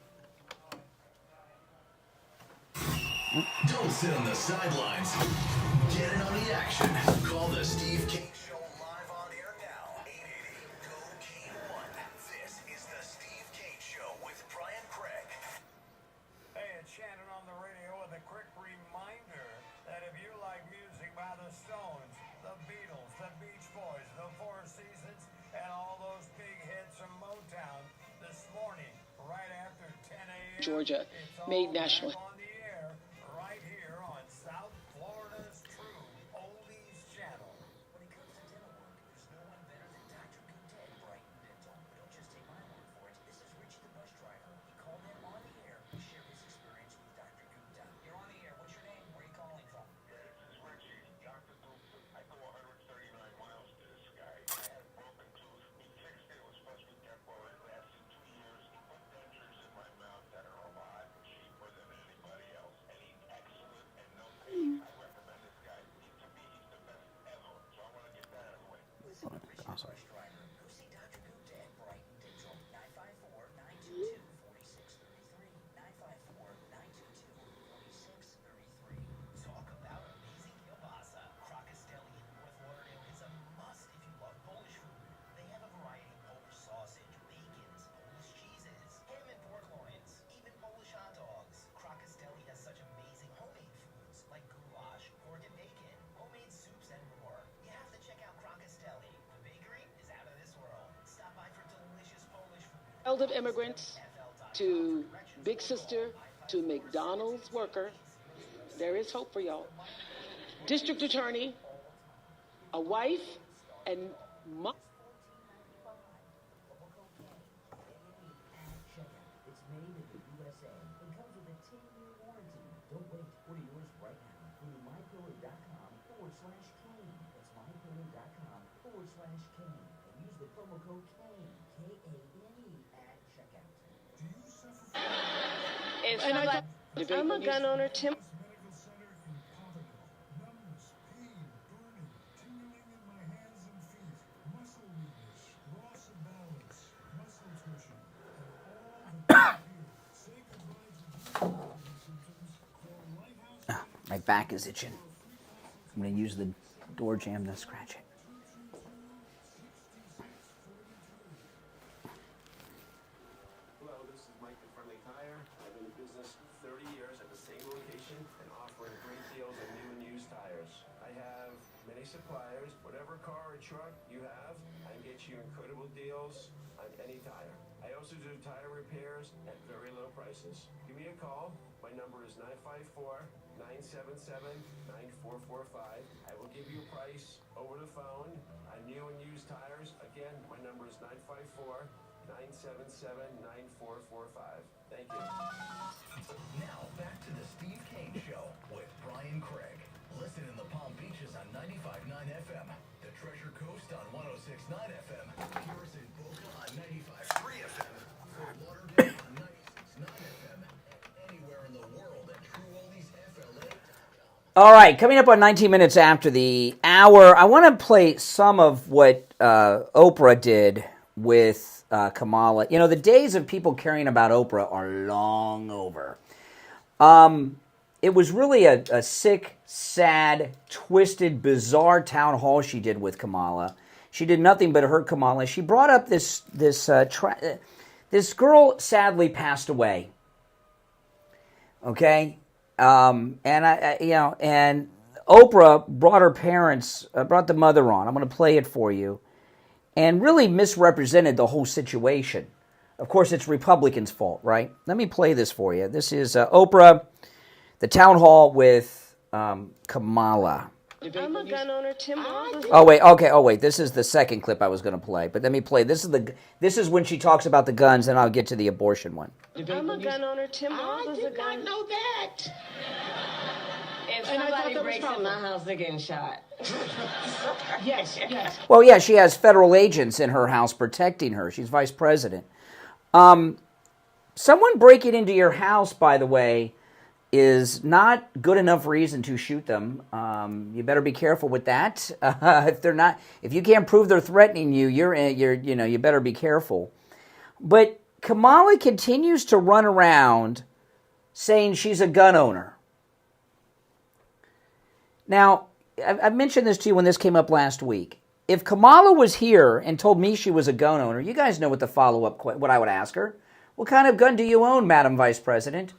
S2: Don't sit on the sidelines. Get in on the action. Call the Steve Kane Show live on air now. 888-GO-K1. This is the Steve Kane Show with Brian Craig.
S12: Hey, it's Shannon on the radio with a quick reminder that if you like music by the Stones, the Beatles, the Beach Boys, the Four Seasons, and all those big hits from Motown, this morning, right after 10 a.m.
S4: Georgia made national.
S12: On the air, right here on South Florida's True Oldies Channel.
S8: When it comes to dental work, there's no one better than Dr. Gupta at Brighton Dental. Don't just take my word for it. This is Richie the bus driver. He called in on the air to share his experience with Dr. Gupta. You're on the air. What's your name? Where are you calling from?
S9: This is Richie, Dr. Gupta. I go 139 miles to this guy. I had a broken tooth. He fixed it. It was supposed to be temporary. It lasted 2 years. He put dentures in my mouth that are a lot cheaper than anybody else. And he's excellent and no pain. I recommend this guy. To me, he's the best ever. So I want to get that out of the way.
S8: Listen, Richie the bus driver. Go see Dr. Gupta at Brighton Dental. 954-922-4633. 954-922-4633. Talk about amazing kielbasa. Crocastelli in North Lauderdale is a must if you love Polish food. They have a variety of Polish sausage, bacons, Polish cheeses, ham and pork loins, even Polish hot dogs. Crocastelli has such amazing homemade foods like goulash, pork and bacon, homemade soups, and more. You have to check out Crocastelli. The bakery is out of this world. Stop by for delicious Polish food.
S4: Elder immigrants to Big Sister to McDonald's worker. There is hope for y'all. District attorney, a wife, and mom.
S8: It's made in the USA and comes with a 10-year warranty. Don't wait. Order yours right now. Go to mypillow.com/Kane. That's mypillow.com/Kane. And use the promo code Kane, K-A-N-E, at checkout.
S12: Do you suffer
S4: I'm a gun owner, Tim.
S12: Medical Center in Pompano. Numbness, pain, burning, tingling in my hands and feet, muscle weakness, loss of balance, muscle twitching, and all the here. Say goodbye to these symptoms. Call Lighthouse.
S1: My back is itching. I'm going to use the door jamb to scratch it.
S16: Hello, this is Mike the Friendly Tire. I've been in business 30 years at the same location and offering great deals on new and used tires. I have many suppliers. Whatever car or truck you have, I can get you incredible deals on any tire. I also do tire repairs at very low prices. Give me a call. My number is 954-977-9445. I will give you a price over the phone on new and used tires. Again, my number is 954-977-9445. Thank you.
S2: Now back to the Steve Kane Show with Brian Craig. Listen in the Palm Beaches on 95.9 FM, the Treasure Coast on 106.9 FM, Harrison Boca on 95.3 FM, Fort Lauderdale on 96.9 FM, and anywhere in the world at TrueOldiesFLA.com.
S1: All right, coming up on 19 minutes after the hour, I want to play some of what Oprah did with Kamala. You know, the days of people caring about Oprah are long over. It was really a sick, sad, twisted, bizarre town hall she did with Kamala. She did nothing but hurt Kamala. She brought up this girl sadly passed away. Okay, and Oprah brought her parents, brought the mother on. I'm going to play it for you, and really misrepresented the whole situation. Of course, it's Republicans' fault, right? Let me play this for you. This is Oprah. The town hall with Kamala.
S17: I'm a gun owner. Tim Walz.
S1: Oh wait, okay. Oh wait, this is the second clip I was going to play, but let me play. This is when she talks about the guns, and I'll get to the abortion one.
S17: I'm a gun owner. Tim Walz is a gun. I did not know that. If somebody breaks in my house, they're getting shot. Yes.
S1: Well, yeah, she has federal agents in her house protecting her. She's vice president. Someone breaking into your house, by the way, is not good enough reason to shoot them. You better be careful with that. If you can't prove they're threatening you, you better be careful. But Kamala continues to run around saying she's a gun owner. Now, I've mentioned this to you when this came up last week. If Kamala was here and told me she was a gun owner, you guys know what the follow-up, what I would ask her. What kind of gun do you own, Madam Vice President?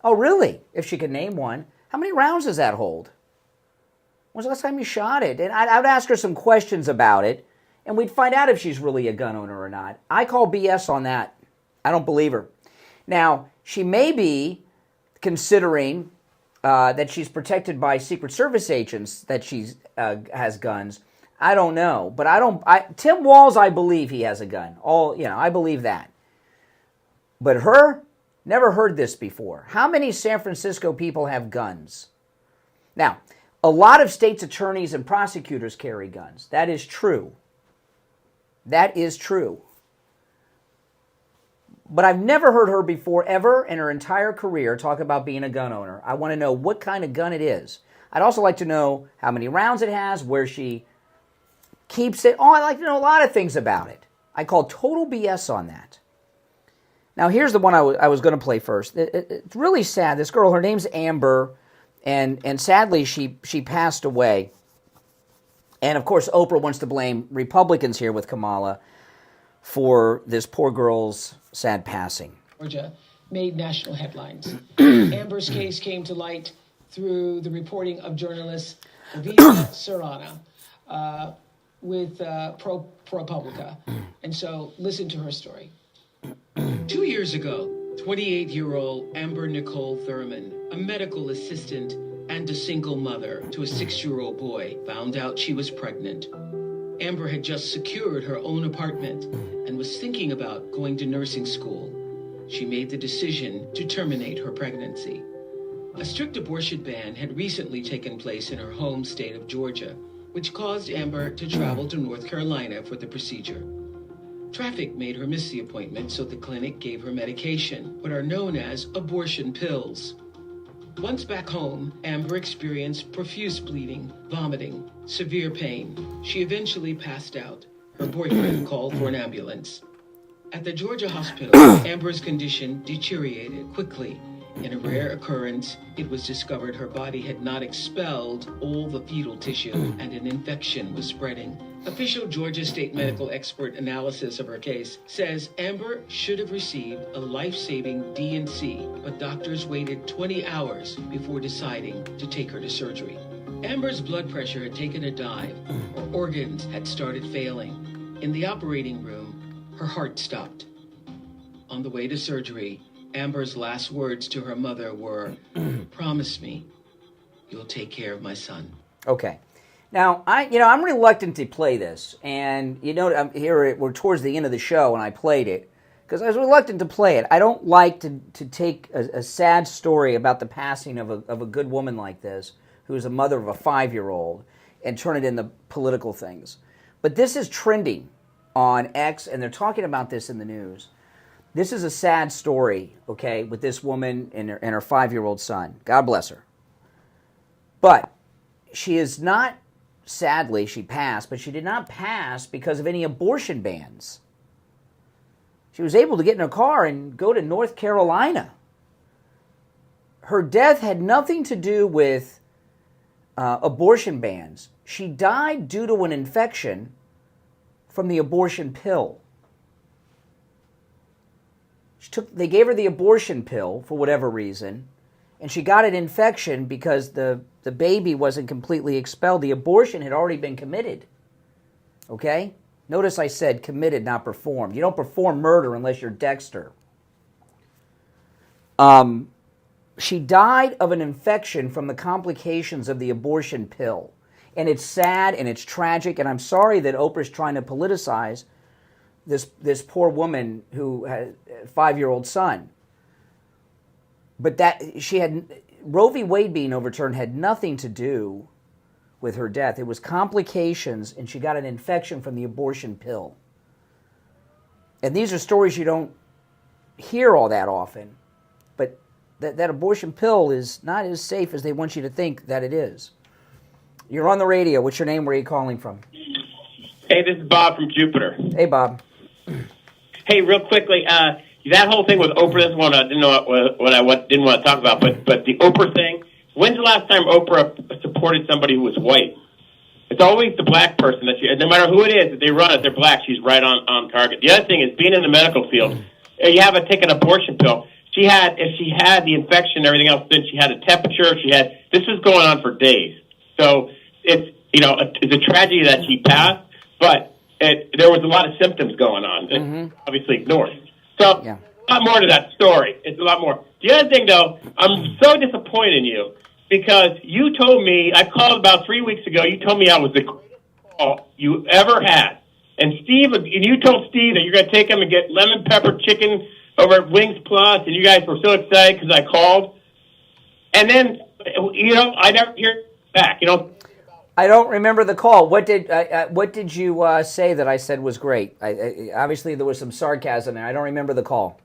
S1: Oh, really? If she could name one. How many rounds does that hold? When was the last time you shot it? And I would ask her some questions about it, and we'd find out if she's really a gun owner or not. I call BS on that. I don't believe her. Now, she may be considering that she's protected by Secret Service agents, that she has guns. I don't know. But Tim Walz, I believe he has a gun. I believe that. But her, never heard this before. How many San Francisco people have guns? Now, a lot of states' attorneys and prosecutors carry guns. That is true. That is true. But I've never heard her before, ever, in her entire career, talk about being a gun owner. I want to know what kind of gun it is. I'd also like to know how many rounds it has, where she keeps it. I'd like to know a lot of things about it. I call total BS on that. Now, here's the one I was going to play first. It's really sad. This girl, her name's Amber, and sadly, she passed away. And, of course, Oprah wants to blame Republicans here with Kamala for this poor girl's sad passing.
S4: Georgia made national headlines. Amber's case came to light through the reporting of journalist Vita Serrana with ProPublica. And so listen to her story. 2 years ago, 28-year-old Amber Nicole Thurman, a medical assistant and a single mother to a 6-year-old boy, found out she was pregnant. Amber had just secured her own apartment and was thinking about going to nursing school. She made the decision to terminate her pregnancy. A strict abortion ban had recently taken place in her home state of Georgia, which caused Amber to travel to North Carolina for the procedure. Traffic made her miss the appointment, so the clinic gave her medication, what are known as abortion pills. Once back home, Amber experienced profuse bleeding, vomiting, severe pain. She eventually passed out. Her boyfriend called for an ambulance. At the Georgia hospital, Amber's condition deteriorated quickly. In a rare occurrence, it was discovered her body had not expelled all the fetal tissue and an infection was spreading. Official Georgia State medical expert analysis of her case says Amber should have received a life-saving D&C, but doctors waited 20 hours before deciding to take her to surgery. Amber's blood pressure had taken a dive. Her organs had started failing. In the operating room, her heart stopped. On the way to surgery, Amber's last words to her mother were, "Promise me you'll take care of my son."
S1: Okay. Now, I'm reluctant to play this, and here we're towards the end of the show, and I played it because I was reluctant to play it. I don't like to take a sad story about the passing of a good woman like this, who is a mother of a 5-year-old, and turn it into political things. But this is trending on X, and they're talking about this in the news. This is a sad story, okay, with this woman and her 5-year-old son. God bless her. But she is not, sadly, she passed, but she did not pass because of any abortion bans. She was able to get in her car and go to North Carolina. Her death had nothing to do with abortion bans. She died due to an infection from the abortion pill. They gave her the abortion pill for whatever reason, and she got an infection because the baby wasn't completely expelled. The abortion had already been committed. Okay? Notice I said committed, not performed. You don't perform murder unless you're Dexter. She died of an infection from the complications of the abortion pill. And it's sad and it's tragic, and I'm sorry that Oprah's trying to politicize this poor woman who had a 5-year-old son. But Roe v. Wade being overturned had nothing to do with her death. It was complications, and she got an infection from the abortion pill. And these are stories you don't hear all that often. But that abortion pill is not as safe as they want you to think that it is. You're on the radio. What's your name? Where are you calling from?
S18: Hey, this is Bob from Jupiter.
S1: Hey, Bob.
S18: Hey, real quickly, that whole thing with Oprah, this one I didn't know what I didn't want to talk about, but the Oprah thing, when's the last time Oprah supported somebody who was white? It's always the black person that no matter who it is, if they run it, they're black, she's right on target. The other thing is being in the medical field, you have to take an abortion pill. If she had the infection and everything else, then she had a temperature, this was going on for days. So it's a tragedy that she passed, but there was a lot of symptoms going on, obviously ignored. So a lot more to that story. It's a lot more. The other thing, though, I'm so disappointed in you because you told me, I called about 3 weeks ago, you told me I was the greatest call you ever had. And you told Steve that you're going to take him and get lemon pepper chicken over at Wings Plus, and you guys were so excited because I called. And then, I never hear back,
S1: I don't remember the call. What did you say that I said was great? Obviously, there was some sarcasm there. I don't remember the call.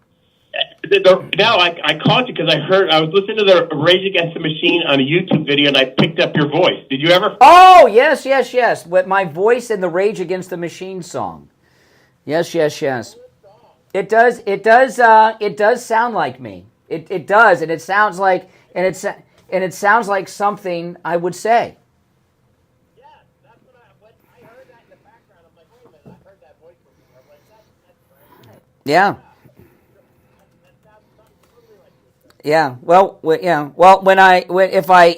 S18: No, I called you because I was listening to the Rage Against the Machine on a YouTube video, and I picked up your voice. Did you ever?
S1: Oh, yes. With my voice in the Rage Against the Machine song. Yes. It does sound like me. It does, and it sounds like something I would say. Yeah. Yeah. Well, if I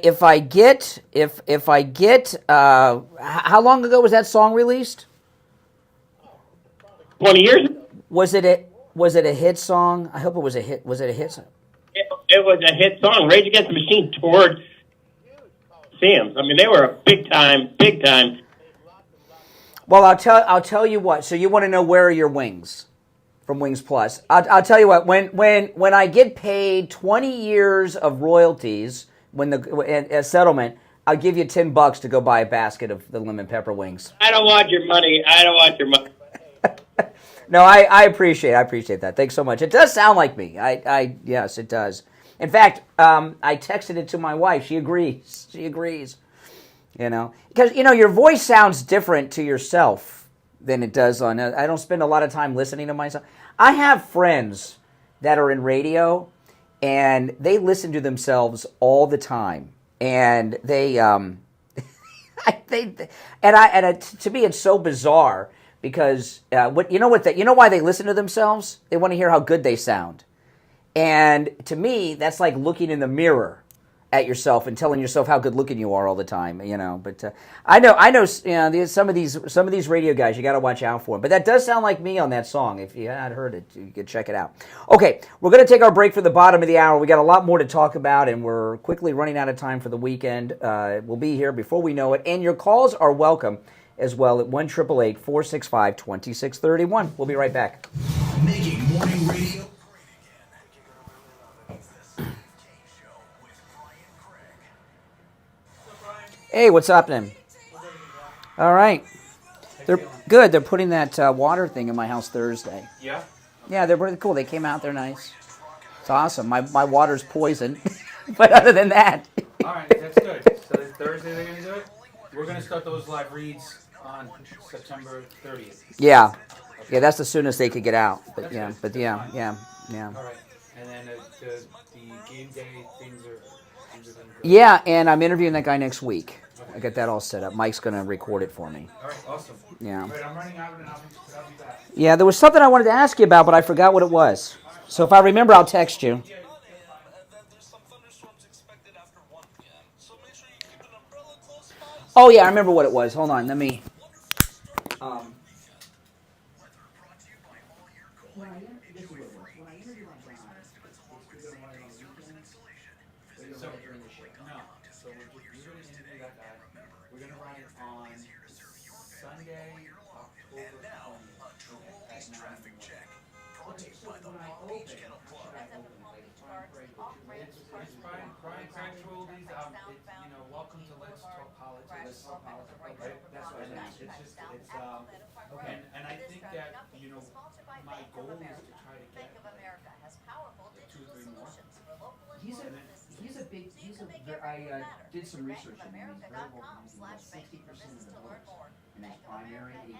S1: get, how long ago was that song released?
S18: 20 years.
S1: Was it a hit song? I hope it was a hit. Was it a hit song?
S18: It was a hit song. Rage Against the Machine toured Sam's. I mean, they were a big time.
S1: Well, I'll tell you what. So you want to know where are your wings? From Wings Plus. I'll tell you what, when I get paid 20 years of royalties, a settlement, I'll give you $10 to go buy a basket of the lemon pepper wings.
S18: I don't want your money.
S1: No, I appreciate that. Thanks so much. It does sound like me. Yes, it does. In fact, I texted it to my wife. She agrees. Because your voice sounds different to yourself than it does on. I don't spend a lot of time listening to myself. I have friends that are in radio, and they listen to themselves all the time, and they, to me, it's so bizarre because why they listen to themselves? They want to hear how good they sound, and to me, that's like looking in the mirror at yourself and telling yourself how good looking you are all the time, But I know, some of these radio guys you got to watch out for. But that does sound like me on that song. If you had heard it, you could check it out. Okay, we're going to take our break for the bottom of the hour. We got a lot more to talk about, and we're quickly running out of time for the weekend. We'll be here before we know it, and your calls are welcome as well at 1-888-465-2631. We'll be right back.
S2: Making morning radio.
S1: Hey, what's happening? All right. They're good. They're putting that water thing in my house Thursday.
S6: Yeah?
S1: Yeah, they're really cool. They came out. They're nice. It's awesome. My water's poison. But other than that.
S6: All right, that's good. So this Thursday they're going to do it? We're going to start those live reads on September 30th.
S1: Yeah. Yeah, that's the soonest they could get out. But yeah.
S6: All right. And then the game day things are
S1: Yeah, and I'm interviewing that guy next week. I got that all set up. Mike's going to record it for me.
S6: All right, awesome.
S1: Yeah.
S6: All right, I'm running out and I'll be back.
S1: Yeah, there was something I wanted to ask you about, but I forgot what it was. So if I remember, I'll text you. Oh, yeah, I remember what it was. Hold on, let me...
S6: So we're going to interview that guy. We're going to run it on Sunday, October 20th at 9
S2: traffic check. Brought to you by the Palm Beach Kennel Club.
S6: It's Brian Craig's Oldies. Welcome to Let's Talk Politics. Let's Talk Politics. Right? That's what it is. It's just, okay. And I think that, my goal is to try to get 2 or 3 more.
S1: I did some research on him. He's very vocal. He's got 60% of the votes in his primary, and he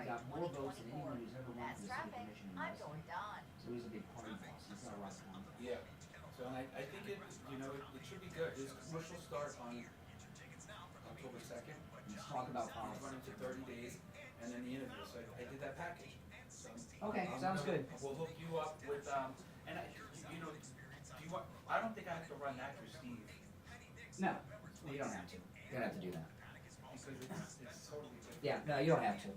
S1: got more votes than anyone who's ever run for the city commission in Wesley. So he's a big party boss. He's got a lot of confidence.
S6: Yeah. So I think it should be good. His commercial start on October 2nd.
S1: Let's talk about
S6: He's
S1: politics.
S6: running for 30 days, and then the interview. So I did that package. So,
S1: Okay, sounds good.
S6: We'll hook you up with and I don't think I have to run that for Steve.
S1: No, you don't have to. You don't have to do that.
S6: Because it's totally different.
S1: Yeah, no, you don't have to.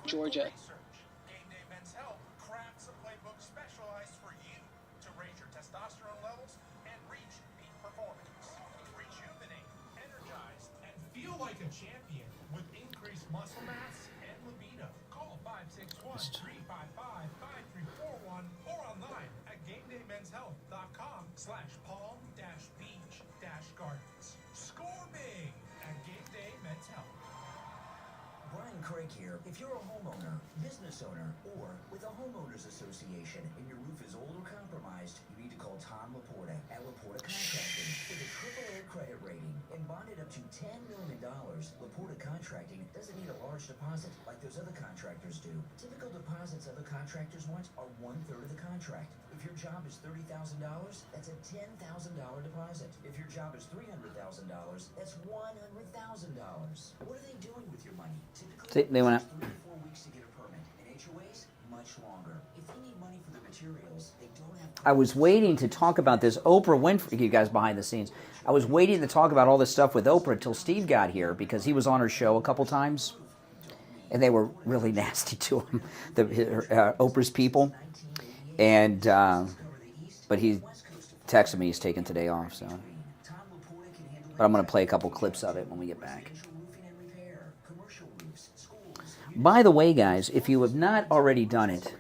S4: Georgia.
S12: Game Day Men's Health crafts a playbook specialized for you to raise your testosterone levels and reach peak performance. Rejuvenate, energize, and feel like a champion with increased muscle mass and libido. Call 561-355-5341 or online at GameDayMen'sHealth.com/palm-beach-gardens. Score big at Game Day Men's Health.
S8: Brian Craig here. If you're a homeowner, business owner, or with a homeowners association and your roof is old or compromised, you need to call Tom Laporta at Laporta Contracting with a AAA credit rating and bonded up to $10 million. Laporta Contracting doesn't need a large deposit like those other contractors do. Typical deposits other contractors want are 1/3 of the contract. If your job is $30,000, that's a $10,000 deposit. If your job is $300,000, that's $100,000. What are they doing with your money? Typically,
S1: They went out.
S8: 3 to 4 weeks to get a permit. And HOAs, much longer. If they need money for the materials, they don't have.
S1: I was waiting to talk about this Oprah Winfrey, you guys behind the scenes. I was waiting to talk about all this stuff with Oprah until Steve got here because he was on her show a couple times, and they were really nasty to him, Oprah's people. And but he texted me he's taking today off, so. But I'm going to play a couple clips of it when we get back. By the way, guys, if you have not already done it,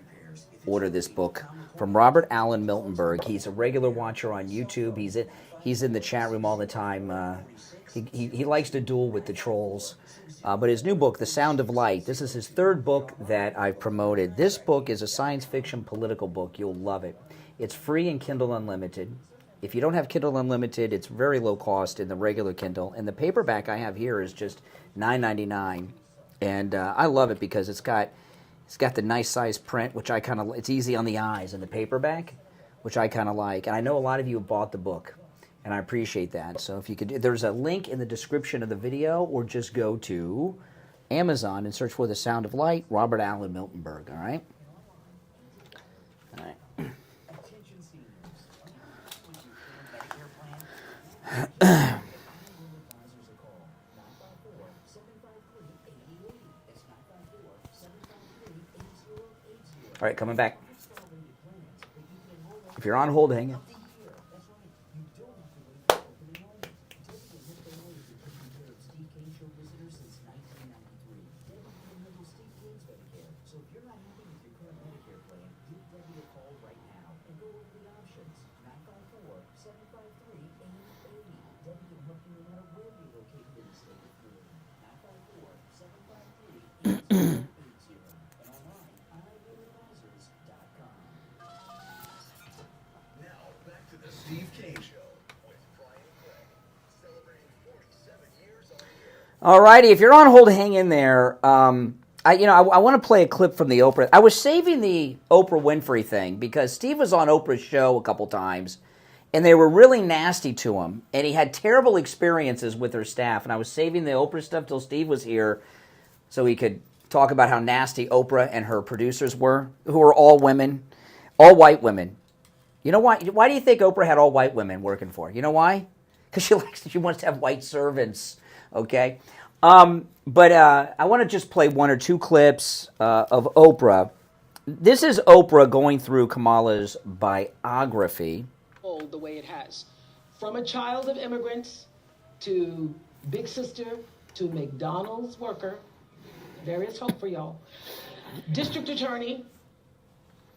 S1: order this book from Robert Allen Miltenberg. He's a regular watcher on YouTube. He's in the chat room all the time. He likes to duel with the trolls. But his new book, The Sound of Light, this is his 3rd book that I've promoted. This book is a science fiction political book. You'll love it. It's free in Kindle Unlimited. If you don't have Kindle Unlimited, it's very low cost in the regular Kindle. And the paperback I have here is just $9.99. And I love it because it's got the nice size print, which I kind of, it's easy on the eyes in the paperback, which I kind of like. And I know a lot of you have bought the book, and I appreciate that. So if you could, there's a link in the description of the video, or just go to Amazon and search for The Sound of Light, Robert Allen Miltenberg, all right? All right. All right, coming back. If you're on hold, hang on.
S2: Steve Kane Show with Brian Craig, celebrating 47 years on the air.
S1: All righty, if you're on hold, hang in there. I want to play a clip from the Oprah. I was saving the Oprah Winfrey thing because Steve was on Oprah's show a couple times, and they were really nasty to him, and he had terrible experiences with her staff. And I was saving the Oprah stuff till Steve was here so he could talk about how nasty Oprah and her producers were, who were all women, all white women. You know why? Why do you think Oprah had all white women working for her? You know why? Because she wants to have white servants. Okay, but I want to just play one or two clips of Oprah. This is Oprah going through Kamala's biography.
S4: The way it has, from a child of immigrants to big sister to McDonald's worker. There is hope for y'all. District attorney,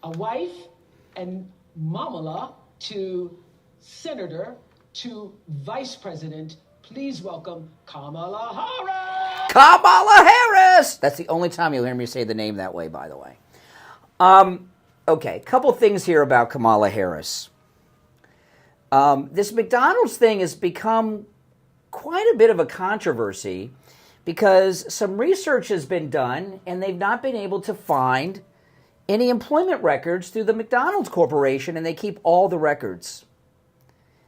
S4: a wife, and Pamela to senator to vice president. Please welcome Kamala Harris.
S1: Kamala Harris! That's the only time you'll hear me say the name that way, by the way. Okay, couple things here about Kamala Harris. This McDonald's thing has become quite a bit of a controversy because some research has been done and they've not been able to find any employment records through the McDonald's Corporation, and they keep all the records.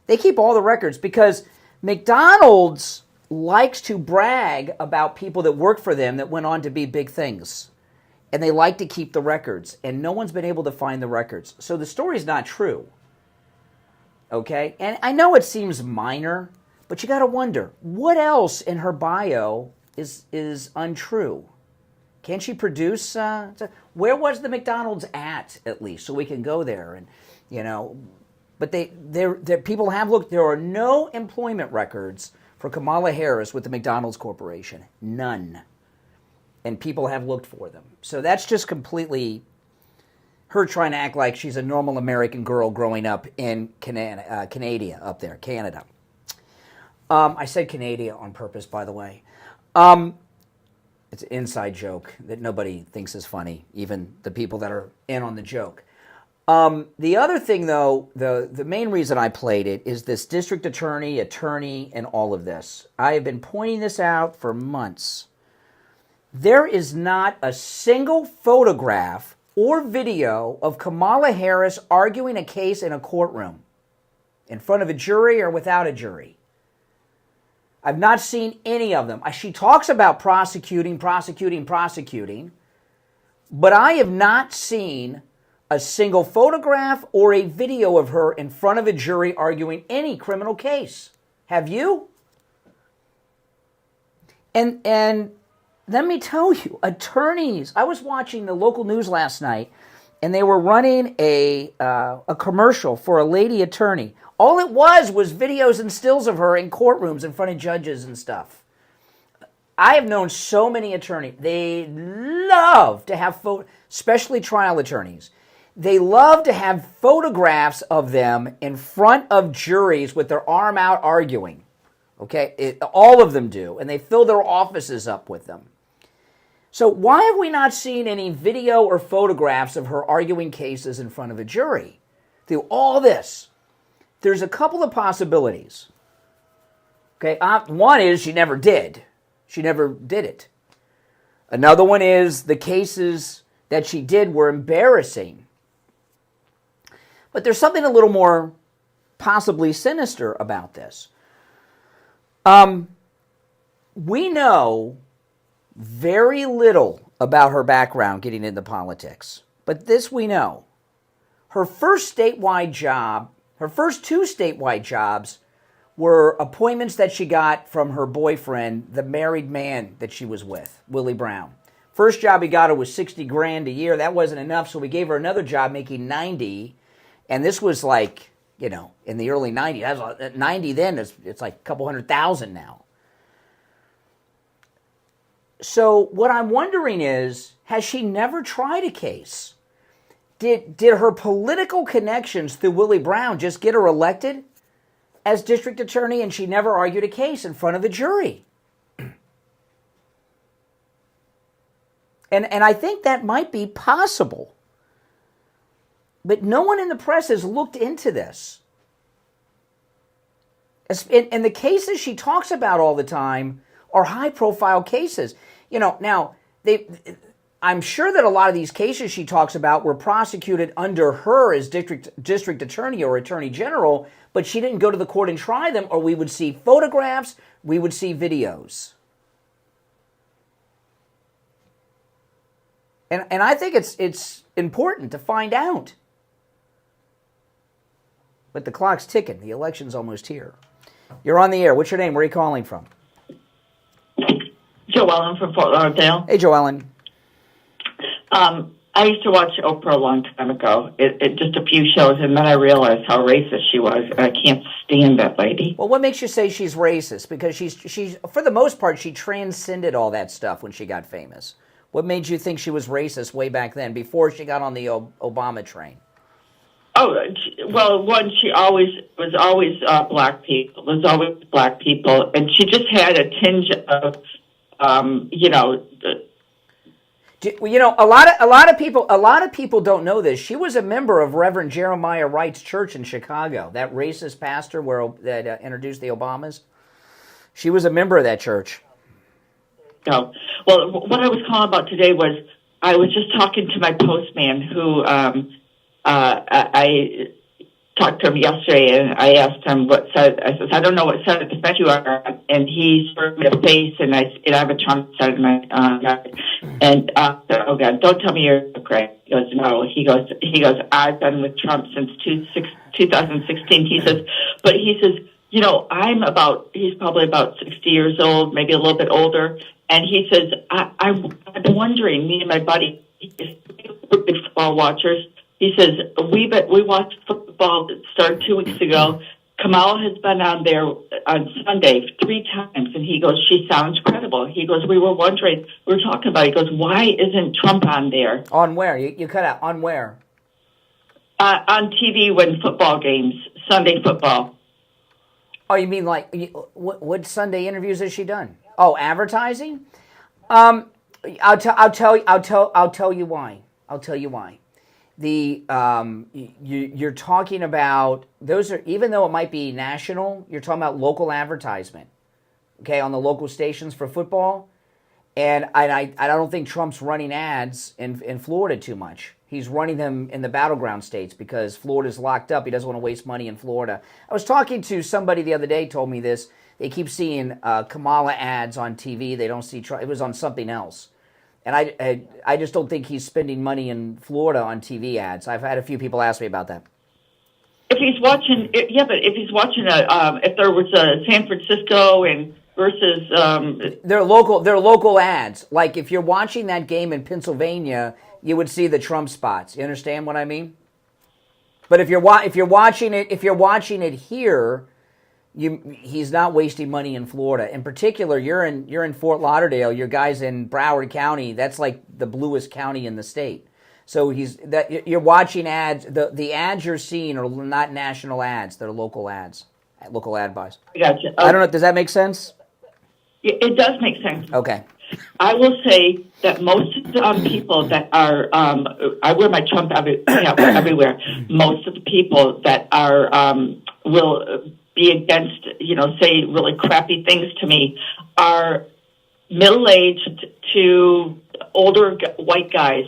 S1: They keep all the records because McDonald's likes to brag about people that worked for them that went on to be big things. And they like to keep the records, and no one's been able to find the records. So the story's not true. Okay? And I know it seems minor, but you got to wonder, what else in her bio is untrue? Can she produce? Where was the McDonald's at least, so we can go there and, you know. But people have looked. There are no employment records for Kamala Harris with the McDonald's Corporation. None. And people have looked for them. So that's just completely her trying to act like she's a normal American girl growing up in Canada up there, Canada. I said Canada on purpose, by the way. It's an inside joke that nobody thinks is funny, even the people that are in on the joke. The other thing, though, the main reason I played it is this district attorney, and all of this. I have been pointing this out for months. There is not a single photograph or video of Kamala Harris arguing a case in a courtroom, in front of a jury or without a jury. I've not seen any of them. She talks about prosecuting, but I have not seen a single photograph or a video of her in front of a jury arguing any criminal case. Have you? And let me tell you, attorneys, I was watching the local news last night, and they were running a commercial for a lady attorney. All it was videos and stills of her in courtrooms in front of judges and stuff. I have known so many attorneys. They love to have, especially trial attorneys, they love to have photographs of them in front of juries with their arm out arguing. Okay, all of them do, and they fill their offices up with them. So why have we not seen any video or photographs of her arguing cases in front of a jury? Through all this, there's a couple of possibilities. Okay, one is she never did. She never did it. Another one is the cases that she did were embarrassing. But there's something a little more possibly sinister about this. We know very little about her background getting into politics. But this we know. Her first two statewide jobs were appointments that she got from her boyfriend, the married man that she was with, Willie Brown. First job he got her was $60,000 a year. That wasn't enough, so we gave her another job making $90,000. And this was like, you know, in the early 90s. $90,000 then, it's like a couple $100,000 now. So what I'm wondering is, has she never tried a case? Did her political connections through Willie Brown just get her elected as district attorney and she never argued a case in front of a jury? And I think that might be possible. But no one in the press has looked into this. And the cases she talks about all the time are high-profile cases. You know, now, I'm sure that a lot of these cases she talks about were prosecuted under her as district attorney or attorney general, but she didn't go to the court and try them, or we would see photographs, we would see videos. And I think it's important to find out. But the clock's ticking. The election's almost here. You're on the air. What's your name? Where are you calling from?
S10: Joellen from Fort Lauderdale.
S1: Hey, Joellen.
S10: I used to watch Oprah a long time ago. It just a few shows, and then I realized how racist she was. I can't stand that lady.
S1: Well, what makes you say she's racist? Because she's for the most part, she transcended all that stuff when she got famous. What made you think she was racist way back then, before she got on the Obama train?
S10: Oh, well, one, she was always black people. There's always black people, and she just had a tinge of,
S1: a lot of people don't know this. She was a member of Reverend Jeremiah Wright's church in Chicago, that racist pastor that introduced the Obamas. She was a member of that church.
S10: No. Well, what I was calling about today was I was just talking to my postman who I talked to him yesterday, and I asked him what side. I said, I don't know what side of the fence you are on. And he sort of made a face, and I have a Trump side of my yard. And oh God, don't tell me you're Craig. He goes, no. He goes. I've been with Trump since 2016. He says, but he says, he's probably about 60 years old, maybe a little bit older. And he says, I've been wondering, me and my buddy, we're big football watchers. He says, we watched football that started 2 weeks ago. Kamala has been on there on Sunday 3 times, and he goes, she sounds credible. He goes, we were talking about it. He goes, why isn't Trump on there?
S1: On where? You cut out. On where?
S10: On TV when football games, Sunday football.
S1: Oh, you mean like, what Sunday interviews has she done? Oh, advertising? I'll tell you why. You're talking about, those are, even though it might be national, you're talking about local advertisement, okay, on the local stations for football. And I don't think Trump's running ads in Florida too much. He's running them in the battleground states because Florida's locked up. He doesn't want to waste money in Florida. I was talking to somebody the other day, told me this. They keep seeing Kamala ads on TV. They don't see Trump. It was on something else. And I just don't think he's spending money in Florida on TV ads. I've had a few people ask me about that.
S10: If he's watching, if there was a San Francisco and versus
S1: they're local ads. Like if you're watching that game in Pennsylvania, you would see the Trump spots. You understand what I mean? But if you're watching it here, he's not wasting money in Florida. In particular, you're in Fort Lauderdale. Your guy's in Broward County. That's like the bluest county in the state. So you're watching ads. The ads you're seeing are not national ads. They're local ads, local ad buys.
S10: Gotcha.
S1: I don't know. Does that make sense?
S10: It does make sense.
S1: Okay.
S10: I will say that most of the people that are, I wear my Trump everywhere. Most of the people that are will be against, say really crappy things to me, are middle-aged to older white guys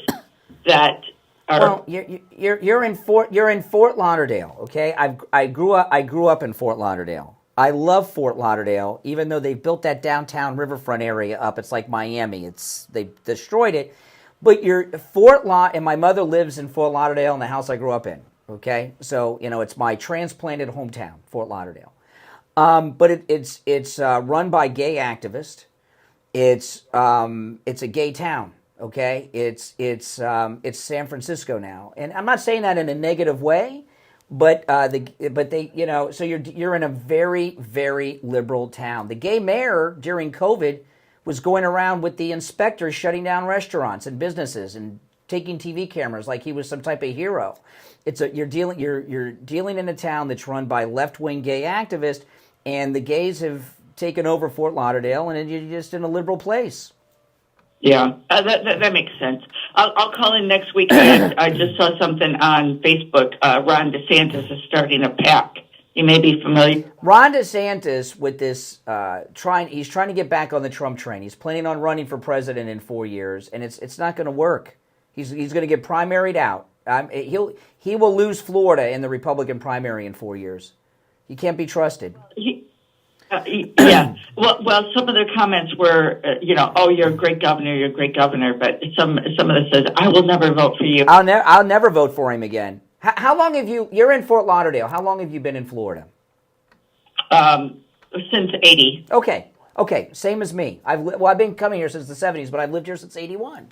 S10: that are.
S1: Well, you're in Fort Lauderdale, okay? I grew up in Fort Lauderdale. I love Fort Lauderdale, even though they've built that downtown riverfront area up. It's like Miami. They destroyed it. But and my mother lives in Fort Lauderdale in the house I grew up in. Okay, so it's my transplanted hometown, Fort Lauderdale. But it's run by gay activists. It's a gay town. Okay, it's San Francisco now, and I'm not saying that in a negative way. But so you're in a very, very liberal town. The gay mayor during COVID was going around with the inspectors shutting down restaurants and businesses and taking TV cameras like he was some type of hero. You're dealing in a town that's run by left-wing gay activists, and the gays have taken over Fort Lauderdale, and you're just in a liberal place.
S10: Yeah, that makes sense. I'll call in next week. I just saw something on Facebook. Ron DeSantis is starting a PAC. You may be familiar.
S1: Ron DeSantis with this he's trying to get back on the Trump train. He's planning on running for president in 4 years, and it's not going to work. He's going to get primaried out. He will lose Florida in the Republican primary in 4 years. He can't be trusted.
S10: Yeah. Well, some of their comments were, oh, you're a great governor, but some of them says, I will never vote for you.
S1: I'll never vote for him again. How long have you're in Fort Lauderdale. How long have you been in Florida?
S10: Since 80.
S1: Okay, same as me. I've been coming here since the 70s, but I've lived here since 81.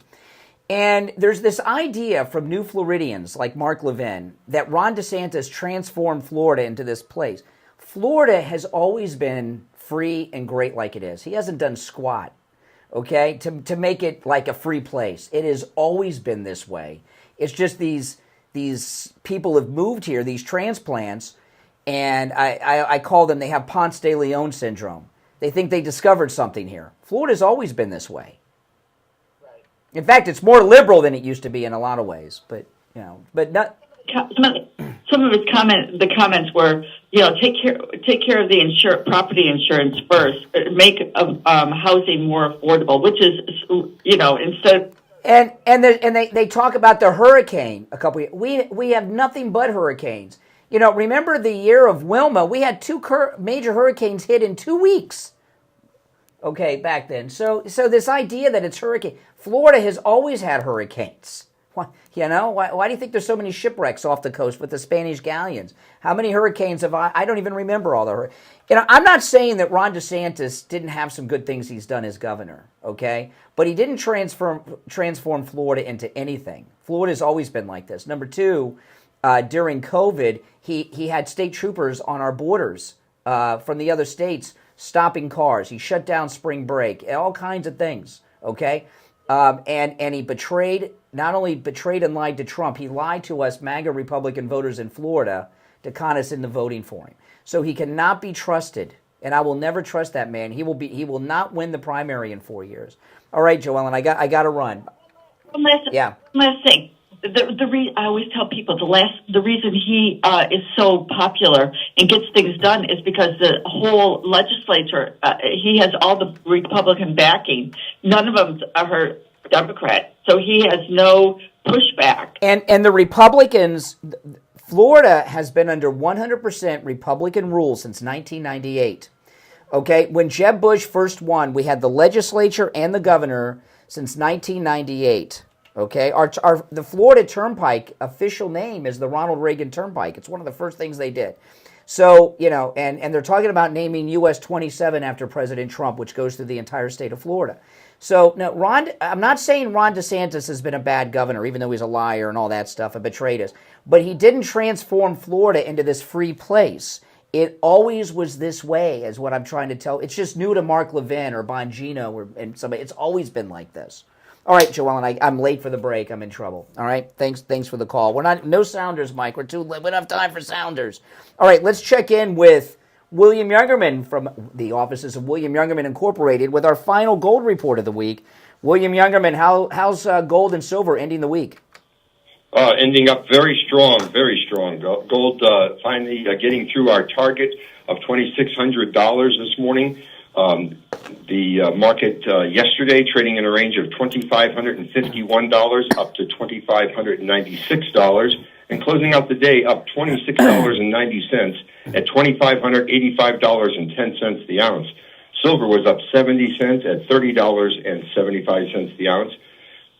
S1: And there's this idea from New Floridians like Mark Levin that Ron DeSantis transformed Florida into this place. Florida has always been free and great like it is. He hasn't done squat, okay, to make it like a free place. It has always been this way. It's just these people have moved here, these transplants, and I call them, they have Ponce de Leon syndrome. They think they discovered something here. Florida's always been this way. Right. In fact, it's more liberal than it used to be in a lot of ways. But not.
S10: Some of his comments were, take care of the property insurance first. Make housing more affordable, which is, instead.
S1: And they talk about the hurricane a couple of years. We have nothing but hurricanes. Remember the year of Wilma? We had two major hurricanes hit in 2 weeks. Okay, back then. So this idea that it's hurricane, Florida has always had hurricanes. Why do you think there's so many shipwrecks off the coast with the Spanish galleons? How many hurricanes have I don't even remember all the hurricanes. I'm not saying that Ron DeSantis didn't have some good things he's done as governor, okay? But he didn't transform Florida into anything. Florida's always been like this. Number two, during COVID, he had state troopers on our borders from the other states stopping cars. He shut down spring break, all kinds of things, okay? And he not only betrayed and lied to Trump, he lied to us MAGA Republican voters in Florida to con us into voting for him. So he cannot be trusted, and I will never trust that man. He will not win the primary in 4 years. All right, Joellen, I got to run.
S10: Last thing. I always tell people the reason he is so popular and gets things done is because the whole legislature, he has all the Republican backing. None of them are Democrat, so he has no pushback.
S1: And the Republicans, Florida has been under 100% Republican rule since 1998. Okay, when Jeb Bush first won, we had the legislature and the governor since 1998. Okay, the Florida Turnpike official name is the Ronald Reagan Turnpike. It's one of the first things they did. So, and they're talking about naming US 27 after President Trump, which goes through the entire state of Florida. So, now, I'm not saying Ron DeSantis has been a bad governor, even though he's a liar and all that stuff and betrayed us. But he didn't transform Florida into this free place. It always was this way, is what I'm trying to tell. It's just new to Mark Levin or Bongino and somebody. It's always been like this. All right, Joellen, I'm late for the break. I'm in trouble. All right, thanks for the call. No sounders, Mike. We don't have time for sounders. All right, let's check in with William Youngerman from the offices of William Youngerman Incorporated with our final gold report of the week. William Youngerman, how's gold and silver ending the week?
S19: Ending up very strong. Gold finally getting through our target of $2,600 this morning. The market yesterday trading in a range of $2,551 up to $2,596, and closing out the day up $26.90 at $2,585.10 the ounce. Silver was up 70 cents at $30.75 the ounce.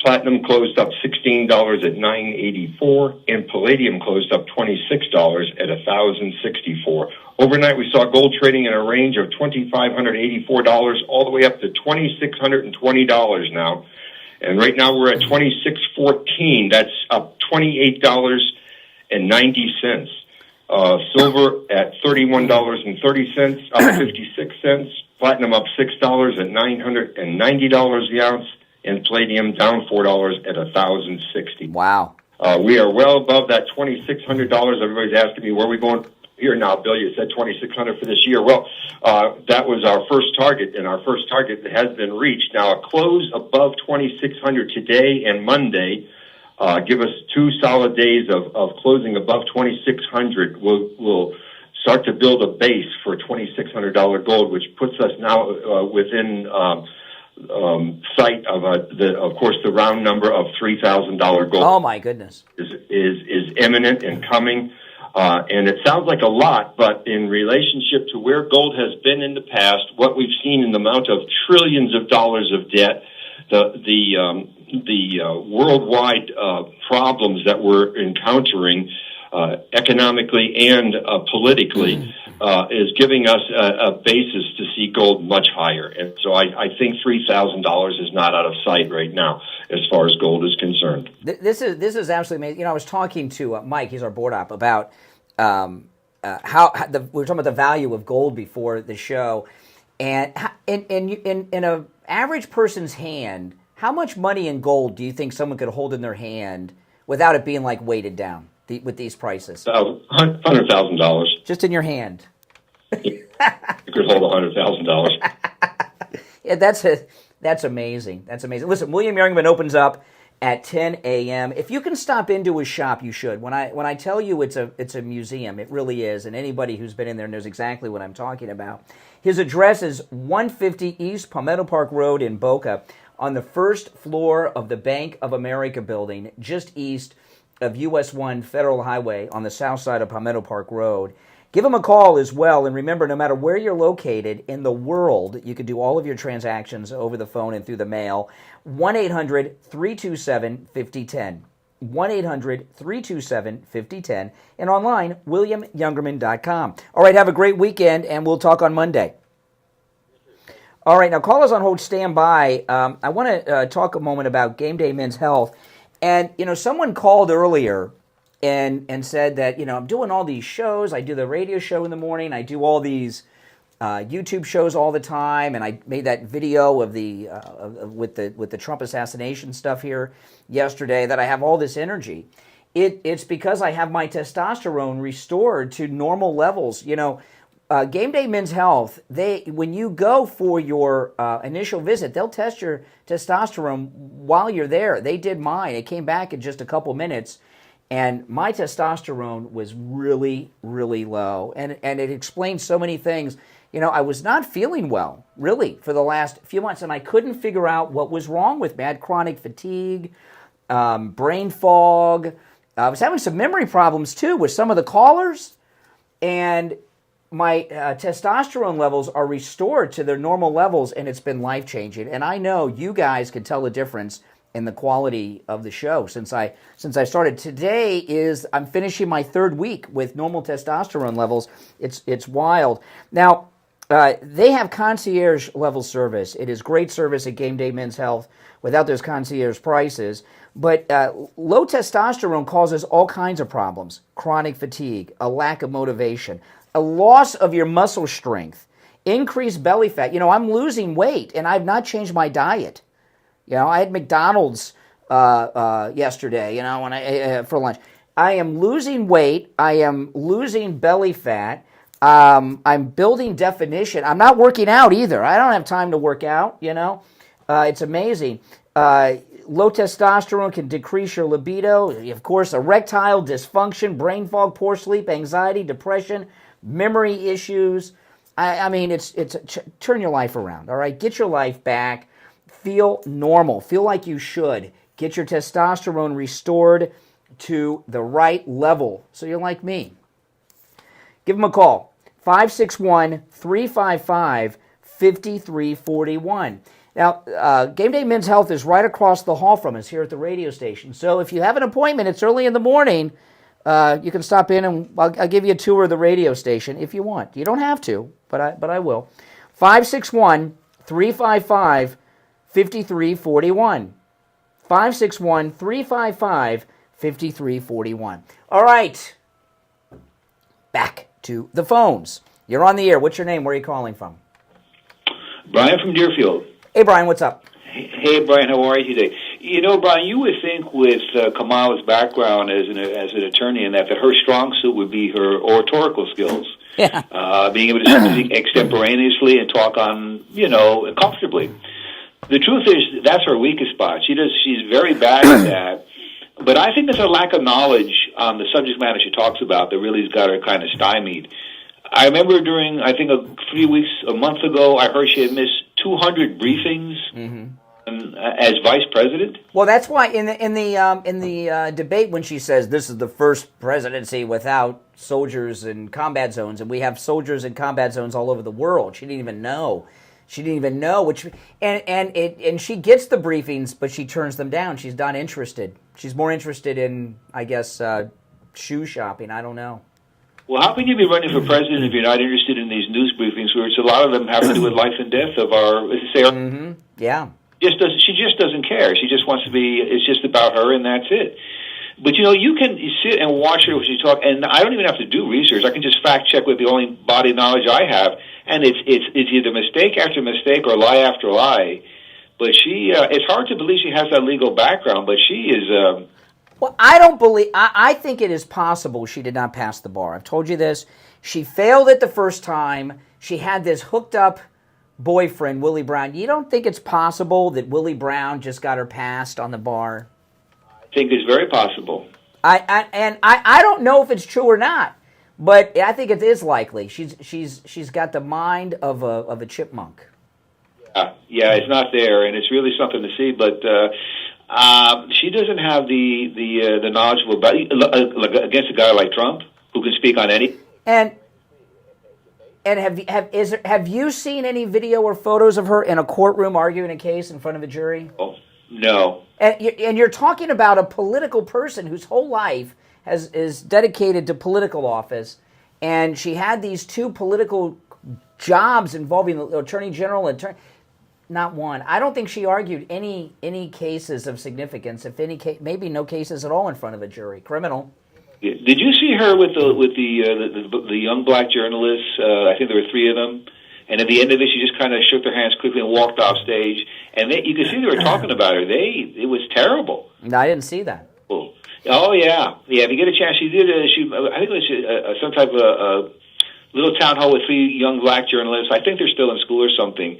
S19: Platinum closed up $16 at $9.84, and palladium closed up $26 at $1,064. Overnight, we saw gold trading in a range of $2,584 all the way up to $2,620 now. And right now we're at $2,614. That's up $28.90. Silver at $31.30, up 56 cents. Platinum up $6 at $990 the ounce. And palladium down $4 at $1,060.
S1: Wow.
S19: We are well above that $2,600. Everybody's asking me, where are we going here now, Bill? You said $2,600 for this year. Well, that was our first target, and our first target has been reached. Now, a close above $2,600 today and Monday give us 2 solid days of closing above $2,600. We'll start to build a base for $2,600 gold, which puts us now within sight of of course the round number of $3,000 gold.
S1: Oh my goodness,
S19: is imminent and coming, and it sounds like a lot, but in relationship to where gold has been in the past, what we've seen in the amount of trillions of dollars of debt, the worldwide problems that we're encountering, economically and politically, is giving us a basis to see gold much higher. And so I think $3,000 is not out of sight right now as far as gold is concerned.
S1: This is absolutely amazing. I was talking to Mike, he's our board op, about we were talking about the value of gold before the show, and in an average person's hand, how much money in gold do you think someone could hold in their hand without it being like weighted down with these prices?
S19: $100,000.
S1: Just in your hand.
S19: You could hold $100,000.
S1: Yeah, that's amazing. That's amazing. Listen, William Youngman opens up at 10 a.m. If you can stop into his shop, you should. When I tell you it's a museum, it really is, and anybody who's been in there knows exactly what I'm talking about. His address is 150 East Palmetto Park Road in Boca, on the first floor of the Bank of America building, just east of US 1 Federal Highway on the south side of Palmetto Park Road. Give them a call as well, and remember, no matter where you're located in the world, you can do all of your transactions over the phone and through the mail. 1-800-327-5010. 1-800-327-5010. And online, WilliamYoungerman.com. All right, have a great weekend, and we'll talk on Monday. All right, now callers on hold, stand by. I want to talk a moment about Game Day Men's Health. And, someone called earlier and said that, I'm doing all these shows. I do the radio show in the morning. I do all these YouTube shows all the time. And I made that video of with the Trump assassination stuff here yesterday, that I have all this energy. It's because I have my testosterone restored to normal levels. Game Day Men's Health, when you go for your initial visit, they'll test your testosterone while you're there. They did mine. It came back in just a couple minutes, and my testosterone was really, really low. And it explains so many things. I was not feeling well, really, for the last few months, and I couldn't figure out what was wrong with me. I had chronic fatigue, brain fog. I was having some memory problems, too, with some of the callers, and my testosterone levels are restored to their normal levels, and it's been life-changing. And I know you guys can tell the difference in the quality of the show since I started. Today I'm finishing my third week with normal testosterone levels. It's wild. Now, they have concierge level service. It is great service at Game Day Men's Health without those concierge prices. But low testosterone causes all kinds of problems: chronic fatigue, a lack of motivation, a loss of your muscle strength, increased belly fat. I'm losing weight, and I've not changed my diet. I had McDonald's yesterday, when for lunch. I am losing weight. I am losing belly fat. I'm building definition. I'm not working out either. I don't have time to work out, It's amazing. Low testosterone can decrease your libido. Of course, erectile dysfunction, brain fog, poor sleep, anxiety, depression, memory issues. I mean, turn your life around, all right? Get your life back. Feel normal. Feel like you should. Get your testosterone restored to the right level so you're like me. Give them a call. 561-355-5341. Now, Game Day Men's Health is right across the hall from us here at the radio station. So if you have an appointment, it's early in the morning, you can stop in and I'll give you a tour of the radio station if you want. You don't have to, but I will. 561-355-5341. 561-355-5341. All right. Back to the phones. You're on the air. What's your name? Where are you calling from?
S5: Brian from Deerfield.
S1: Hey, Brian, what's up?
S5: Hey, Brian, how are you today? Brian, you would think with Kamala's background as an attorney and that her strong suit would be her oratorical skills.
S1: Yeah.
S5: Being able to speak extemporaneously and talk on, comfortably. The truth is that's her weakest spot. She's very bad at that. But I think there's a lack of knowledge on the subject matter she talks about that really has got her kind of stymied. I remember during, I think, a month ago, I heard she had missed 200 briefings as vice president.
S1: Well, that's why in the debate when she says this is the first presidency without soldiers in combat zones, and we have soldiers in combat zones all over the world, she didn't even know. And she gets the briefings, but she turns them down. She's not interested. She's more interested in, I guess, shoe shopping. I don't know.
S5: Well, how can you be running for president if you're not interested in these news briefings, where it's a lot of them have to do with life and death of our,
S1: Yeah.
S5: She just doesn't care. She just wants to be. It's just about her, and that's it. But you can sit and watch her when she talk, and I don't even have to do research. I can just fact check with the only body of knowledge I have, and it's either mistake after mistake or lie after lie. But it's hard to believe she has that legal background, but she is.
S1: Well, I don't believe. I think it is possible she did not pass the bar. I've told you this. She failed it the first time. She had this hooked up boyfriend, Willie Brown. You don't think it's possible that Willie Brown just got her passed on the bar?
S5: I think it's very possible.
S1: I don't know if it's true or not, but I think it is likely. She's got the mind of a chipmunk.
S5: Yeah, it's not there, and it's really something to see. But she doesn't have the knowledgeable against a guy like Trump who can speak on any.
S1: And have you seen any video or photos of her in a courtroom arguing a case in front of a jury?
S5: Oh, no.
S1: And you're talking about a political person whose whole life is dedicated to political office, and she had these two political jobs involving the attorney general and not one. I don't think she argued any cases of significance. If any, maybe no cases at all in front of a jury. Criminal.
S5: Did you see her with the young black journalists? I think there were three of them. And at the end of it, she just kind of shook their hands quickly and walked off stage. And you could see they were talking about her. It was terrible.
S1: No, I didn't see that.
S5: Oh yeah. If you get a chance, she did. I think it was some type of little town hall with three young black journalists. I think they're still in school or something.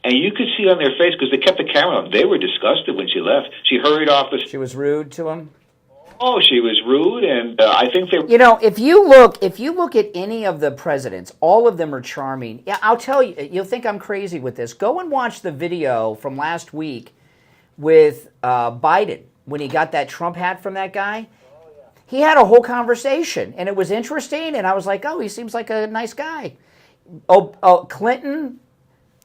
S5: And you could see on their face, because they kept the camera on, they were disgusted when she left. She hurried off the.
S1: She was rude to them.
S5: Oh, she was rude, and I think they.
S1: If you look at any of the presidents, all of them are charming. Yeah, I'll tell you. You'll think I'm crazy with this. Go and watch the video from last week with Biden when he got that Trump hat from that guy. He had a whole conversation, and it was interesting. And I was like, oh, he seems like a nice guy. Clinton,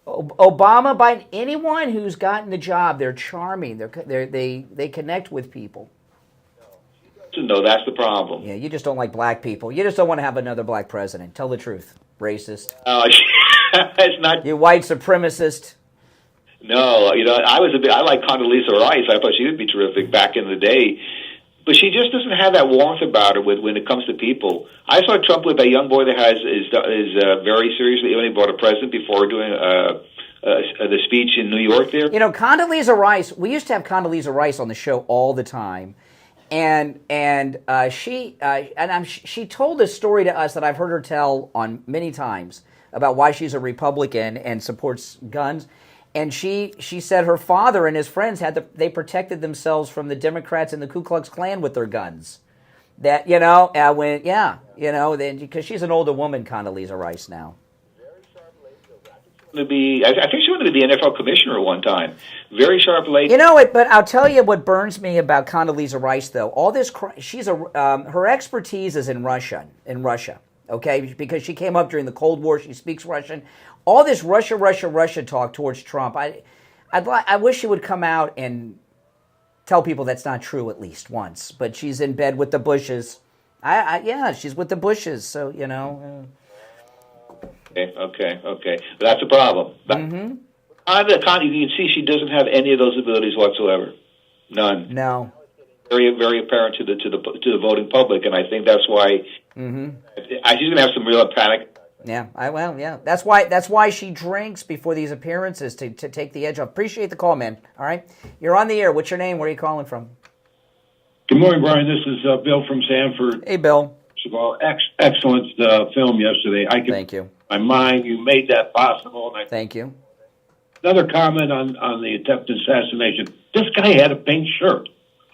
S1: Obama, Biden, anyone who's gotten the job, they're charming. They connect with people.
S5: No, that's the problem.
S1: Yeah, you just don't like black people. You just don't want to have another black president. Tell the truth, racist.
S5: It's not.
S1: You white supremacist.
S5: No, I like Condoleezza Rice. I thought she would be terrific back in the day. But she just doesn't have that warmth about her when it comes to people. I saw Trump with a young boy that is very seriously ill. He bought a present before doing the speech in New York there.
S1: Condoleezza Rice, we used to have Condoleezza Rice on the show all the time. And she told a story to us that I've heard her tell on many times about why she's a Republican and supports guns. And she said her father and his friends they protected themselves from the Democrats and the Ku Klux Klan with their guns. That because she's an older woman, Condoleezza Rice now.
S5: I think she wanted to be an NFL commissioner at one time. Very sharp lady.
S1: But I'll tell you what burns me about Condoleezza Rice, though. All this, her expertise is in Russia. Okay, because she came up during the Cold War. She speaks Russian. All this Russia talk towards Trump. I wish she would come out and tell people that's not true at least once. But she's in bed with the Bushes. She's with the Bushes. So
S5: Okay. But that's a problem.
S1: Mm-hmm.
S5: You can see she doesn't have any of those abilities whatsoever. None.
S1: No.
S5: Very, very apparent to the voting public, and I think that's why she's going to have some real panic.
S1: Yeah, That's why she drinks before these appearances to take the edge off. Appreciate the call, man. All right, you're on the air. What's your name? Where are you calling from?
S21: Good morning, Brian. This is Bill from Sanford.
S1: Hey, Bill.
S21: First of all, excellent film yesterday.
S1: Thank you.
S21: My mind, you made that possible.
S1: Thank you.
S21: Another comment on the attempted assassination. This guy had a pink shirt.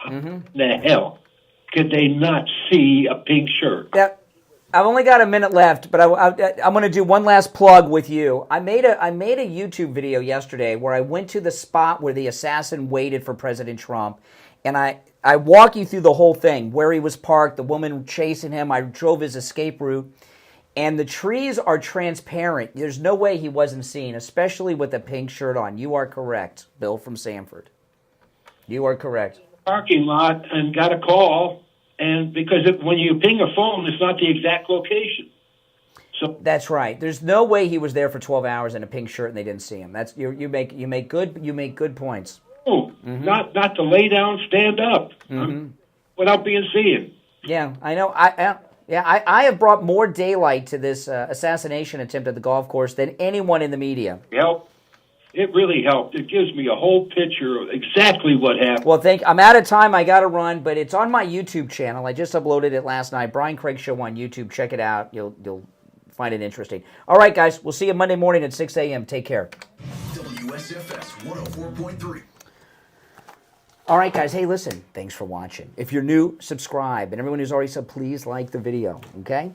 S1: Mm-hmm.
S21: The hell could they not see a pink shirt?
S1: Yeah, I've only got a minute left, but I'm going to do one last plug with you. I made a YouTube video yesterday where I went to the spot where the assassin waited for President Trump, and I walk you through the whole thing, where he was parked, the woman chasing him. I drove his escape route, and the trees are transparent. There's no way he wasn't seen, especially with a pink shirt on. You are correct, Bill from Sanford. You are correct.
S21: Parking lot and got a call and because when you ping a phone, it's not the exact location. So
S1: that's right. There's no way he was there for 12 hours in a pink shirt and they didn't see him. That's you make good points.
S21: Oh, not to lay down, stand up without being seen.
S1: Yeah, I know. I have brought more daylight to this assassination attempt at the golf course than anyone in the media.
S21: Yep. It really helped. It gives me a whole picture of exactly what happened.
S1: Well, I'm out of time. I got to run, but it's on my YouTube channel. I just uploaded it last night. Brian Craig Show on YouTube. Check it out. You'll find it interesting. All right, guys. We'll see you Monday morning at 6 a.m. Take care.
S2: WSFS 104.3.
S1: All right, guys. Hey, listen. Thanks for watching. If you're new, subscribe. And everyone who's already subbed, please like the video. Okay?